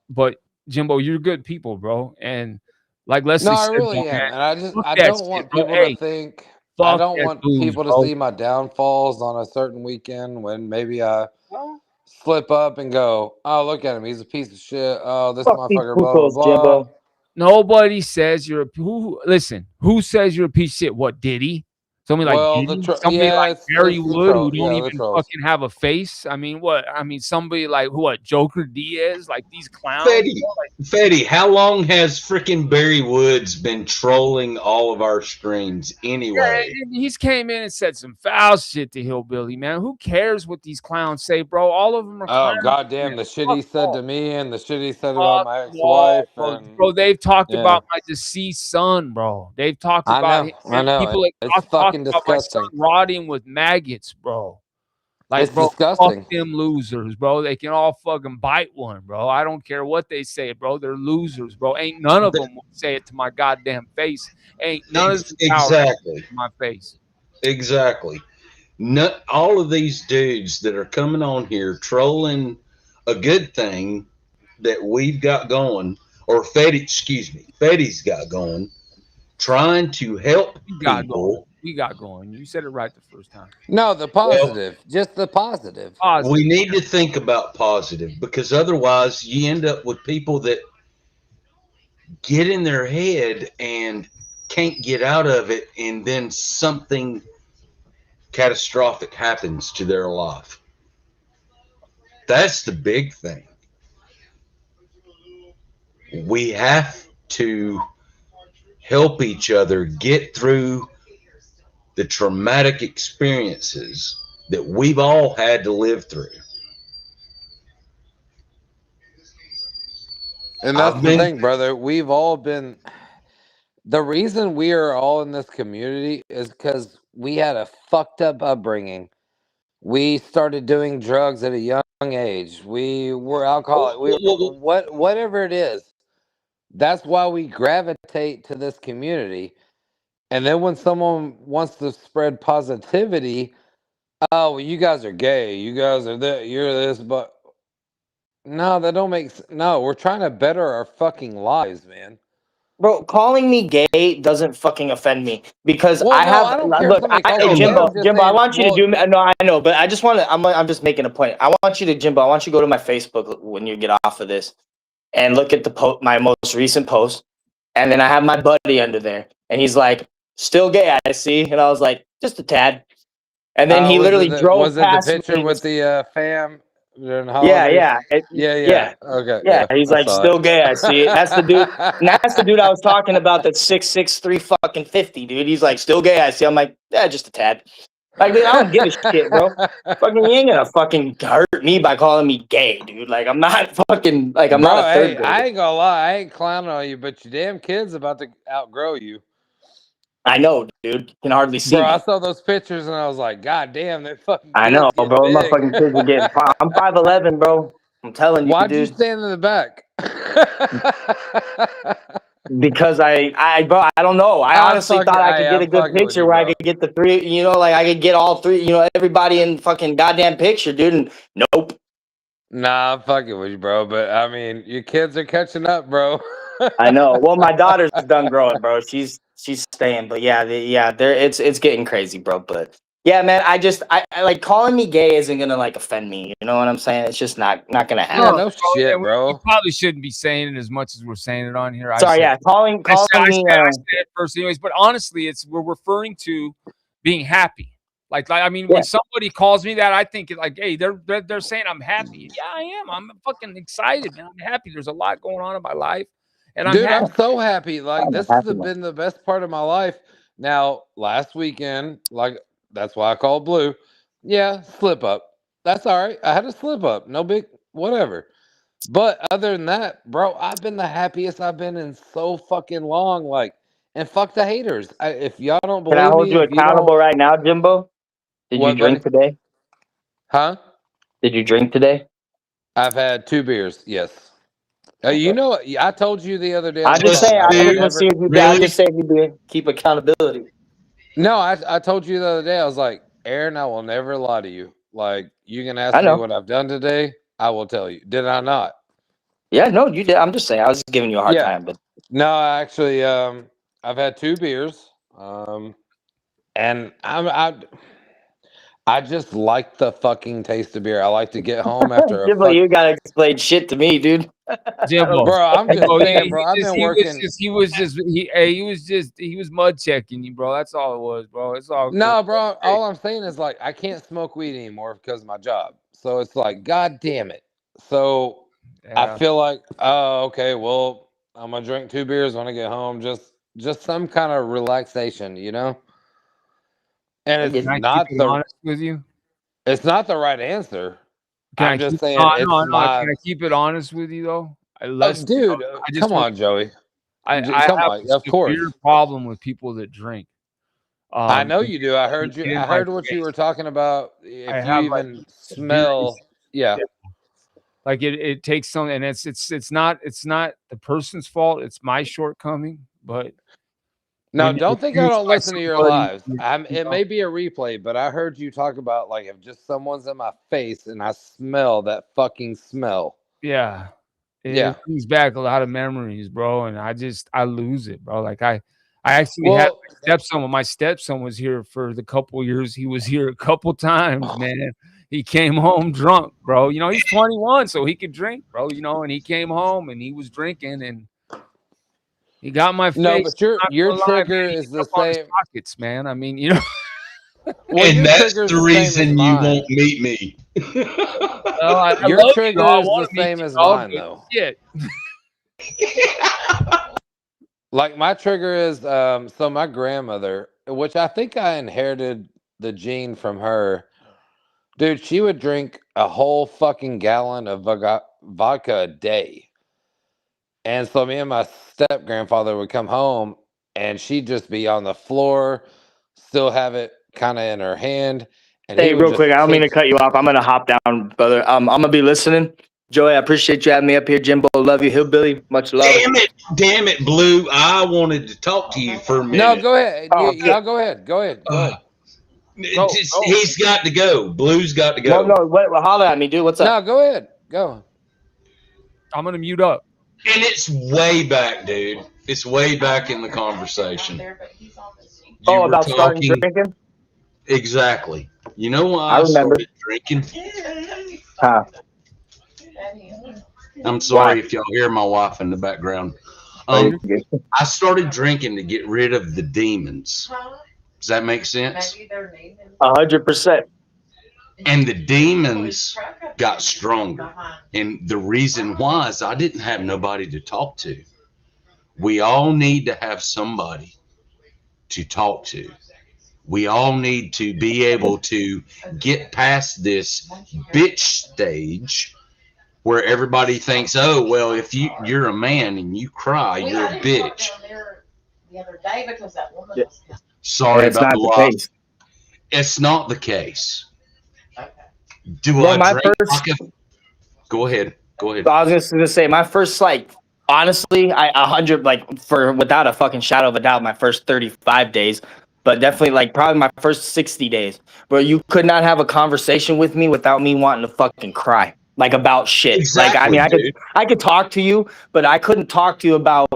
but Jimbo, you're good people, bro. And like No, Leslie I said, bro, really man, am, and fuck I that don't shit, want bro. people to Hey, think. I fuck don't that want booze, people to bro. see my downfalls on a certain weekend when maybe I slip up and go, oh, look at him, he's a piece of shit. Oh, this Fuck these motherfucker, blah blah putos, blah. Jimbo. Nobody says you're who says you're a piece of shit? What, Diddy? Somebody like Well, Diddy? Somebody like it's Barry the Wood who troll. don't Yeah, the even trolls. fucking have a face? I mean, what? I mean, somebody like what? Joker Diaz? Like these clowns? Fetty, how long has freaking Barry Woods been trolling all of our screens anyway? Yeah, and he's came in and said some foul shit to Hillbilly, man. Who cares what these clowns say, bro? All of them are Oh clowns. goddamn! Man. The shit Fuck he said to off. me and the shit he said about Fuck my off, ex-wife, bro. and Bro, they've talked yeah, about my deceased son, bro. They've talked about him. I know. People that It's talk fucking about my son disgusting. rotting with maggots, bro. Like, It's bro, fuck disgusting. them losers, bro. They can all fucking bite one, bro. I don't care what they say, bro. They're losers, bro. Ain't none of them will say it to my goddamn face. Ain't none of them Exactly. to my face. Exactly. Not all of these dudes that are coming on here trolling a good thing that we've got going, or Fetty's got going, trying to help people. We got going. You said it right the first time. No, the Well, positive, just the positive. we need to think about positive, because otherwise you end up with people that get in their head and can't get out of it, and then something catastrophic happens to their life. That's the big thing. We have to help each other get through the traumatic experiences that we've all had to live through. And that's the thing, brother. We've all been. The reason we are all in this community is because we had a fucked up upbringing. We started doing drugs at a young age. We were alcoholic. Whatever it is. That's why we gravitate to this community. And then when someone wants to spread positivity, oh, well, you guys are gay. You guys are that. You're this, but no, that don't make sense. No, we're trying to better our fucking lives, man. Bro, calling me gay doesn't fucking offend me because Well, I no, have I don't care if look. somebody calls Hey, you gay. Jimbo, I'm just Jimbo, I saying. want you to Well, do. No, I know, but I just want to. I'm just making a point. I want you to, Jimbo. I want you to go to my Facebook when you get off of this and look at my most recent post, and then I have my buddy under there, and he's like, "Still gay, I see," and I was like, "Just a tad," and then he literally drove was it the past me. picture with the fam during Yeah, holidays? yeah, Yeah. Okay. yeah. He's I like, saw still gay. I see it. That's the dude. And it. that's the dude I was talking about. That's 6'3" fucking 50, dude. He's like, still gay. I see. I'm like, yeah, just a tad. Like, dude, I don't give a shit, bro. Fucking, you ain't gonna fucking hurt me by calling me gay, dude. Like, I'm not fucking like I'm Bro, not a third hey, grader. I ain't gonna lie, I ain't clowning on you, but your damn kid's about to outgrow you. I know, dude. You can hardly see Bro, me. I saw those pictures and I was like, God damn, that fucking I kid's know, getting bro. My big. fucking kids are getting. I'm 5'11", bro. I'm telling you, Why'd you dude. stand in the back? Because bro, I don't know. I honestly thought I could get a good fucking with picture you, where I bro. could get the three, like I could get all three, everybody in fucking goddamn picture, dude. And nope. Nah, I'm fucking with you, bro. But I mean, your kids are catching up, bro. I know. Well, my daughter's done growing, bro. She's staying, but yeah, it's getting crazy, bro. But yeah, man, I like calling me gay isn't gonna like offend me. You know what I'm saying? It's just not gonna happen. Yeah, no shit, We bro. probably shouldn't be saying it as much as we're saying it on here. Sorry, yeah, calling I me. said it first, anyways. But honestly, we're referring to being happy. Like I mean, when somebody calls me that, I think like, hey, they're saying I'm happy. Yeah, I am. I'm fucking excited, man. I'm happy. There's a lot going on in my life, and Dude, I'm I'm so happy. Like, this has happy, been the best part of my life. Now, last weekend, like, that's why I called Blue. Yeah, slip up. That's all right. I had a slip up. No big whatever. But other than that, bro, I've been the happiest I've been in so fucking long. Like, and fuck the haters. If y'all don't Can I believe hold me, you if you accountable don't, right now, Jimbo? Did you what, buddy? drink today? Huh? Did you drink today? I've had 2 beers. Yes. You know, I told you the other day I on the just phone. say I I would just want to never. see if you. I just say if you keep accountability. No, I told you the other day. I was like, Aaron, I will never lie to you. Like, you can ask I me know. what I've done today. I will tell you. Did I not? Yeah, no, you did. I'm just saying. I was just giving you a hard Yeah. time, but No, actually, I've had 2 beers. And I just like the fucking taste of beer. I like to get home after a Jimbo, you gotta explain shit to me, dude. Jimbo. Bro, I'm just Jimbo, saying, bro. I've been working. He was mud checking you, bro. That's all it was, bro. It's all good. No, bro. All I'm saying is like I can't smoke weed anymore because of my job. So it's like, god damn it. So I Yeah. feel like, oh, okay, well, I'm gonna drink 2 beers when I get home. Just some kind of relaxation, you know. And it's Can I keep not it the honest with you? it's not the right answer. Can I I'm just keep saying no, it's no, no. my Can I keep it honest with you though? oh, dude. I just Come want on, Joey. I Come have on. a Of course. severe problem with people that drink. I know And you do. I they heard you. get in I my heard what you were face. talking about. I If you have like even severe smell, yeah. like it takes some, and it's not the person's fault. It's my shortcoming. But Now, when you're don't think I abused don't by listen to your somebody, lives. you It know, may be a replay, but I heard you talk about like if just someone's in my face and I smell that fucking smell. yeah, Yeah. it brings back a lot of memories, bro. And I lose it, bro. Like I actually had Well, my stepson was here for the couple years. He was here a couple times, man. He came home drunk, bro. You know, he's 21, so he could drink, bro. You know, and he came home and he was drinking and he got my no, face. but I'm your not gonna lie, trigger man. He is hit the up on his same. pockets, man. I mean, you know. Well, And your that's trigger is the the same as reason you mine. won't meet me. Well, I Your love you, trigger though. I is the want to meet same you, as dog, mine, but though. shit. Like my trigger is so my grandmother, which I think I inherited the gene from her. Dude, she would drink a whole fucking gallon of vodka a day. And so me and my step grandfather would come home and she'd just be on the floor, still have it kind of in her hand, and he Hey, would real quick, just I don't mean to take. cut you off. I'm gonna hop down, brother. I'm gonna be listening. Joey, I appreciate you having me up here. Jimbo, love you. Hillbilly, much love. Damn it, Blue. I wanted to talk to you for a minute. No, go ahead. Oh, Y'all go ahead. Go ahead. Go ahead. Go. He's got to go. Blue's got to well, go. no, holler at me, dude. What's up? No, go ahead. Go. I'm gonna mute up. And it's way back, dude. It's way back in the conversation. You were About starting talking drinking? exactly. You know why I I remember. started drinking? Huh. I'm sorry if y'all hear my wife in the background. I started drinking to get rid of the demons. Does that make sense? 100%. And the demons got stronger. And the reason why is I didn't have nobody to talk to. We all need to have somebody to talk to. We all need to be able to get past this bitch stage where everybody thinks, oh, well, if you're a man and you cry, you're a bitch. Sorry about the loss. It's not the case. Do Well, I drink like a... Go ahead. I was just gonna say my first, like, honestly, without a fucking shadow of a doubt, my first 35 days, but definitely like probably my first 60 days, where you could not have a conversation with me without me wanting to fucking cry, like about shit. Exactly, like, I mean, I could talk to you, but I couldn't talk to you about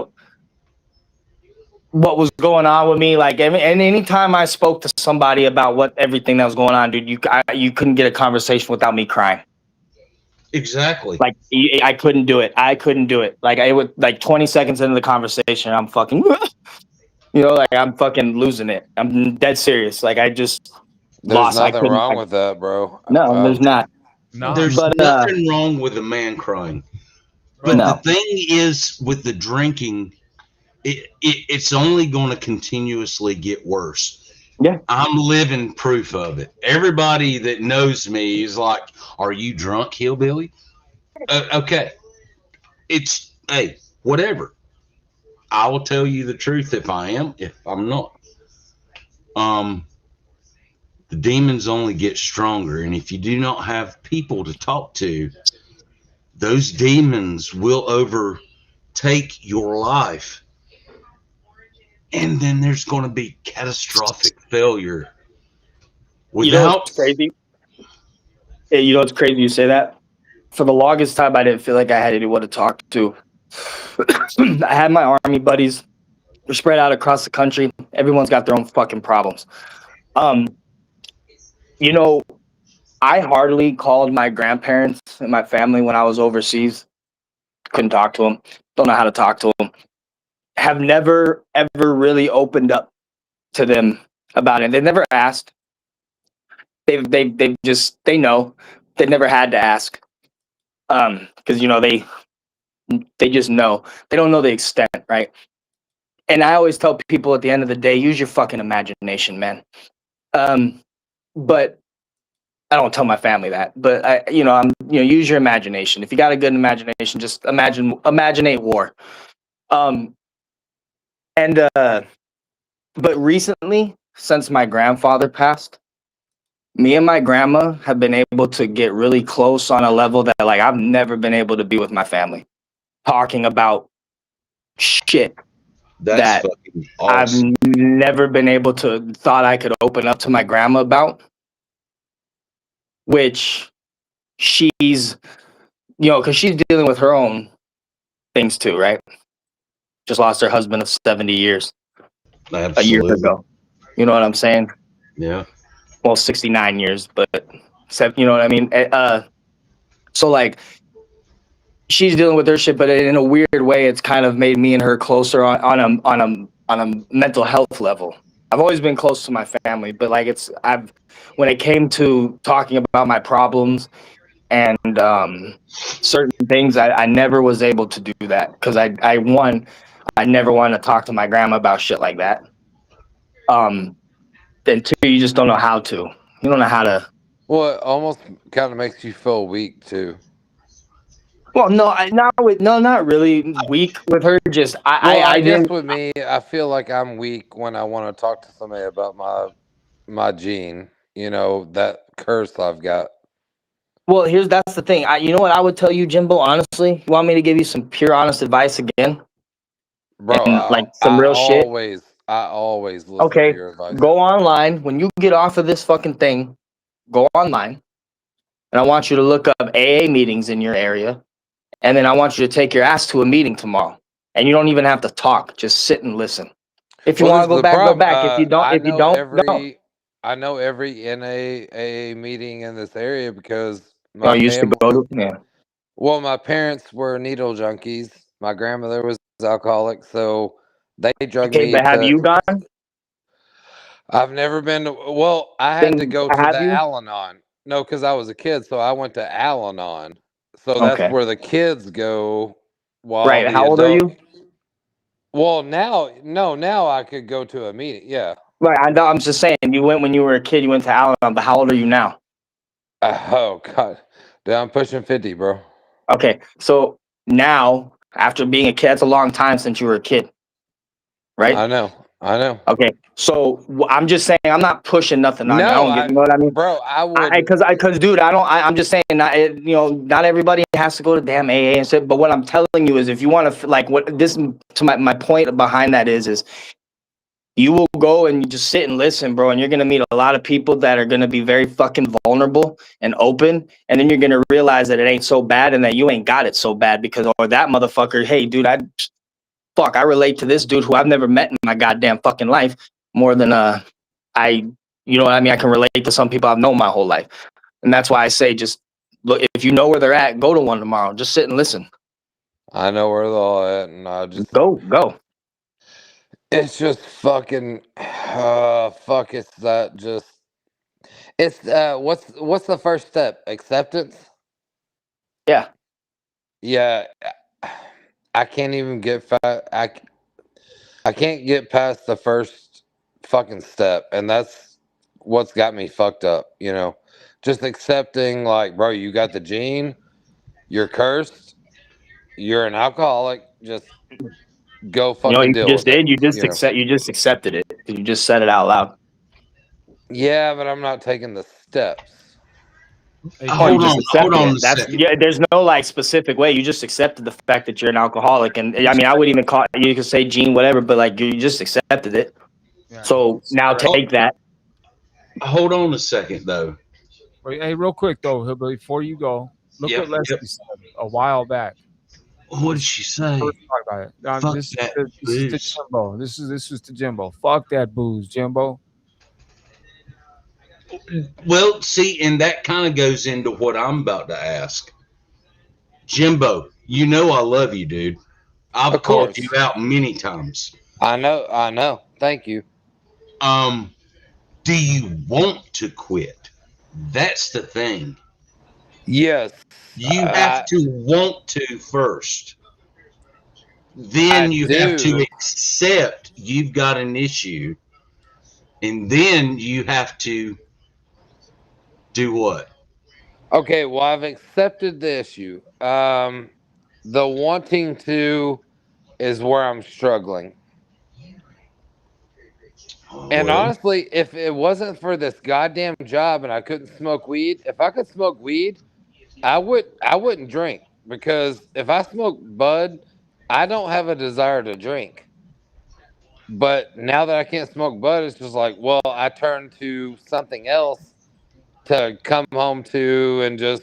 what was going on with me. Like, and anytime I spoke to somebody about everything that was going on, dude, you couldn't get a conversation without me crying. Exactly. Like, I couldn't do it. Like, I would, like, 20 seconds into the conversation, I'm fucking, like, I'm fucking losing it. I'm dead serious. Like, I just There's lost. nothing wrong with that, bro. No, there's not. No. There's nothing wrong with a man crying. But the thing is, with the drinking, it's only going to continuously get worse. Yeah. I'm living proof of it. Everybody that knows me is like, are you drunk, hillbilly? Okay. Hey, whatever. I will tell you the truth if I am, if I'm not. The demons only get stronger. And if you do not have people to talk to, those demons will overtake your life. And then there's going to be catastrophic failure. You know what's crazy? You know what's crazy you say that? For the longest time, I didn't feel like I had anyone to talk to. I had my army buddies. They're spread out across the country. Everyone's got their own fucking problems. You know, I hardly called my grandparents and my family when I was overseas. Couldn't talk to them. Don't know how to talk to them. Have never ever really opened up to them about it. They've never asked. They've just they know. They never had to ask. Because you know they just know. They don't know the extent, right? And I always tell people at the end of the day, use your fucking imagination, man. But I don't tell my family that. But use your imagination. If you got a good imagination, just imaginate war. But recently, since my grandfather passed, me and my grandma have been able to get really close on a level that like I've never been able to be with my family, talking about shit That's that fucking awesome. I've never been able to thought I could open up to my grandma about, which she's because she's dealing with her own things too, right? Just lost her husband of 70 years a year Absolutely. ago. You know what I'm saying? Yeah. Well, 69 years, but you know what I mean? So like she's dealing with her shit, but in a weird way, it's kind of made me and her closer on a mental health level. I've always been close to my family, but like when it came to talking about my problems and certain things, I never was able to do that because I never wanted to talk to my grandma about shit like that. Then two, you just don't know how to. You don't know how to. Well, it almost kind of makes you feel weak too. Well, no, not really weak with her. Just I guess didn't. with me, I feel like I'm weak when I want to talk to somebody about my gene. You know, that curse I've got. Well, that's the thing. You know what I would tell you, Jimbo. Honestly, you want me to give you some pure, honest advice again, Bro, and like some real shit. I always listen to Okay, your advice. go online when you get off of this fucking thing. Go online, and I want you to look up AA meetings in your area, and then I want you to take your ass to a meeting tomorrow. And you don't even have to talk; just sit and listen. If you want to go back, go back. If you don't, don't. I know every NAA meeting in this area because Oh, my you used to family. go to yeah. Well, my parents were needle junkies. My grandmother was alcoholic, so they drug Okay, me but have to. you gone? I've never been to. Well, I had to Then go to have the you? Al-Anon. No, because I was a kid, so I went to Al-Anon. So that's Okay, where the kids go, while right. the How old are adult. you? Well, now I could go to a meeting. Yeah. Right. I'm just saying. You went when you were a kid. You went to Alabama. But how old are you now? Oh God, dude, I'm pushing 50, bro. Okay, so now after being a kid, that's a long time since you were a kid, right? I know. Okay, so I'm just saying I'm not pushing nothing on you. I No, don't get, you know what I mean? bro, I would. Because dude, I'm just saying, not everybody has to go to damn AA and shit. But what I'm telling you is, if you want to, like, what this to my point behind that is you will go and you just sit and listen, bro, and you're gonna meet a lot of people that are gonna be very fucking vulnerable and open, and then you're gonna realize that it ain't so bad and that you ain't got it so bad because or that motherfucker, hey, dude, I relate to this dude who I've never met in my goddamn fucking life more than you know what I mean? I can relate to some people I've known my whole life. And that's why I say just look, if you know where they're at, go to one tomorrow. Just sit and listen. I know where they're all at, and I just. Go. It's just fucking. Fuck. It's that just. It's what's the first step? Acceptance. Yeah. Yeah. I can't even get I can't get past the first fucking step, and that's what's got me fucked up, you know. Just accepting, like, bro, you got the gene, you're cursed, you're an alcoholic, just go You know what fucking you deal just with it, did? you know. You just accepted it. You just said it out loud. Yeah, but I'm not taking the steps. Hey, Oh, you Hold just on, hold accepted on it. a That's second. yeah. There's no like specific way. You just accepted the fact that you're an alcoholic, and I mean, I would even call you could say gene, whatever, but like you just accepted it. yeah. So now Hold, take that. hold on a second, though. Wait, hey, real quick though, before you go, look Yep, what yep. Leslie said a while back. What did she say? First talk about it. Fuck This that is to booze. Jimbo. This is to Jimbo. Fuck that booze, Jimbo. Well, see, and that kind of goes into what I'm about to ask. Jimbo, you know I love you, dude. I've Of called you course. out many times. I know. Thank you. Do you want to quit? That's the thing. Yes. You have I to want to first. I Then you have to do. accept you've got an issue. And then you have to do what? Okay, well I've accepted the issue. The wanting to is where I'm struggling. And Well, honestly, if it wasn't for this goddamn job and I couldn't smoke weed, if I could smoke weed, I wouldn't drink because if I smoke bud, I don't have a desire to drink. But now that I can't smoke bud, it's just like, well, I turn to something else to come home to and just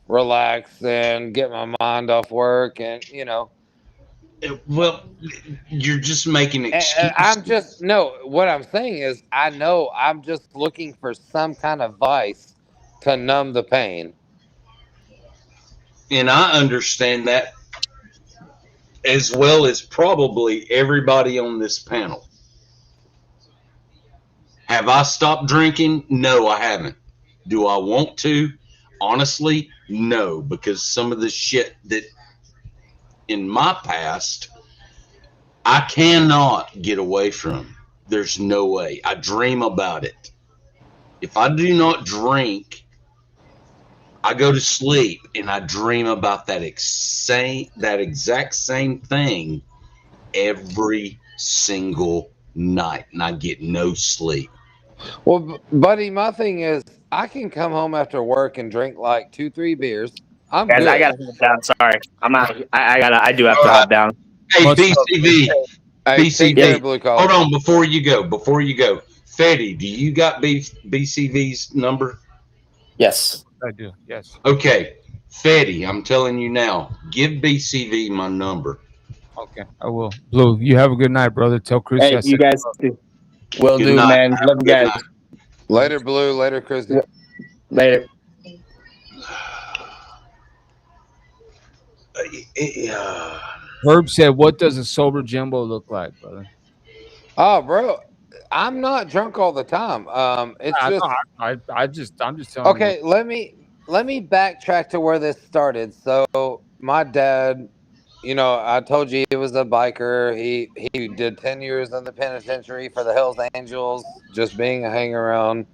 relax and get my mind off work and well, you're just making I'm excuses. just no, what I'm saying is I know I'm just looking for some kind of vice to numb the pain. And I understand that as well as probably everybody on this panel. Have I stopped drinking? No, I haven't. Do I want to? Honestly, no, because some of the shit that in my past I cannot get away from. There's no way. I dream about it. If I do not drink, I go to sleep and I dream about that exact same thing every single night, and I get no sleep. Well, buddy, my thing is I can come home after work and drink like 2, 3 beers. I'm Guys, I good. gotta hop down. Sorry, I'm out. I do have All to right. hop down. Hey, Much love. BCV, Hey, take Yes, care, BCV. blue Hold collar. on before you go. Fetty, do you got BCV's number? yes. I do. Yes. Okay, Fetty, I'm telling you now, give BCV my number. Okay. I will. Blue, you have a good night, brother. Tell Chris Hey, I you said guys too. Will Good do, night. man. Have Love a you good guys. night. Later, blue. Later, Christy. Later. Yeah. Herb said, "What does a sober Jimbo look like, brother?" Oh, bro, I'm not drunk all the time. It's I just know. I'm just telling you what. okay. Let me backtrack to where this started. So my dad, I told you he was a biker. He did 10 years in the penitentiary for the Hells Angels, just being a hang around.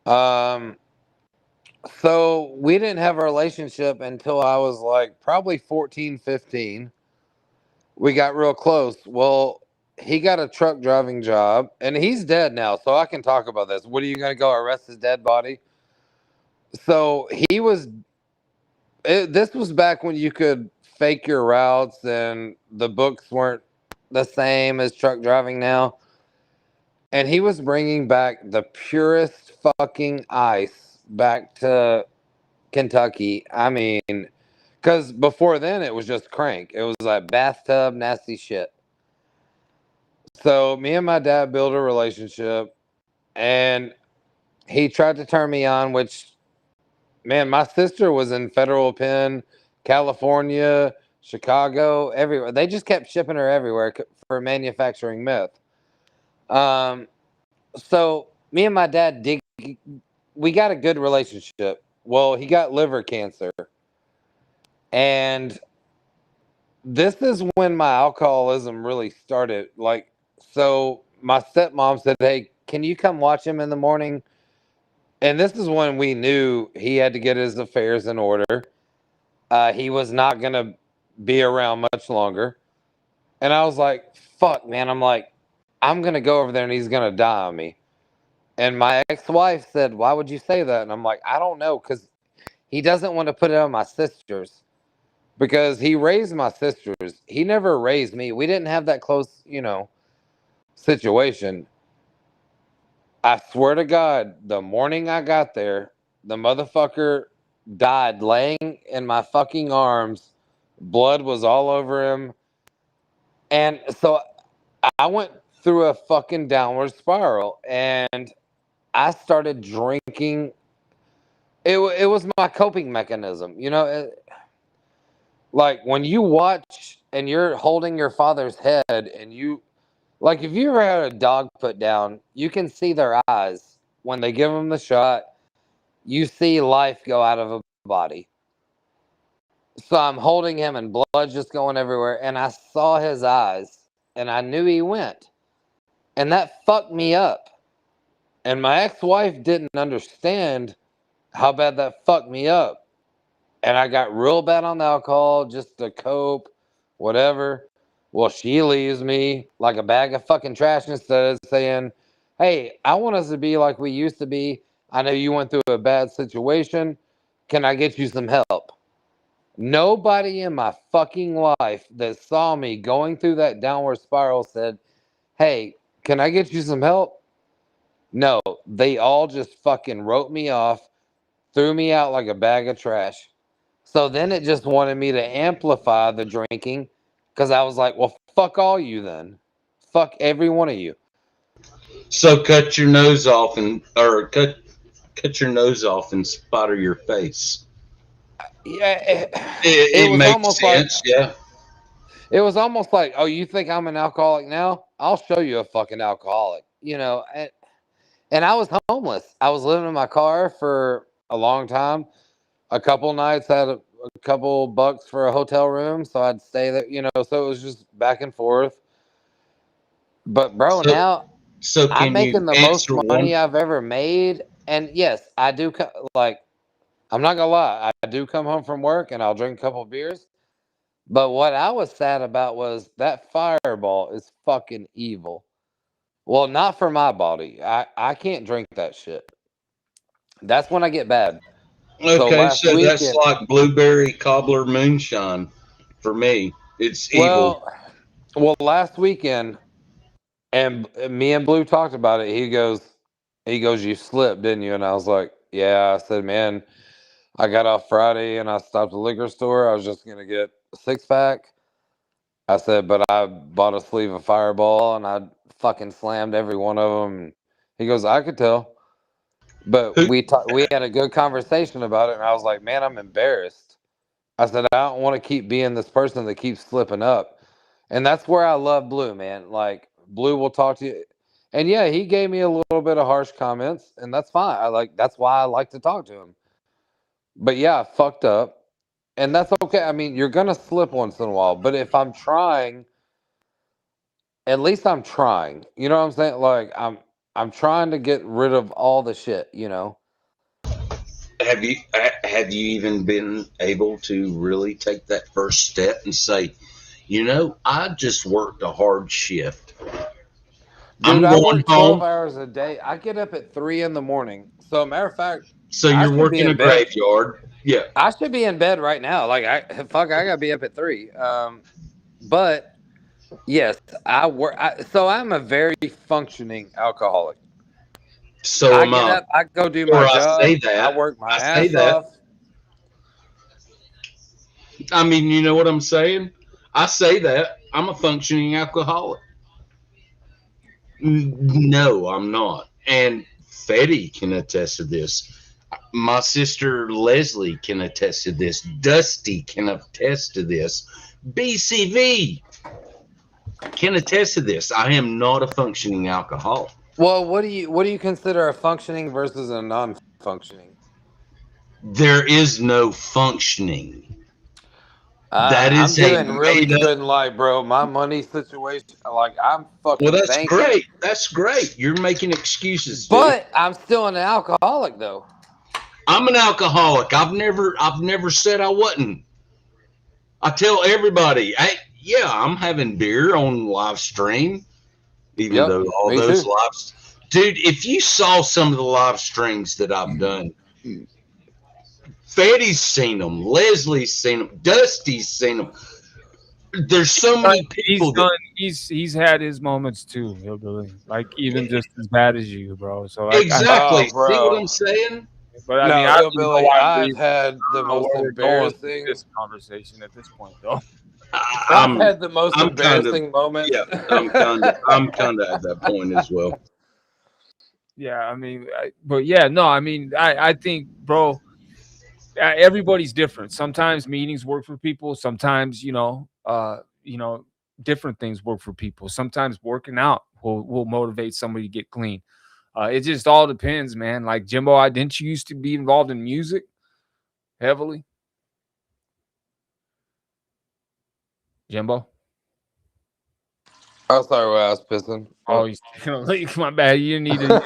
Um, so we didn't have a relationship until I was like probably 14, 15. We got real close. Well, he got a truck driving job and he's dead now, so I can talk about this. What are you going to go arrest his dead body? So this was back when you could fake your routes and the books weren't the same as truck driving now. And he was bringing back the purest fucking ice back to Kentucky. I mean, because before then it was just crank. It was like bathtub, nasty shit. So me and my dad built a relationship, and he tried to turn me on. Which, man, my sister was in federal pen, California, Chicago, everywhere. They just kept shipping her everywhere for manufacturing meth. Um, so me and my dad we got a good relationship. Well, he got liver cancer, and this is when my alcoholism really started. Like, so my stepmom said, "Hey, can you come watch him in the morning?" And this is when we knew he had to get his affairs in order. He was not going to be around much longer. And I was like, fuck, man. I'm like, I'm going to go over there and he's going to die on me. And my ex wife said, "Why would you say that?" And I'm like, I don't know, because he doesn't want to put it on my sisters. Because he raised my sisters. He never raised me. We didn't have that close, situation. I swear to God, the morning I got there, the motherfucker died laying in my fucking arms. Blood was all over him. And so I went through a fucking downward spiral. And I started drinking. It was my coping mechanism. You know, like when you watch and you're holding your father's head and you, like if you ever had a dog put down, you can see their eyes when they give them the shot. You see life go out of a body. So I'm holding him and blood just going everywhere. And I saw his eyes and I knew he went. And that fucked me up. And my ex-wife didn't understand how bad that fucked me up. And I got real bad on the alcohol just to cope, whatever. Well, she leaves me like a bag of fucking trash instead of saying, hey, I want us to be like we used to be. I know you went through a bad situation. Can I get you some help? Nobody in my fucking life that saw me going through that downward spiral said, hey, can I get you some help? No, they all just fucking wrote me off, threw me out like a bag of trash. So then it just wanted me to amplify the drinking because I was like, well, fuck all you then. Fuck every one of you. So cut your nose off or cut your nose off and spatter your face. Yeah, It was makes almost sense, yeah. it was almost like, oh, you think I'm an alcoholic now? I'll show you a fucking alcoholic. You know, and I was homeless. I was living in my car for a long time. A couple nights, had a couple bucks for a hotel room, so I'd stay there. You know, so it was just back and forth. But bro, So now so I'm can you making the most answer one? money I've ever made. And yes, I do. Like, I'm not gonna lie, I do come home from work and I'll drink a couple of beers. But what I was sad about was that Fireball is fucking evil. Well, not for my body. I can't drink that shit. That's when I get bad. So Okay, last so that's weekend, like blueberry cobbler moonshine for me. It's evil. well, last weekend, and me and Blue talked about it. He goes, you slipped, didn't you? And I was like, yeah. I said, man, I got off Friday and I stopped at the liquor store. I was just gonna get a 6-pack. I said, but I bought a sleeve of Fireball and I fucking slammed every one of them. He goes, I could tell. But Who we had a good conversation about it, and I was like, man, I'm embarrassed. I said, I don't want to keep being this person that keeps slipping up. And that's where I love Blue, man. Like, Blue will talk to you. And yeah, he gave me a little bit of harsh comments, and that's fine. That's why I like to talk to him. But yeah, I fucked up. And that's okay. I mean, you're gonna slip once in a while. But if I'm trying, at least I'm trying. You know what I'm saying? Like I'm trying to get rid of all the shit, you know. have you even been able to really take that first step and say, I just worked a hard shift. Dude, I'm I going work 12 home. hours a day. I get up at 3 in the morning. So, matter of fact, So I you're should be working a in bed. graveyard. Yeah. I should be in bed right now. Like, I gotta be up at 3. But yes, I work. So I'm a very functioning alcoholic. So I am get I. up, I go do my Or I job, say I that. work my I say ass that. off. I mean, you know what I'm saying? I say that. I'm a functioning alcoholic. No, I'm not. And Fetty can attest to this. My sister Leslie can attest to this. Dusty can attest to this. BCV can attest to this. I am not a functioning alcoholic. Well, what do you consider a functioning versus a non-functioning? There is no functioning. That I'm is a doing really made up. good in life, bro. My money situation, like I'm Well, fucking that's banking, great. That's great. You're making excuses, dude. but I'm still an alcoholic though. I'm an alcoholic. I've never said I wasn't. I tell everybody, hey, yeah, I'm having beer on live stream, even Yep, though all me those too. lives, dude, if you saw some of the live streams that I've done, Fetty's seen them, Leslie's seen them, Dusty's seen them. There's so many He's people that done. He's had his moments too, hillbilly. Like even just as bad as you, bro. So like I. Oh, exactly see what bro. I'm saying. But I mean, No, I don't even know hillbilly. why I'm I've leaving. had I the don't know most where we're going with embarrassing. this conversation at this point, though. I, I've I'm had the most I'm kind of embarrassing moments. yeah, I'm kind of at that point as well. Yeah, I mean, but yeah, no, I mean, I think, bro, everybody's different. Sometimes meetings work for people. Sometimes, different things work for people. Sometimes working out will motivate somebody to get clean. It just all depends, man. Like Jimbo, didn't you used to be involved in music heavily? Jimbo? Oh, sorry, I was pissing. Oh, my bad. You need to.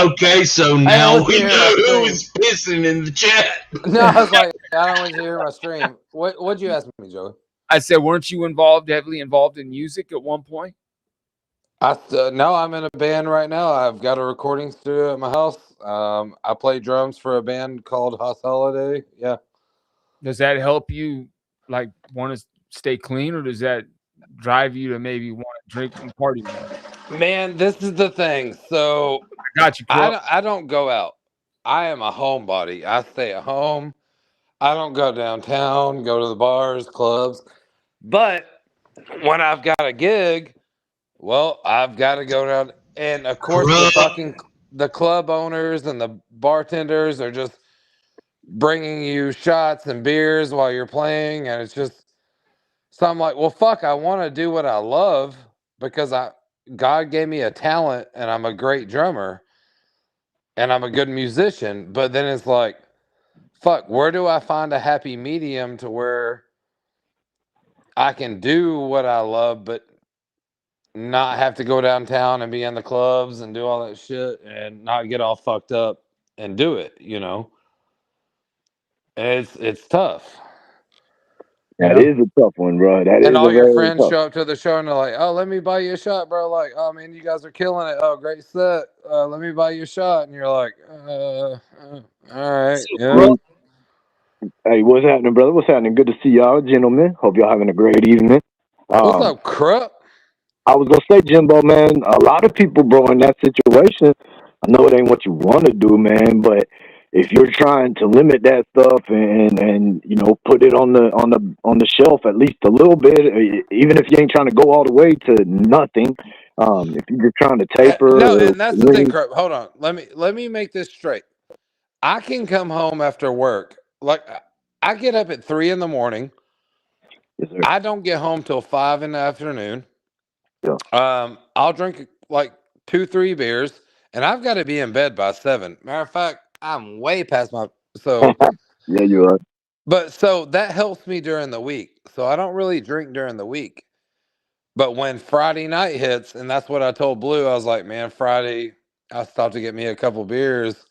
Okay, so I don't now want we you to hear my know who stream. is pissing in the chat. No, I was like, I don't want you to hear my stream. What'd you ask me, Joey? I said, weren't you heavily involved in music at one point? No, I'm in a band right now. I've got a recording studio at my house. I play drums for a band called House Holiday. Yeah. Does that help you, like, want to stay clean, or does that drive you to maybe want to drink and party more? Man, this is the thing. So I got you, Crook. I don't go out. I am a homebody. I stay at home. I don't go downtown, go to the bars, clubs. But when I've got a gig, well, I've got to go down. And of course, the club owners and the bartenders are just bringing you shots and beers while you're playing, and it's just so I'm like, well, fuck, I want to do what I love because God gave me a talent and I'm a great drummer and I'm a good musician. But then it's like, fuck, where do I find a happy medium to where I can do what I love, but not have to go downtown and be in the clubs and do all that shit and not get all fucked up and do it, It's tough. That is a tough one, bro. That is And a all your very friends tough. show up to the show and they're like, "Oh, let me buy you a shot, bro." Like, "Oh man, you guys are killing it. Oh, great set. Let me buy you a shot." And you're like, all right, yeah." Hey, what's happening, brother? What's happening? Good to see y'all, gentlemen. Hope y'all having a great evening. What's up, Krupp? I was gonna say, Jimbo, man, a lot of people, bro, in that situation, I know it ain't what you want to do, man, but if you're trying to limit that stuff and put it on the shelf at least a little bit, even if you ain't trying to go all the way to nothing, if you're just trying to taper No, or and that's the thing, Krupp. Hold on. Let me make this straight. I can come home after work. Like, I get up at 3 in the morning. Yes, sir. I don't get home till 5 in the afternoon. Yeah. I'll drink like 2-3 beers, and I've got to be in bed by 7. Matter of fact, I'm way past my Yeah, you are. But so that helps me during the week. So I don't really drink during the week. But when Friday night hits, and that's what I told Blue, I was like, man, Friday, I stopped to get me a couple beers,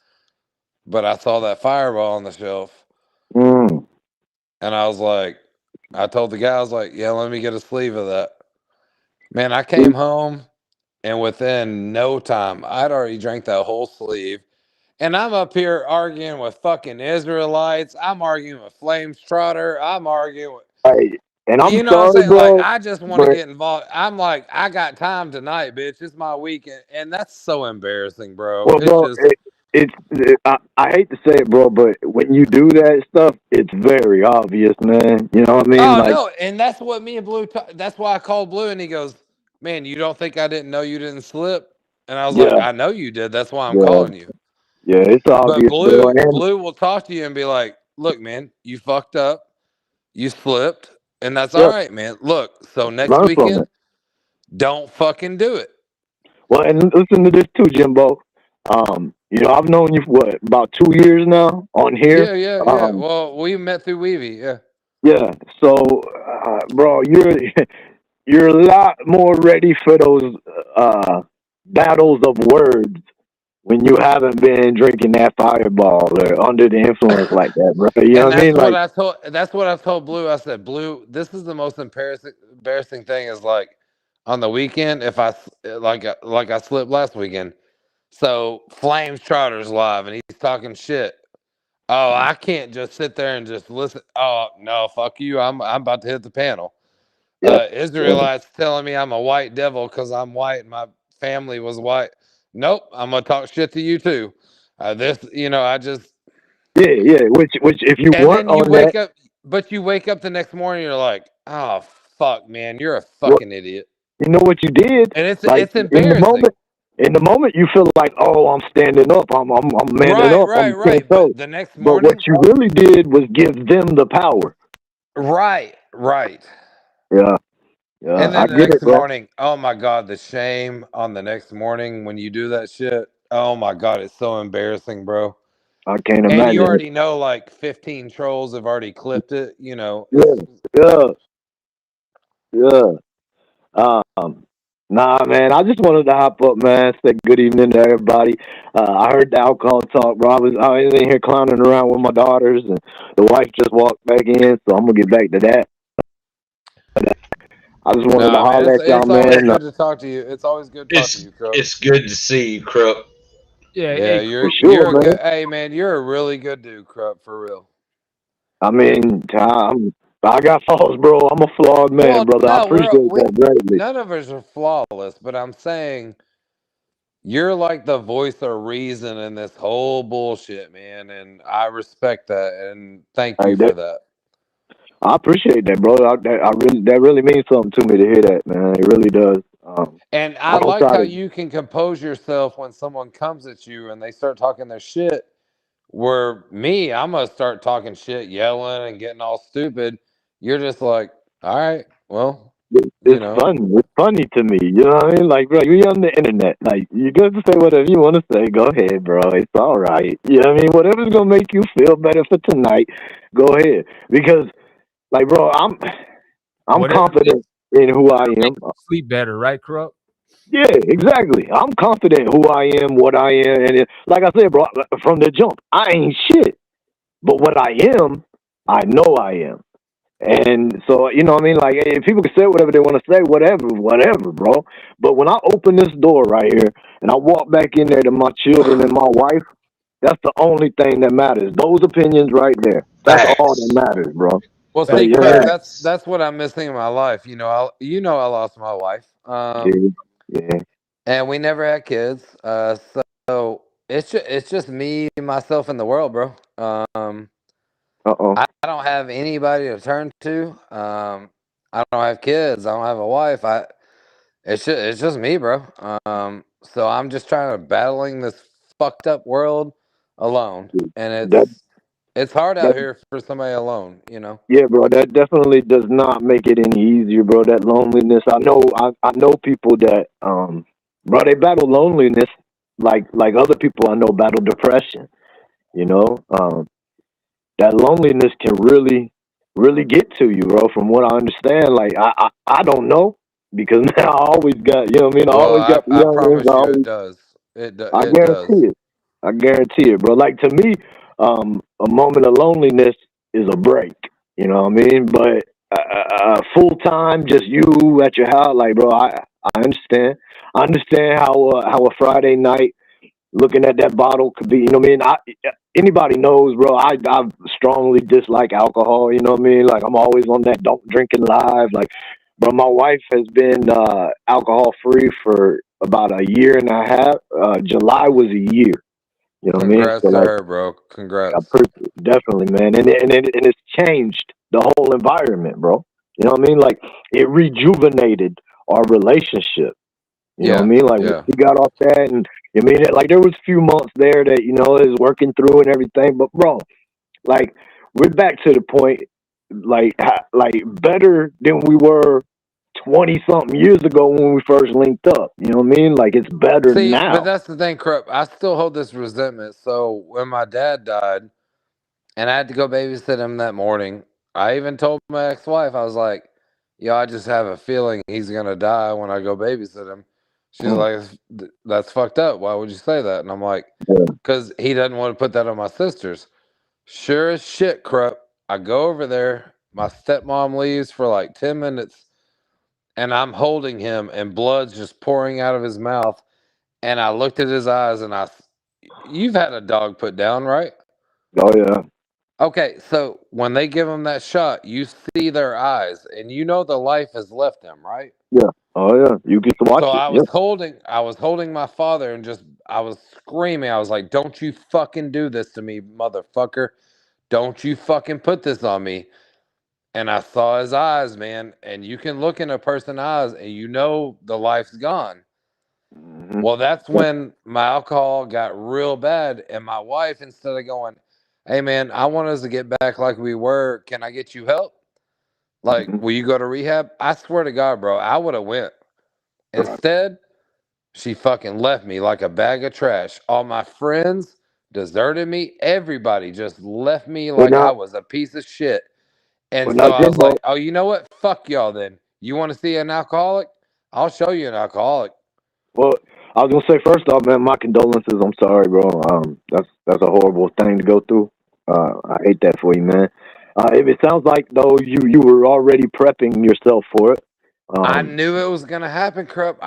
but I saw that Fireball on the shelf. Mm. And I was like, I told the guy, I was like, yeah, let me get a sleeve of that. Man, I came home, and within no time, I'd already drank that whole sleeve. And I'm up here arguing with fucking Israelites. I'm arguing with Flames Trotter. I'm arguing with. Hey, and I'm You know what I'm sorry, saying? Like, bro, I just want to but get involved. I'm like, I got time tonight, bitch. It's my weekend. And that's so embarrassing, bro. well, It's bro, just. I hate to say it, bro, but when you do that stuff, it's very obvious, man. You know what I mean? Oh, Like, no. And that's what me and Blue. That's why I called Blue, and he goes, man, you don't think I didn't know you didn't slip? And I was like, yeah, I know you did. That's why I'm yeah, calling you. yeah, it's But obvious, bro. And Blue will talk to you and be like, look, man, you fucked up. You slipped. And that's all yeah, right, man. Look, so next learn from weekend, it. don't fucking do it. Well, and listen to this too, Jimbo. I've known you for what, about 2 years now on here. Yeah. Well, we met through Weavy. Yeah. Yeah. So, bro, you're a lot more ready for those battles of words when you haven't been drinking that Fireball or under the influence like that, bro. You know And what I mean? Like, that's what I told Blue. I said, Blue, this is the most embarrassing thing is like on the weekend if like I slipped last weekend. So Flames Trotter's live and he's talking shit. Oh, I can't just sit there and just listen. Oh no, fuck you. I'm about to hit the panel. yeah, yeah, Israelites telling me I'm a white devil because I'm white and my family was white. Nope, I'm gonna talk shit to you too. I just. yeah. Which, if you And weren't then you on that, wake up, but you wake up the next morning, you're like, oh fuck, man, you're a what fucking idiot. you know what you did? And Like it's in the embarrassing. moment. In the moment, you feel like, oh, I'm standing up, I'm manning up, I'm 10 Right. toes. But the next But what morning, you really did was give them the power. right. Yeah, yeah, And I then the get it, next bro. morning, oh my God, the shame on the next morning when you do that shit. Oh my God, it's so embarrassing, bro. I can't And you imagine it. already know like 15 trolls have already clipped it. You know, Yeah, it's yeah, yeah. Nah, man, I just wanted to hop up, man. Say good evening to everybody. I heard the alcohol talk, bro. I was in here clowning around with my daughters, and the wife just walked back in, so I'm gonna get back to that. I just wanted to nah, man. holler at y'all, It's always man. good to talk to you. It's always good to talk to you, Crook. It's good to see you, Crook. Yeah, Yeah, hey, For sure, you're a man. good. Hey, man, you're a really good dude, Crook, for real. I mean, I got faults, bro. I'm a flawed man, Well, brother. I no, appreciate that greatly. none of us are flawless, but I'm saying you're like the voice of reason in this whole bullshit, man, and I respect that and thank Hey, you for that. I appreciate that, bro. That really means something to me to hear that, man. It really does. And I I don't like try how to. you can compose yourself when someone comes at you and they start talking their shit. Where me, I'm gonna start talking shit, yelling and getting all stupid. You're just like, all right, well, you It's know. fun. It's funny to me. You know what I mean? Like, bro, you're on the internet. Like, you get to say whatever you want to say. Go ahead, bro. It's all right. You know what I mean? Whatever's gonna make you feel better for tonight, go ahead. Because, like, bro, I'm whatever makes confident in who I am. you sleep better, right, Corrupt? Yeah, exactly. I'm confident who I am, what I am, and like I said, bro, from the jump, I ain't shit. But what I am, I know I am. And so, you know what I mean? Like, if people can say whatever they want to say, whatever, bro. But when I open this door right here and I walk back in there to my children and my wife, that's the only thing that matters. Those opinions right there. That's all that Facts. matters, bro. Well, So, see, you know what I Crook, mean? Facts. that's what I'm missing in my life. I lost my wife. Yeah, yeah. And we never had kids. So it's just me, myself, and the world, bro. Uh-oh. I don't have anybody to turn to. I don't have kids. I don't have a wife. It's just me, bro. So I'm just trying to battling this fucked up world alone, and That, it's hard that, out here for somebody alone. You know. yeah, bro, that definitely does not make it any easier, bro. That loneliness. I know people that, bro, they battle loneliness like other people I know battle depression, you know? That loneliness can really get to you, bro. From what I understand, like I don't know because now I always got, you know what I mean. I Well, always got the I youngins. promise you, it does. I It does. guarantee it. I guarantee it, bro. Like to me, a moment of loneliness is a break. You know what I mean? But full time, just you at your house, like, bro. I understand. I understand how a Friday night looking at that bottle could be, you know what I mean? Anybody knows, bro. I strongly dislike alcohol. You know what I mean? Like I'm always on that don't drinking live. Like, but my wife has been alcohol free for about a year and a half. July was a year. You know what I mean? Congrats So to like, her, bro. Congrats. definitely, man, and it's changed the whole environment, bro. You know what I mean? Like it rejuvenated our relationship. You know what I Yeah, mean? Like once yeah. we got off that, and I mean, like there was a few months there that is working through and everything. But bro, like we're back to the point, like better than we were 20 something years ago when we first linked up. You know what I mean? Like it's better See, but now. that's the thing, Crip. I still hold this resentment. So when my dad died and I had to go babysit him that morning, I even told my ex-wife, I was like, "Yo, I just have a feeling he's gonna die when I go babysit him." She's Mm, like, "That's fucked up. Why would you say that?" And I'm like, yeah. "Cause he doesn't want to put that on my sisters." Sure as shit, Crip. I go over there. My stepmom leaves for like 10 minutes, and I'm holding him, and blood's just pouring out of his mouth. And I looked at his eyes, and you've had a dog put down, right? Oh yeah. Okay, so when they give them that shot, you see their eyes, and you know the life has left them, right? Yeah. Oh yeah. You get to watch So it. Yeah. I was holding my father, and I was screaming. I was like, "Don't you fucking do this to me, motherfucker! Don't you fucking put this on me!" And I saw his eyes, man. And you can look in a person's eyes, and you know the life's gone. Mhm. Well, that's when my alcohol got real bad, and my wife, instead of going, "Hey man, I want us to get back like we were. Can I get you help? Like, Mhm. will you go to rehab?" I swear to God, bro, I would have went. Right. Instead, she fucking left me like a bag of trash. All my friends deserted me. Everybody just left me But like I now, was a piece of shit. And but now, so I was Jimbo. like, "Oh, you know what? Fuck y'all then. You want to see an alcoholic? I'll show you an alcoholic." Well, I was gonna say first off, man, my condolences. I'm sorry, bro. That's a horrible thing to go through. I hate that for you, man. If it sounds like though you were already prepping yourself for it. I Um, knew it was gonna happen, Krupp.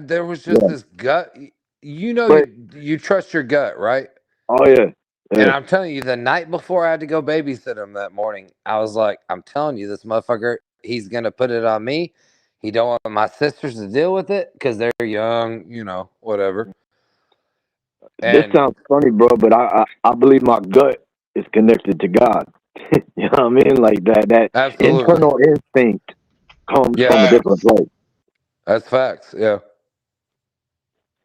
There was just yeah. this gut. You know, But you trust your gut, right? oh yeah, And yeah. I'm telling you, the night before I had to go babysit him that morning, I was like, "I'm telling you, this motherfucker, he's gonna put it on me. He don't want my sisters to deal with it because they're young, you know, whatever." This And sounds funny, bro, but I believe my gut is connected to God. You know what I mean? Like that absolutely, internal instinct comes yeah, from a different place. that's facts. Yeah,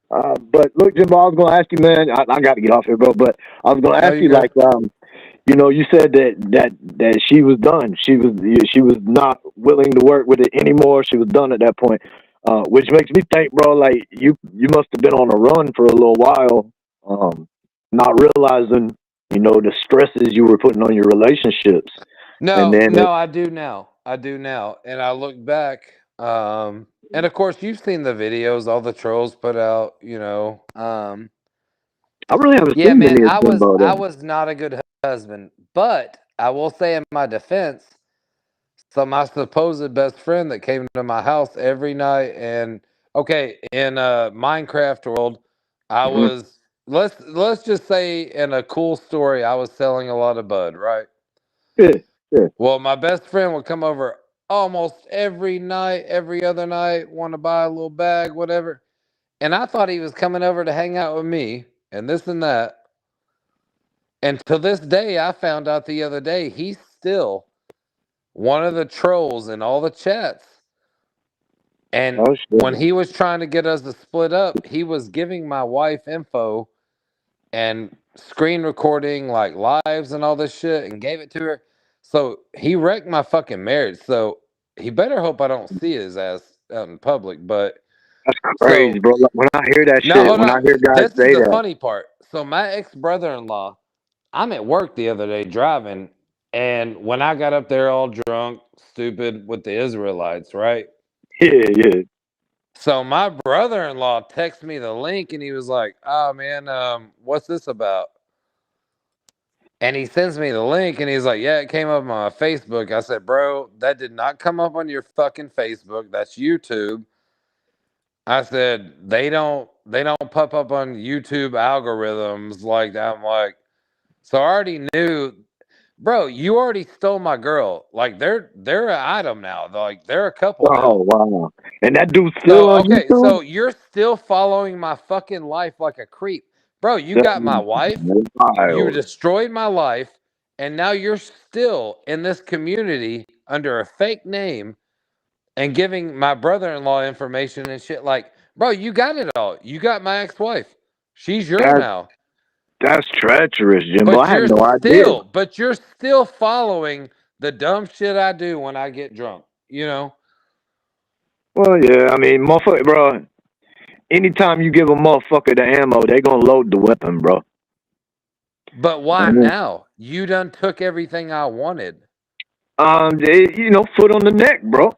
But look, Jimbo, I was gonna ask you, man. I got to get off here, bro. But I was gonna no, ask you you, good. like, you know, you said that she was done. She was not willing to work with it anymore. She was done at that point, which makes me think, bro. Like you must have been on a run for a little while, not realizing, you know, the stresses you were putting on your relationships, and No, then no, I do now. I do now, and I look back. And of course, you've seen the videos all the trolls put out. You know, I really haven't yeah, seen man, any of Jimbo I though. was not a good husband, but I will say in my defense, so my supposed best friend that came to my house every night, and okay, in Minecraft world, I Mhm. was let's just say in a cool story, I was selling a lot of bud, right? Yeah, yeah. Well, my best friend would come over almost every night, every other night, want to buy a little bag, whatever. And I thought he was coming over to hang out with me and this and that. And to this day, I found out the other day he's still one of the trolls in all the chats. And Oh when shit. he was trying to get us to split up, he was giving my wife info and screen recording like lives and all this shit and gave it to her. So he wrecked my fucking marriage. So he better hope I don't see his ass out in public. But That's crazy, so bro. Like, when I hear that now shit, hold when I on. hear guys This is say the that, funny part. So my ex brother in law, I'm at work the other day driving, and when I got up there all drunk, stupid with the Israelites, right? yeah, yeah. So my brother in law texted me the link and he was like, "Oh man, what's this about?" And he sends me the link and he's like, "Yeah, it came up on my Facebook." I said, "Bro, that did not come up on your fucking Facebook. That's YouTube." I said, they don't pop up on YouTube algorithms like that." I'm like, so I already knew, bro, you already stole my girl. Like they're an item now. Like they're a couple Oh now. wow. And that dude's still So on okay, YouTube? so you're still following my fucking life like a creep. Bro, you That's got my wife, you wild. destroyed my life, and now you're still in this community under a fake name and giving my brother-in-law information and shit. Like, bro, you got it all. You got my ex-wife. She's yours That's now. that's treacherous, Jimbo. I had no idea. But you're still following the dumb shit I do when I get drunk, you know? Well, yeah, I mean, motherfucker, bro. Anytime you give a motherfucker the ammo, they gonna load the weapon, bro. But why Mhm. now? You done took everything I wanted. You know, foot on the neck, bro. You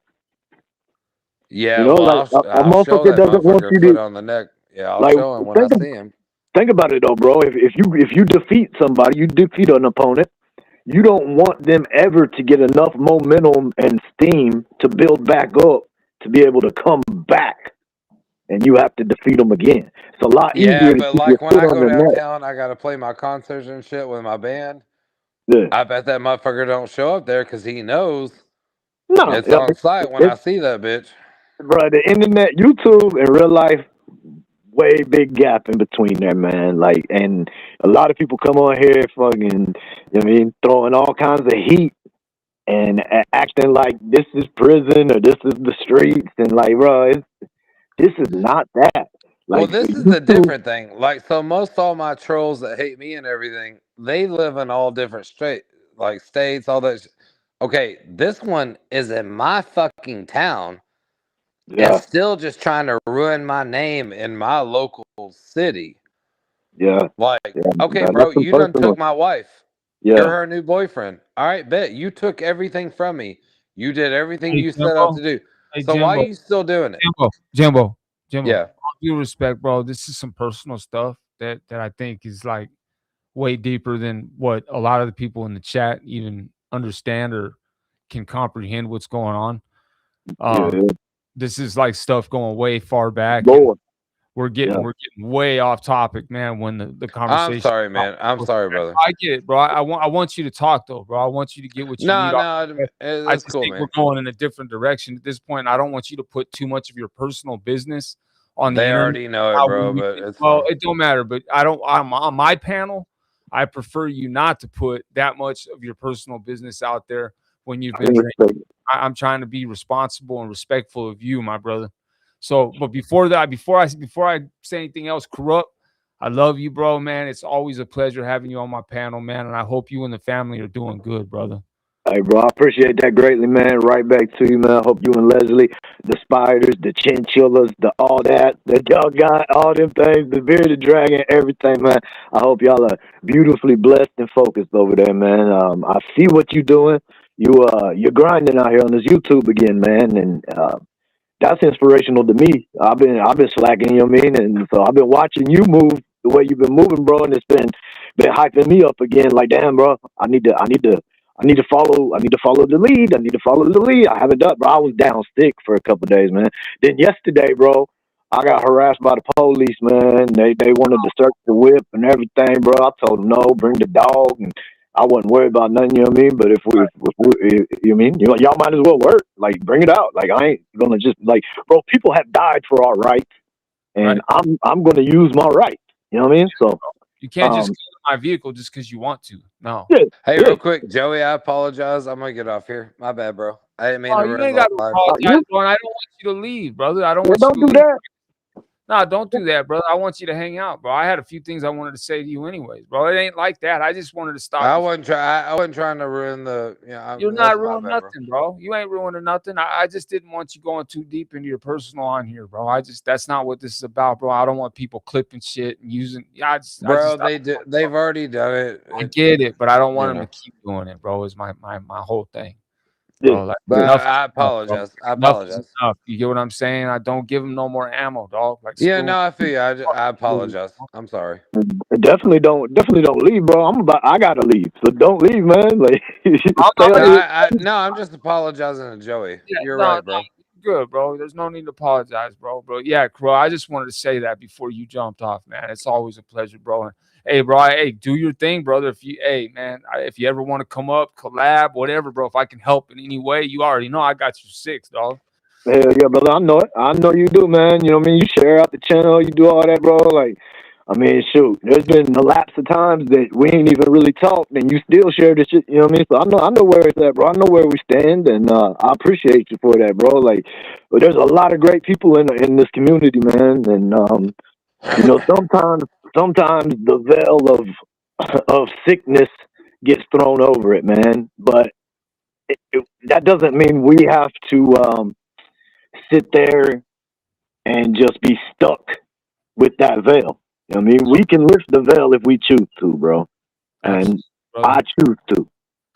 Yeah, know, well, like a I'll show motherfucker that doesn't want motherfucker you foot to on the neck. Yeah, I'll like show him when I think see him. think about it though, bro. If you defeat somebody, you defeat an opponent. You don't want them ever to get enough momentum and steam to build back up to be able to come back, and you have to defeat them again. It's a lot Yeah, easier to but keep your like when foot I on go the neck. downtown, I gotta play my concerts and shit with my band. Yeah. I bet that motherfucker don't show up there because he knows No, it's on site when I it's see that bitch. bro. The internet, YouTube, and real life, way big gap in between there, man. Like, and a lot of people come on here, fucking, you know what I mean, throwing all kinds of heat and acting like this is prison or this is the streets, and like, bro, this is not that. Well, Like for this is you the to, different thing. Like, so most all my trolls that hate me and everything, they live in all different states, all that. Okay, this one is in my fucking town and yeah, still just trying to ruin my name in my local city. yeah, Like, yeah. okay, bro, That's some you done took personal. my wife. You're Yeah, her new boyfriend. All right, bet. You took everything from me. You did everything Hey you set out Jimbo, to do. hey So why are Jimbo, you still doing it? Jimbo. Yeah. All due respect, bro. This is some personal stuff that I think is like way deeper than what a lot of the people in the chat even understand or can comprehend what's going on. yeah, Um, this is like stuff going way far back, and Lord, yeah. we're getting way off topic, man. When the I'm conversation, sorry, man. I'm sorry, brother. I get it, bro. I want you to talk though, bro. I want you to get what you need. No, no, I that's just cool, think we're man. going in a different direction at this point. I don't want you to put too much of your personal business on the They internet. already know it, How bro, we but it's well, fine. it don't matter, but I don't. I'm on my panel. I prefer you not to put that much of your personal business out there when you've I been drinking. respect it. I'm trying to be responsible and respectful of you, my brother. So, but before that, before I say anything else corrupt, I love you, bro, man. It's always a pleasure having you on my panel, man. And I hope you and the family are doing good, brother. Hey, bro, I appreciate that greatly, man. Right back to you, man. I hope you and Leslie, the spiders, the chinchillas, the all that, the doggone, all them things, the bearded dragon, everything, man. I hope y'all are beautifully blessed and focused over there, man. I see what you're doing. You're grinding out here on this YouTube again, man, and that's inspirational to me. I've been slacking, you know what I mean? And so I've been watching you move the way you've been moving, bro, and it's been hyping me up again. Like, damn, bro, I need to follow the lead. I need to follow the lead. I haven't done, bro. I was down sick for a couple of days, man. Then yesterday, bro, I got harassed by the police, man. They wanted to search the whip and everything, bro. I told them no, bring the dog, and I wasn't worried about nothing, you know what I mean? But you know what I mean? Y'all might as well work. Like, bring it out. Like, I ain't gonna just like, bro. People have died for our rights, and Right. I'm gonna use my right. You know what I mean? So, You can't just um, kill my vehicle just because you want to. No. yeah, Hey, yeah. real quick, Joey, I apologize. I'm gonna get off here. My bad, bro. I didn't mean Oh, to you ruin ain't the got to live. apologize, You bro. And I don't want you to leave, brother. I don't want you don't to do leave. that. No, don't do that, brother. I want you to hang out, bro. I had a few things I wanted to say to you anyways, bro. It ain't like that. I just wanted to stop I you. wasn't try. I wasn't trying to ruin the. You're That's not my ruining bad, bro. nothing, bro. You ain't ruining nothing. I just didn't want you going too deep into your personal on here, bro. That's not what this is about, bro. I don't want people clipping shit and using. Bro, they've already done it. I get it, but I don't want You them to know. keep doing it, bro. Is my whole thing, Yeah, bro. Like yeah. enough But is I enough, bro. apologize. I Enough is apologize. enough. You get what I'm saying? I don't give them no more ammo, dog. Like Yeah, screw 'em. no, I feel you. I apologize. I'm sorry. Definitely don't leave, bro. I gotta leave, so don't leave, man. Like, stay I'm on gonna here. No, I'm just apologizing to Joey. Yeah, You're no, right, no, bro. good, bro. There's no need to apologize, bro. Bro, yeah, bro. I just wanted to say that before you jumped off, man. It's always a pleasure, bro. And hey, bro, hey, do your thing, brother. Hey, man, if you ever want to come up, collab, whatever, bro. If I can help in any way, you already know I got you six, dog. Hell yeah, brother. I know it. I know you do, man. You know what I mean? You share out the channel, you do all that, bro. Like, I mean, shoot, there's been a lapse of times that we ain't even really talked, and you still share this shit. You know what I mean? So I know where it's at, bro. I know where we stand, and I appreciate you for that, bro. Like, but there's a lot of great people in this community, man, and you know, sometimes the veil of sickness gets thrown over it, man. But that doesn't mean we have to sit there and just be stuck with that veil. I mean, we can lift the veil if we choose to, bro. And Absolutely, brother. I choose to. You know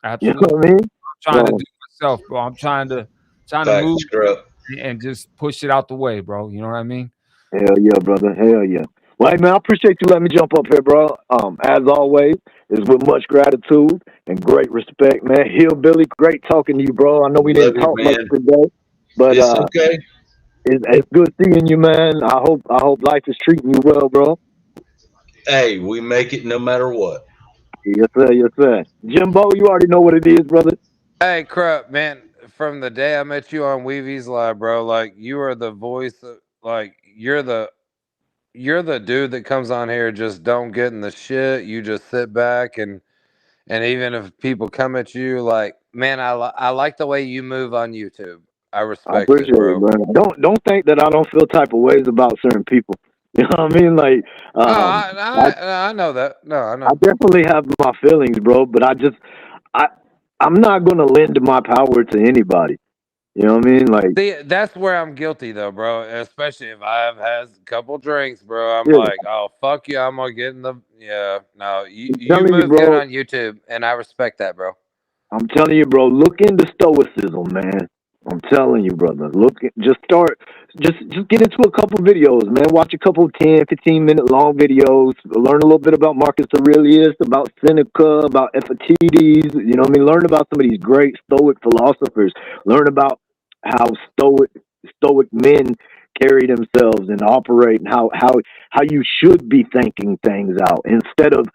Absolutely. what I mean? I'm trying to So, do myself, bro. I'm trying to Facts, move scrub. and just push it out the way, bro. You know what I mean? hell yeah, brother. Hell yeah. Well, hey, man, I appreciate you letting me jump up here, bro. As always, it's with much gratitude and great respect, man. Hillbilly, great talking to you, bro. I know we Love didn't you, talk much man. today, but It's okay. it's good seeing you, man. I hope life is treating you well, bro. Hey, we make it no matter what. Yes, sir. Yes, sir. Jimbo, you already know what it is, brother. Hey, crap, man. From the day I met you on Weevy's Live, bro, like you are the voice of, like you're the dude that comes on here, just don't get in the shit. You just sit back and even if people come at you, like, man, I like the way you move on YouTube. I I respect it, appreciate it, bro. bro. Don't think that I don't feel type of ways about certain people. You know what I mean? Like, No, I I know that. No, I I know. definitely have my feelings, bro. But I I'm not gonna lend my power to anybody. You know what I mean? Like, See, that's where I'm guilty though, bro. Especially if I've had a couple drinks, bro. I'm yeah, like, oh fuck you, I'm gonna get in the yeah. No, I'm you telling you, move good bro. on YouTube, and I respect that, bro. I'm telling you, bro. Look into Stoicism, man. I'm telling you, brother. Just start, just get into a couple videos, man. Watch a couple 10, 15-minute long videos. Learn a little bit about Marcus Aurelius, about Seneca, about Epictetus. You know what I mean? Learn about some of these great Stoic philosophers. Learn about how Stoic men carry themselves and operate, and how you should be thinking things out instead of,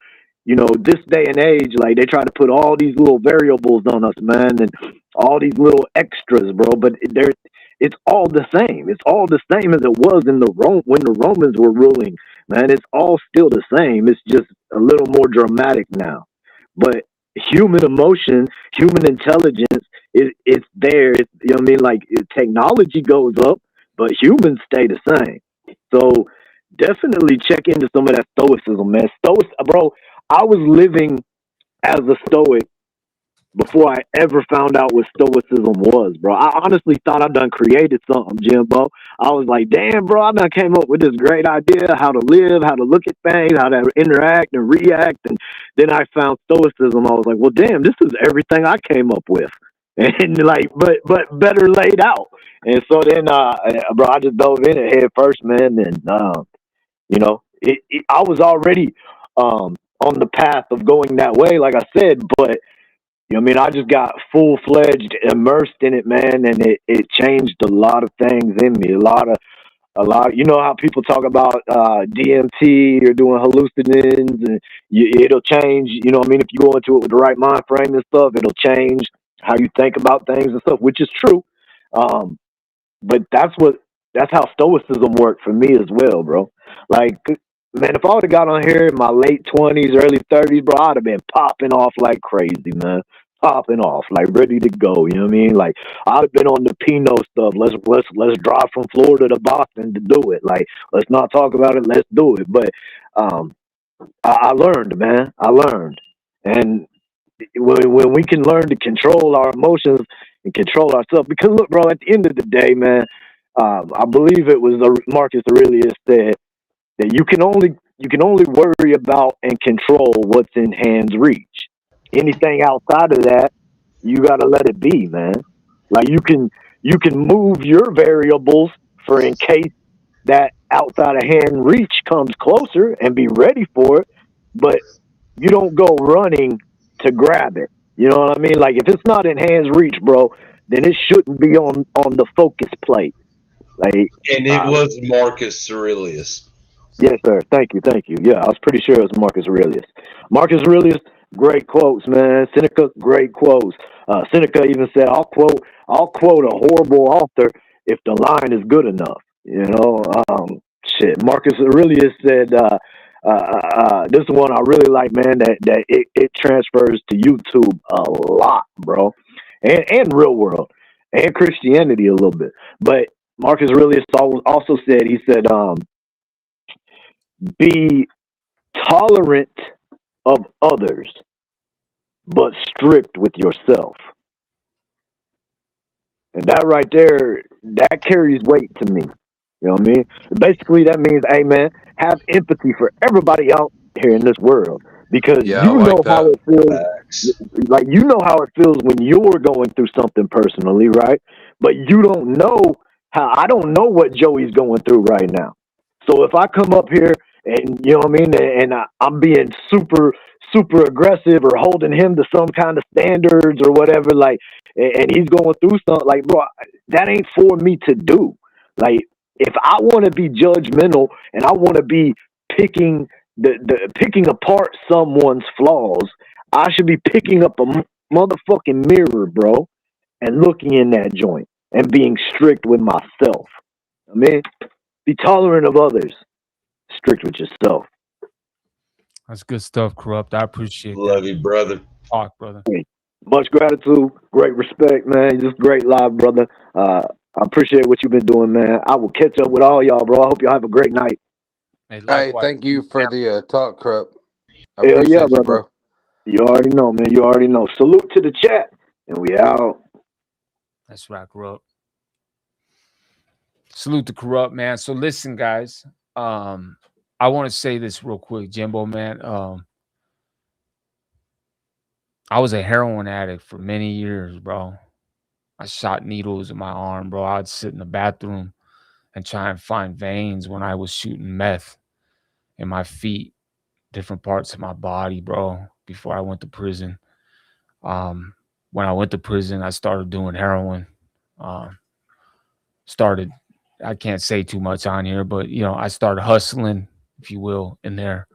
this day and age, like they try to put all these little variables on us, man, and all these little extras, bro. But it's all the same. It's all the same as it was in the when the Romans were ruling, man. It's all still the same. It's just a little more dramatic now. But human emotion, human intelligence, it's there. You know what I mean? Like, technology goes up, but humans stay the same. So definitely check into some of that stoicism, man. Bro. I was living as a stoic before I ever found out what stoicism was, bro. I honestly thought I done created something, Jimbo. I was like, damn, bro, I done came up with this great idea, how to live, how to look at things, how to interact and react. And then I found stoicism. I was like, well, damn, this is everything I came up with. And like, but better laid out. And so then, bro, I just dove in it head first, man. And, I was already on the path of going that way, like I said, but I just got full-fledged immersed in it, man, and it changed a lot of things in me. You know how people talk about DMT or doing hallucinogens, and it'll change. You know what I mean? If you go into it with the right mind frame and stuff, it'll change how you think about things and stuff, which is true. But that's how stoicism worked for me as well, bro. Like, man, if I would have got on here in my late 20s, early 30s, bro, I'd have been popping off like crazy, man. Popping off, like ready to go. You know what I mean? Like, I'd have been on the Pinot stuff. Let's drive from Florida to Boston to do it. Like, let's not talk about it. Let's do it. But I learned, man. I learned, and when we can learn to control our emotions and control ourselves, because look, bro, at the end of the day, man, I believe it was Marcus Aurelius said that you can only worry about and control what's in hand's reach. Anything outside of that, you gotta let it be, man. Like, you can move your variables for in case that outside of hand reach comes closer and be ready for it, but you don't go running to grab it. You know what I mean? Like, if it's not in hand's reach, bro, then it shouldn't be on the focus plate. Like, And it was Marcus Aurelius. yes, sir. Thank you. Yeah, I was pretty sure it was Marcus Aurelius. Marcus Aurelius, great quotes, man. Seneca, great quotes. Seneca even said, "I'll quote a horrible author if the line is good enough." Shit. Marcus Aurelius said, "This is one I really like, man. That it transfers to YouTube a lot, bro, and real world and Christianity a little bit." But Marcus Aurelius also said, he said, "Be tolerant of others, but strict with yourself." And that right there, that carries weight to me. You know what I mean? Basically, that means, hey, man, have empathy for everybody out here in this world, because Yeah, I you know like how that. it feels. Facts. Like, you know how it feels when you're going through something personally, right? But you don't know I don't know what Joey's going through right now. So if I come up here and, you know what I mean, and I'm being super, super aggressive or holding him to some kind of standards or whatever, like, and he's going through something, like, bro, that ain't for me to do. Like, if I want to be judgmental and I want to be picking picking apart someone's flaws, I should be picking up a motherfucking mirror, bro, and looking in that joint and being strict with myself. I mean, be tolerant of others, strict with yourself. That's good stuff, Corrupt. I appreciate Love that you, brother. talk, brother. Much gratitude, great respect, man. Just great live, brother. I appreciate what you've been doing, man. I will catch up with all y'all, bro. I hope y'all have a great night. Hey, Hey, likewise. thank you for the talk, Crip. I Hell yeah, appreciate you, brother. bro. You already know, man. You already know. Salute to the chat, and we out. That's right, Corrupt. Salute to Corrupt, man. So listen, guys. I want to say this real quick, Jimbo, man. I was a heroin addict for many years, bro. I shot needles in my arm, bro. I'd sit in the bathroom and try and find veins when I was shooting meth in my feet, different parts of my body, bro, before I went to prison. When I went to prison, I started doing heroin. Um, started, I can't say too much on here, but I started hustling, if you will, in there.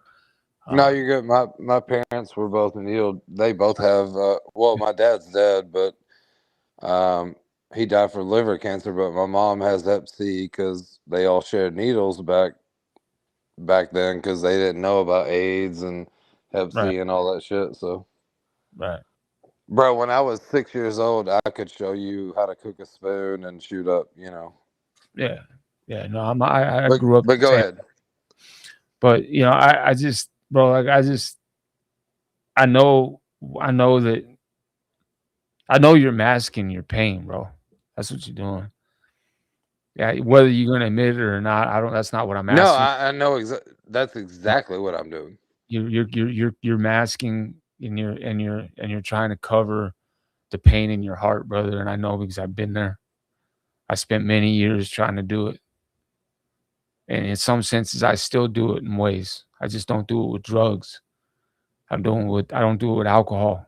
No, Uh, you're good. My parents were both needled. They both have. Well, my dad's dead, but he died from liver cancer. But my mom has Hep C because they all shared needles back then because they didn't know about AIDS and Hep right, C and all that shit. So, right. bro, when I was 6 years old, I could show you how to cook a spoon and shoot up. Yeah, yeah. No, I But grew up but the go same, ahead. but I just, bro, like I know, I know that I know you're masking your pain, bro. That's what you're doing. Yeah, whether you're gonna admit it or not, I don't. That's not what I'm No, asking. I know that's exactly what I'm doing. You're masking and you're trying to cover the pain in your heart, brother. And I know because I've been there. I spent many years trying to do it, and in some senses, I still do it in ways. I just don't do it with drugs. I don't do it with alcohol.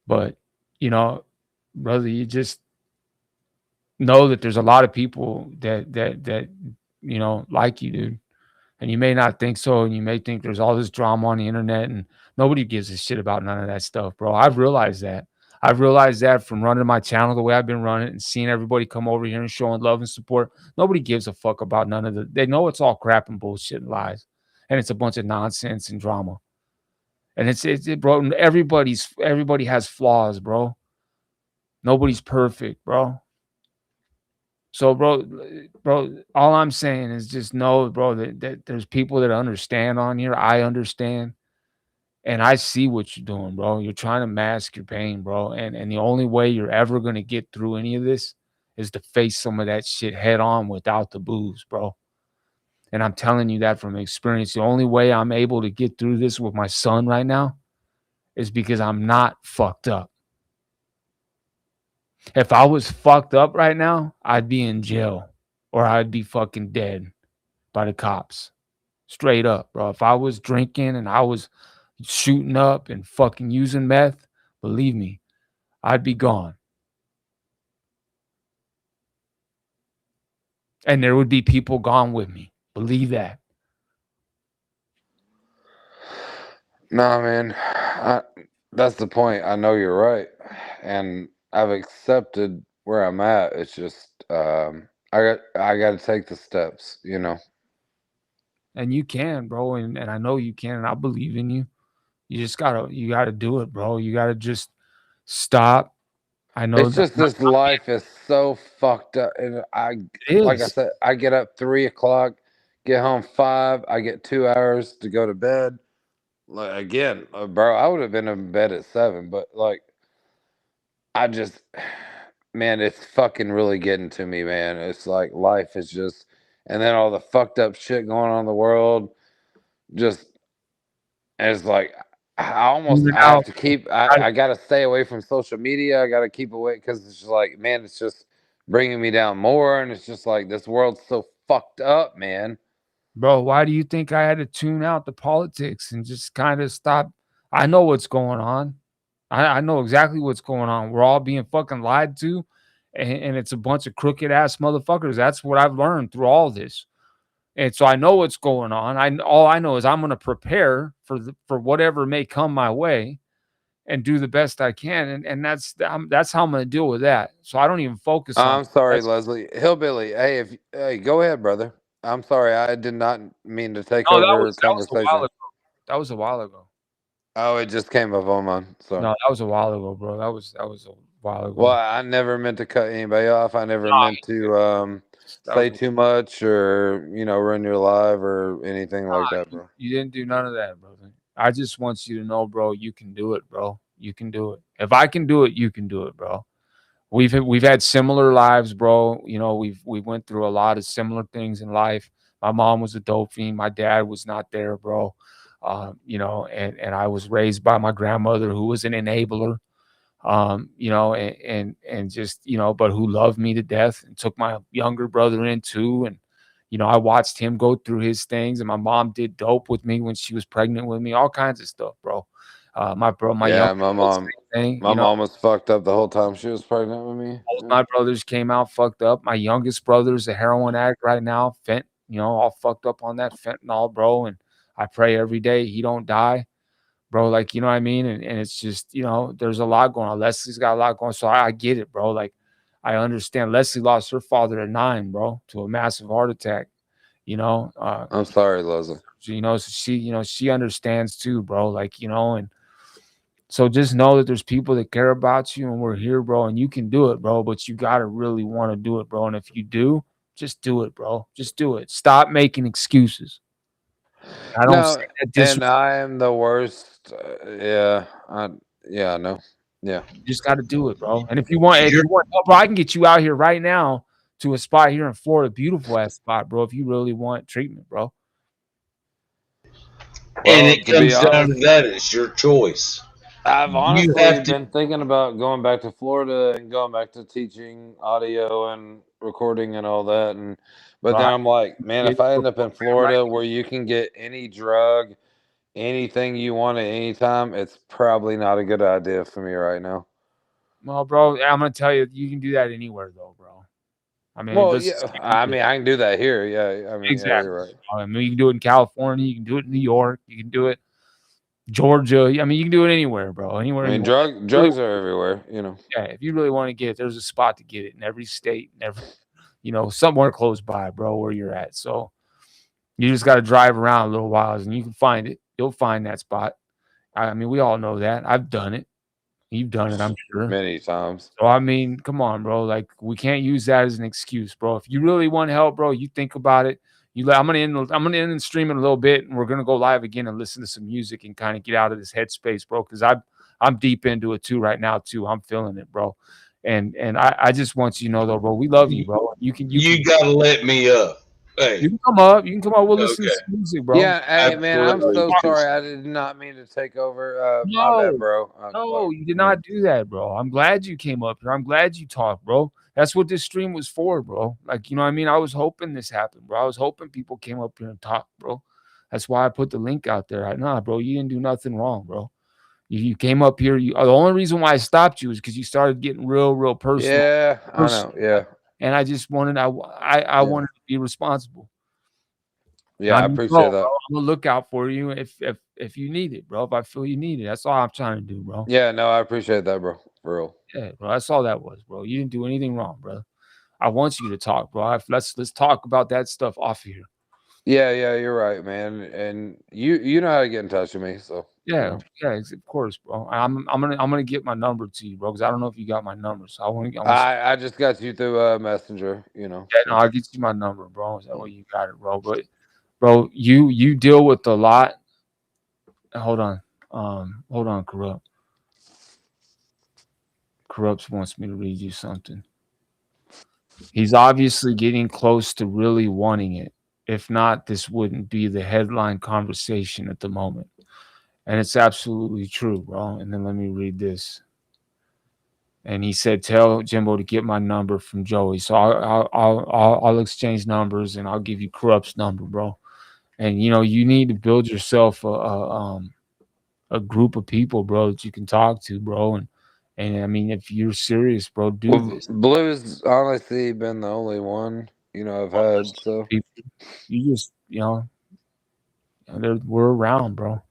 But you know, brother, you just know that there's a lot of people that like you, dude. And you may not think so, and you may think there's all this drama on the internet, and nobody gives a shit about none of that stuff, bro. I've realized that. I've realized that from running my channel the way I've been running and seeing everybody come over here and showing love and support. Nobody gives a fuck about none of the. They know it's all crap and bullshit and lies, and it's a bunch of nonsense and drama. And bro. Everybody has flaws, bro. Nobody's perfect, bro. So, bro, all I'm saying is just know, bro, that there's people that understand on here. I understand. And I see what you're doing, bro. You're trying to mask your pain, bro. And the only way you're ever gonna get through any of this is to face some of that shit head on without the booze, bro. And I'm telling you that from experience. The only way I'm able to get through this with my son right now is because I'm not fucked up. If I was fucked up right now, I'd be in jail or I'd be fucking dead by the cops. Straight up, bro. If I was drinking and I was shooting up and fucking using meth, believe me, I'd be gone. And there would be people gone with me. Believe that. No, man, that's the point. I know you're right, and I've accepted where I'm at. It's just I got to take the steps. And you can, bro. And I know you can. And I believe in you. You gotta do it, bro. You gotta just stop. I know It's that just this life is so fucked up, and it like I is, said, I get up 3 o'clock, get home 5. I get 2 hours to go to bed. Like again, bro, I would have been in bed at 7, but like I just, man, it's fucking really getting to me, man. It's like life is just, and then all the fucked up shit going on in the world, just, and it's like, even I have out. to keep, I- I got to stay away from social media. I got to keep away because it's just like, man, it's just bringing me down more. And it's just like, this world's so fucked up, man. Bro, why do you think I had to tune out the politics and just kind of stop? I know what's going on. I know exactly what's going on. We're all being fucking lied to, and it's a bunch of crooked ass motherfuckers. That's what I've learned through all this. And so I know what's going on. All I know is I'm going to prepare for whatever may come my way and do the best I can. And that's how I'm going to deal with that. So I don't even focus on I'm sorry, that's Leslie. Hillbilly. Hey, go ahead, brother. I'm sorry. I did not mean to take no, over that was a while conversation. ago. That was a while ago. Oh, it just came up on mine. Sorry. No, that was a while ago, bro. That was a while Well, ago. I never meant to cut anybody off. I never No, meant to say too much or, you know, ruin your life or anything like that, bro. You didn't do none of that, brother. I just want you to know, bro, you can do it, bro. You can do it. If I can do it, you can do it, bro. We've had similar lives, bro. You know, we went through a lot of similar things in life. My mom was a dope fiend. My dad was not there, bro. You know, and I was raised by my grandmother, who was an enabler. You know, and just, you know, but who loved me to death and took my younger brother in too. And, you know, I watched him go through his things, and my mom did dope with me when she was pregnant with me, all kinds of stuff, bro. My Yeah, younger brother, same thing, my you know. mom was fucked up the whole time she was pregnant with me. Both Yeah. my brothers came out fucked up. My youngest brother's a heroin addict right now, you know, all fucked up on that fentanyl, bro. And I pray every day he don't die, bro. Like, you know what I mean? And it's just, you know, there's a lot going on. Leslie's got a lot going on. So I get it, bro. Like, I understand. Leslie lost her father at 9, bro, to a massive heart attack, you know. I'm sorry, Leslie. You know, so you know, she understands too, bro. Like, you know, and so just know that there's people that care about you, and we're here, bro, and you can do it, bro, but you got to really want to do it, bro. And if you do, just do it, bro. Just do it. Stop making excuses. I don't say No, that and I am the worst. Yeah, no, yeah. You just got to do it, bro. And if you want You're, help, bro, I can get you out here right now to a spot here in Florida, beautiful ass spot, bro. If you really want treatment, bro. and Well, it to be comes down honest, to that. It's your choice. I've You honestly have to. been thinking about going back to Florida and going back to teaching audio and recording and all that. And but Bro, then I I'm like, man, get if I you a end up in program right. Florida where you can get any drug, anything you want at any time, it's probably not a good idea for me right now. Well, bro, I'm gonna tell you, you can do that anywhere, though, bro. I mean, Well, let's yeah, just keep I it real. mean, I can do that here. Yeah, I mean, yeah, Exactly. you're right. I mean, you can do it in California, you can do it in New York, you can do it Georgia. I mean, you can do it anywhere, bro. Anywhere I you mean, want. drugs are everywhere, you know. Yeah, if you really want to get it, there's a spot to get it in every state, in every, you know, somewhere close by, bro, where you're at. So you just got to drive around a little while and you can find it. You'll find that spot. I mean, we all know that. I've done it. You've done it, I'm sure. Many times. So I mean, come on, bro. Like, we can't use that as an excuse, bro. If you really want help, bro, you think about it. I'm gonna end the stream in a little bit, and we're gonna go live again and listen to some music and kind of get out of this headspace, bro. Because I'm deep into it too right now too. I'm feeling it, bro. And I just want you to know though, bro, we love you, bro. You gotta let me up. Hey, You can come up. You can come up. We'll listen to okay, some music, bro. Yeah, hey man, I'm absolutely. so Because sorry. I did not mean to take over. My bad, No, bro. no, you did Yeah. not do that, bro. I'm glad you came up here. I'm glad you talked, bro. That's what this stream was for, bro. Like, you know what I mean? I was hoping this happened, bro. I was hoping people came up here and talked, bro. That's why I put the link out there. Nah, bro, you didn't do nothing wrong, bro. You came up here. The only reason why I stopped you is because you started getting real personal. Yeah, I know. Yeah, And I just wanted, I yeah, wanted to be responsible. yeah. I appreciate Bro, that. I'm gonna look out for you if you need it, bro. If I feel you need it, that's all I'm trying to do, bro. Yeah, no, I appreciate that, bro. For real. Yeah, bro. That's all that was, bro. You didn't do anything wrong, bro. I want you to talk, bro. Let's talk about that stuff off here. Yeah, yeah, you're right, man. And you know how to get in touch with me, so Yeah, you know. yeah, of course, bro. I'm gonna get my number to you, bro, because I don't know if you got my number. So I want to. I just got you through Messenger, you know. Yeah, no, So. I'll get you my number, bro. Is that way you got it, bro? But bro, you deal with a lot. Hold on, corrupt. Corrupts wants me to read you something. He's obviously getting close to really wanting it. If not, this wouldn't be the headline conversation at the moment. And it's absolutely true, bro. And then let me read this. And he said, "Tell Jimbo to get my number from Joey." So I'll exchange numbers, and I'll give you Corrupt's number, bro. And you know, you need to build yourself a group of people, bro, that you can talk to, bro. And I mean, if you're serious, bro, do Well, this. Blue's honestly been the only one, you know, I've had. So People, you just, you know, we're around, bro.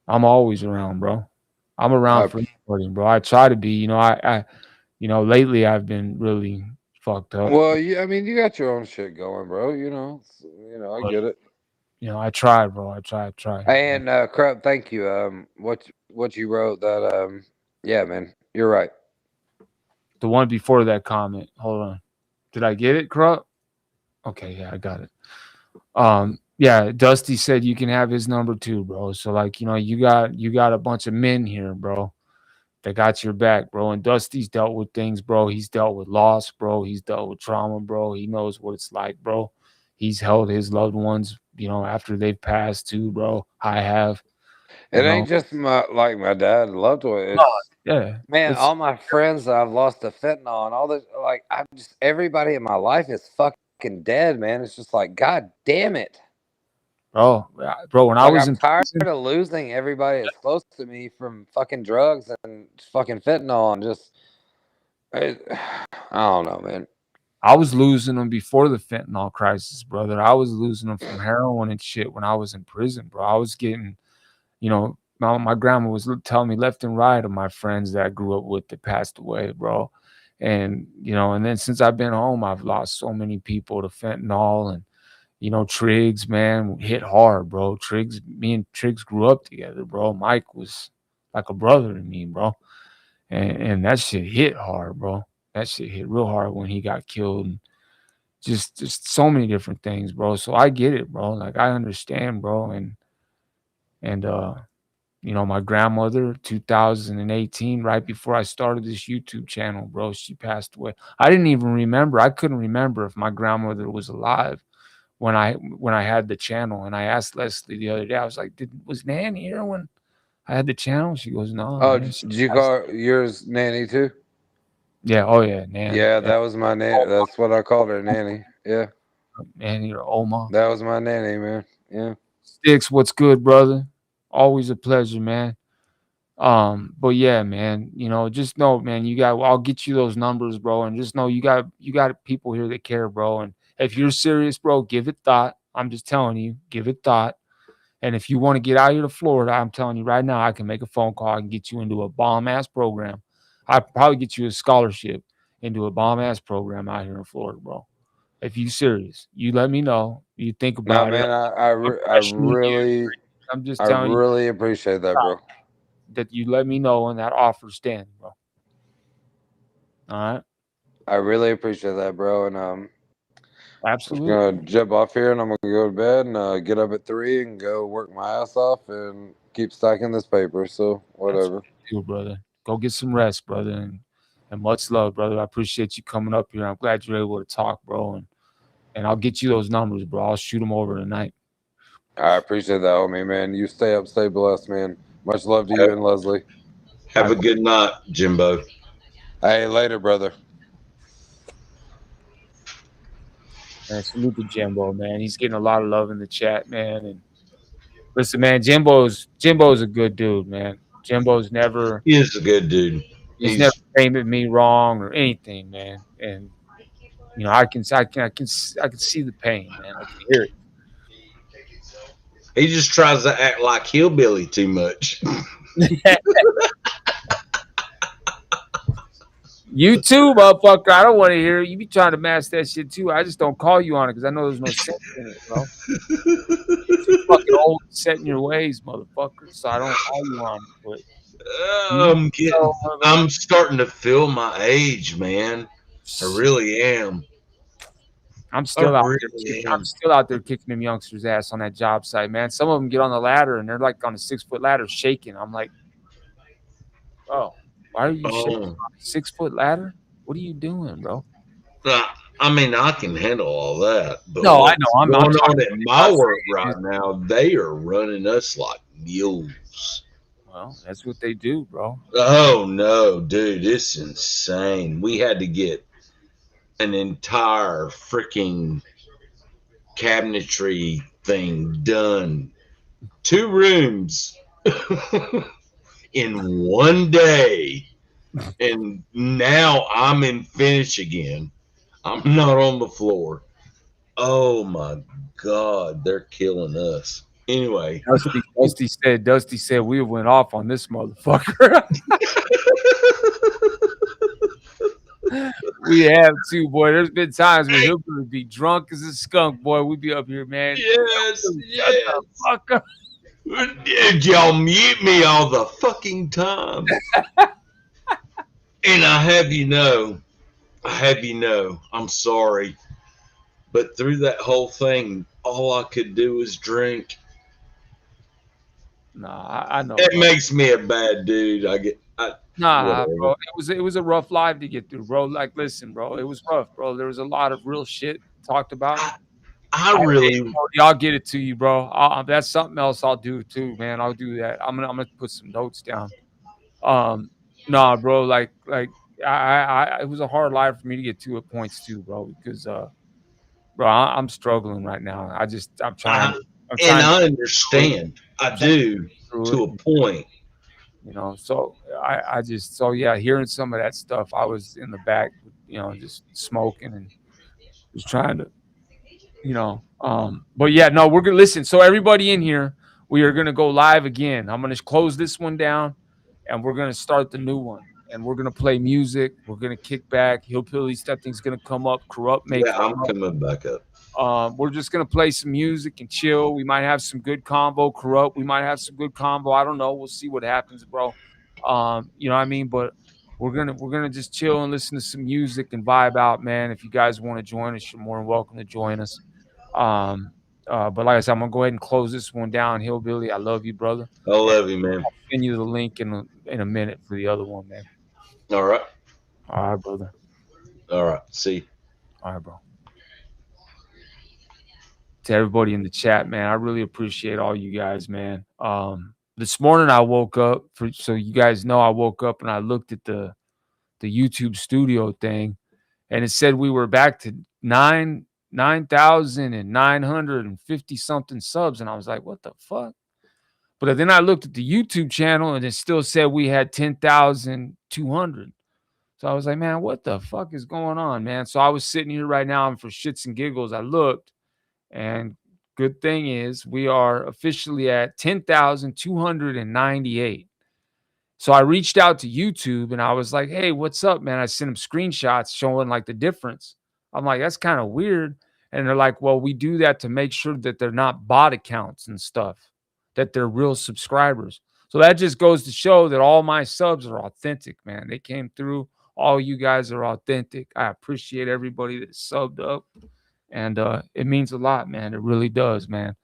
I'm always around, bro. I'm around for anybody, bro. I try to be, you know, lately I've been really fucked up. well, I mean, you got your own shit going, bro. You know, I get it. You know, I try, bro. I try. And Crap, thank you. What you wrote that yeah, man, you're right. The one before that comment. Hold on. Did I get it, Corrupt? Okay, yeah, I got it. Yeah, Dusty said you can have his number too, bro. So like, you got a bunch of men here, bro, that got your back, bro. And Dusty's dealt with things, bro. He's dealt with loss, bro. He's dealt with trauma, bro. He knows what it's like, bro. He's held his loved ones, after they've passed too, bro. I have, It ain't just my dad loved one. It's yeah. man, It's all my friends that I've lost to fentanyl and all this, like I'm just everybody in my life is fucking dead, man. It's just like, God damn it. bro, when I Like was I'm in tired prison, of losing everybody that's close to me from fucking drugs and fucking fentanyl and just I don't know, man. I was losing them before the fentanyl crisis, brother. I was losing them from heroin and shit when I was in prison, bro. I was getting, my grandma was telling me left and right of my friends that I grew up with that passed away, bro. And, and then since I've been home, I've lost so many people to fentanyl and, Triggs, man, hit hard, bro. Me and Triggs grew up together, bro. Mike was like a brother to me, bro. And that shit hit hard, bro. That shit hit real hard when he got killed. And just so many different things, bro. So I get it, bro. Like I understand, bro. And my grandmother, 2018, right before I started this YouTube channel, bro, she passed away. I didn't even remember. I couldn't remember if my grandmother was alive when I had the channel. And I asked Leslie the other day, I was like, was Nan here when I had the channel? She goes, no, Oh, man. did you call yours Nanny too? Yeah, oh yeah, Nan. Yeah, that was my nanny. That's what I called her, Nanny. Yeah. Nanny or Oma. That was my nanny, man. Yeah. Sticks, what's good, brother? Always a pleasure, man. But yeah, man, just know, man, I'll get you those numbers, bro, and just know you got people here that care, bro. And if you're serious, bro, give it thought. I'm just telling you, give it thought. And if you want to get out here to Florida, I'm telling you right now, I can make a phone call. I can get you into a bomb ass program. I'd probably get you a scholarship into a bomb ass program out here in Florida, bro. If you serious, you let me know. You think No, about it. man, I really I'm just telling you really appreciate that, bro. that you let me know when that offer stands, bro. All right. I really appreciate that, bro. And I'm Absolutely. gonna jump off here and I'm gonna go to bed and get up at 3 and go work my ass off and keep stacking this paper. So whatever. You, brother. Go get some rest, brother, and much love, brother. I appreciate you coming up here. I'm glad you're able to talk, bro. And I'll get you those numbers, bro. I'll shoot them over tonight. I appreciate that, homie, man. You stay up, stay blessed, man. Much love to you and Leslie. Have a good night, Jimbo. Hey, later, brother. Man, salute to Jimbo, man. He's getting a lot of love in the chat, man. And listen, man, Jimbo's a good dude, man. Jimbo's never He is a good dude. he's never painted me wrong or anything, man. And I can see the pain, man. I can hear it. He just tries to act like hillbilly too much. You too, motherfucker. I don't want to hear it. You be trying to mask that shit too. I just don't call you on it because I know there's no sense in it, bro. You're too fucking old and set in your ways, motherfucker. So I don't call you on it. But I'm starting to feel my age, man. I really am. I'm still out there kicking them youngsters' ass on that job site, man. Some of them get on the ladder and they're like on a 6-foot ladder shaking. I'm like, oh, why are you shaking on a 6-foot ladder? What are you doing, bro? I mean, I can handle all that. But no, I know. I'm going not on at my work right now. They are running us like mules. Well, that's what they do, bro. Oh no, dude, it's insane. We had to get an entire freaking cabinetry thing done. 2 rooms in one day. And now I'm in finish again. I'm not on the floor. Oh my God, they're killing us. Anyway, Dusty said we went off on this motherfucker. We have too, boy. There's been times where he'll be drunk as a skunk, boy. We be up here, man. Yes. Fuck up. Y'all mute me all the fucking time. And I have have you know, I'm sorry, but through that whole thing, all I could do was drink. Nah, I know, It bro. makes me a bad dude. Nah, Whatever. bro. It was a rough life to get through, bro. Like, listen, bro, it was rough, bro. There was a lot of real shit talked about. I, I I'll get really, I'll get it to you, bro. That's something else I'll do too, man. I'll do that. I'm gonna put some notes down. Um, nah, bro. Like it was a hard life for me to get to at points too, bro. Because bro, I'm struggling right now. I'm trying. I, I'm and trying to I get through it. understand. I'm I trying to do get through it. to a point. So so yeah, hearing some of that stuff, I was in the back, just smoking and just trying to, but yeah, no, we're gonna listen. So everybody in here, we are gonna go live again. I'm gonna close this one down and we're gonna start the new one. And we're gonna play music. We're gonna kick back. Hillbilly Stepping's gonna come up. Corrupt may Yeah, come I'm up. coming back up. We're just gonna play some music and chill. We might have some good convo. Corrupt. We might have some good convo. I don't know. We'll see what happens, bro. You know what I mean? But we're gonna just chill and listen to some music and vibe out, man. If you guys want to join us, you're more than welcome to join us. Um, but like I said, I'm gonna go ahead and close this one down. Hillbilly, I love you, brother. I And love you, man. I'll send you the link in a minute for the other one, man. All right. All right, brother. All right. See. All right, bro. To everybody in the chat, man, I really appreciate all you guys, man. This morning I woke up so you guys know I woke up and I looked at the YouTube studio thing and it said we were back to 9,950 something subs. And I was like, what the fuck? But then I looked at the YouTube channel and it still said we had 10,200. So I was like, man, what the fuck is going on, man? So I was sitting here right now and for shits and giggles, I looked. And good thing is we are officially at 10,298. So I reached out to YouTube and I was like, hey, what's up, man? I sent them screenshots showing like the difference. I'm like, that's kind of weird. And they're like, well, we do that to make sure that they're not bot accounts and stuff, that they're real subscribers. So that just goes to show that all my subs are authentic, man. They came through. All you guys are authentic. I appreciate everybody that subbed up. And it means a lot, man. It really does, man.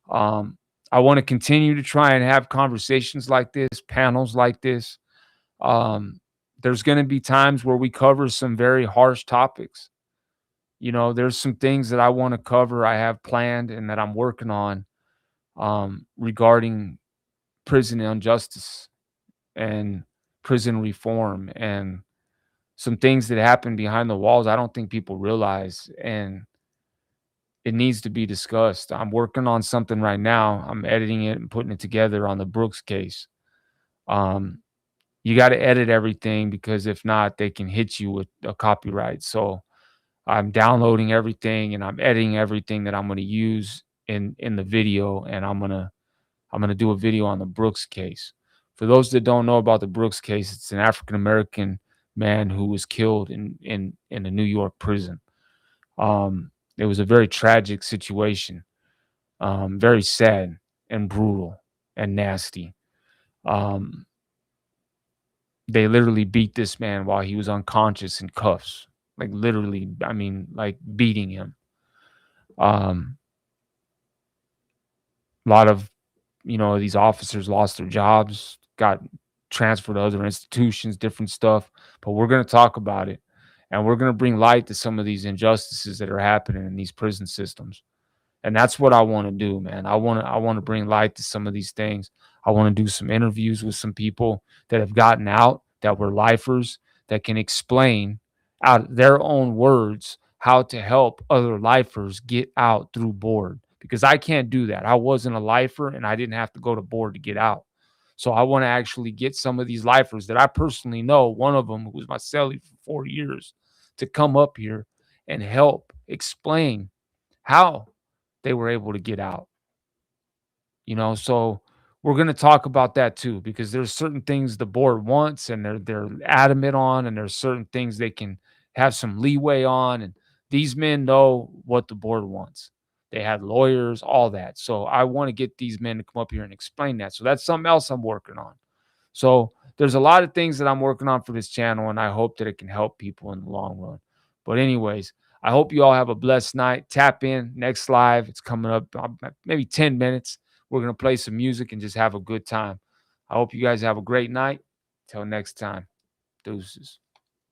I want to continue to try and have conversations like this, panels like this. There's going to be times where we cover some very harsh topics. There's some things that I want to cover, I have planned and that I'm working on regarding prison injustice and prison reform and some things that happen behind the walls I don't think people realize. And it needs to be discussed. I'm working on something right now. I'm editing it and putting it together on the Brooks case. You got to edit everything because if not, they can hit you with a copyright. So I'm downloading everything and I'm editing everything that I'm going to use in the video, and I'm gonna do a video on the Brooks case. For those that don't know about the Brooks case, it's an African American man who was killed in a New York prison. It was a very tragic situation, very sad and brutal and nasty. They literally beat this man while he was unconscious in cuffs, like literally, I mean, like beating him. A lot of, these officers lost their jobs, got transferred to other institutions, different stuff. But we're going to talk about it, and we're going to bring light to some of these injustices that are happening in these prison systems. And that's what I want to do, man. I want to bring light to some of these things. I want to do some interviews with some people that have gotten out, that were lifers, that can explain out their own words how to help other lifers get out through board. Because I can't do that. I wasn't a lifer and I didn't have to go to board to get out. So I want to actually get some of these lifers that I personally know, one of them who was my cellie for 4 years, to come up here and help explain how they were able to get out. So we're going to talk about that too, because there's certain things the board wants and they're adamant on, and there's certain things they can have some leeway on. And these men know what the board wants. They had lawyers, all that. So I want to get these men to come up here and explain that. So that's something else I'm working on. So there's a lot of things that I'm working on for this channel, and I hope that it can help people in the long run. But anyways, I hope you all have a blessed night. Tap in next live. It's coming up maybe 10 minutes. We're going to play some music and just have a good time. I hope you guys have a great night. Till next time. Deuces.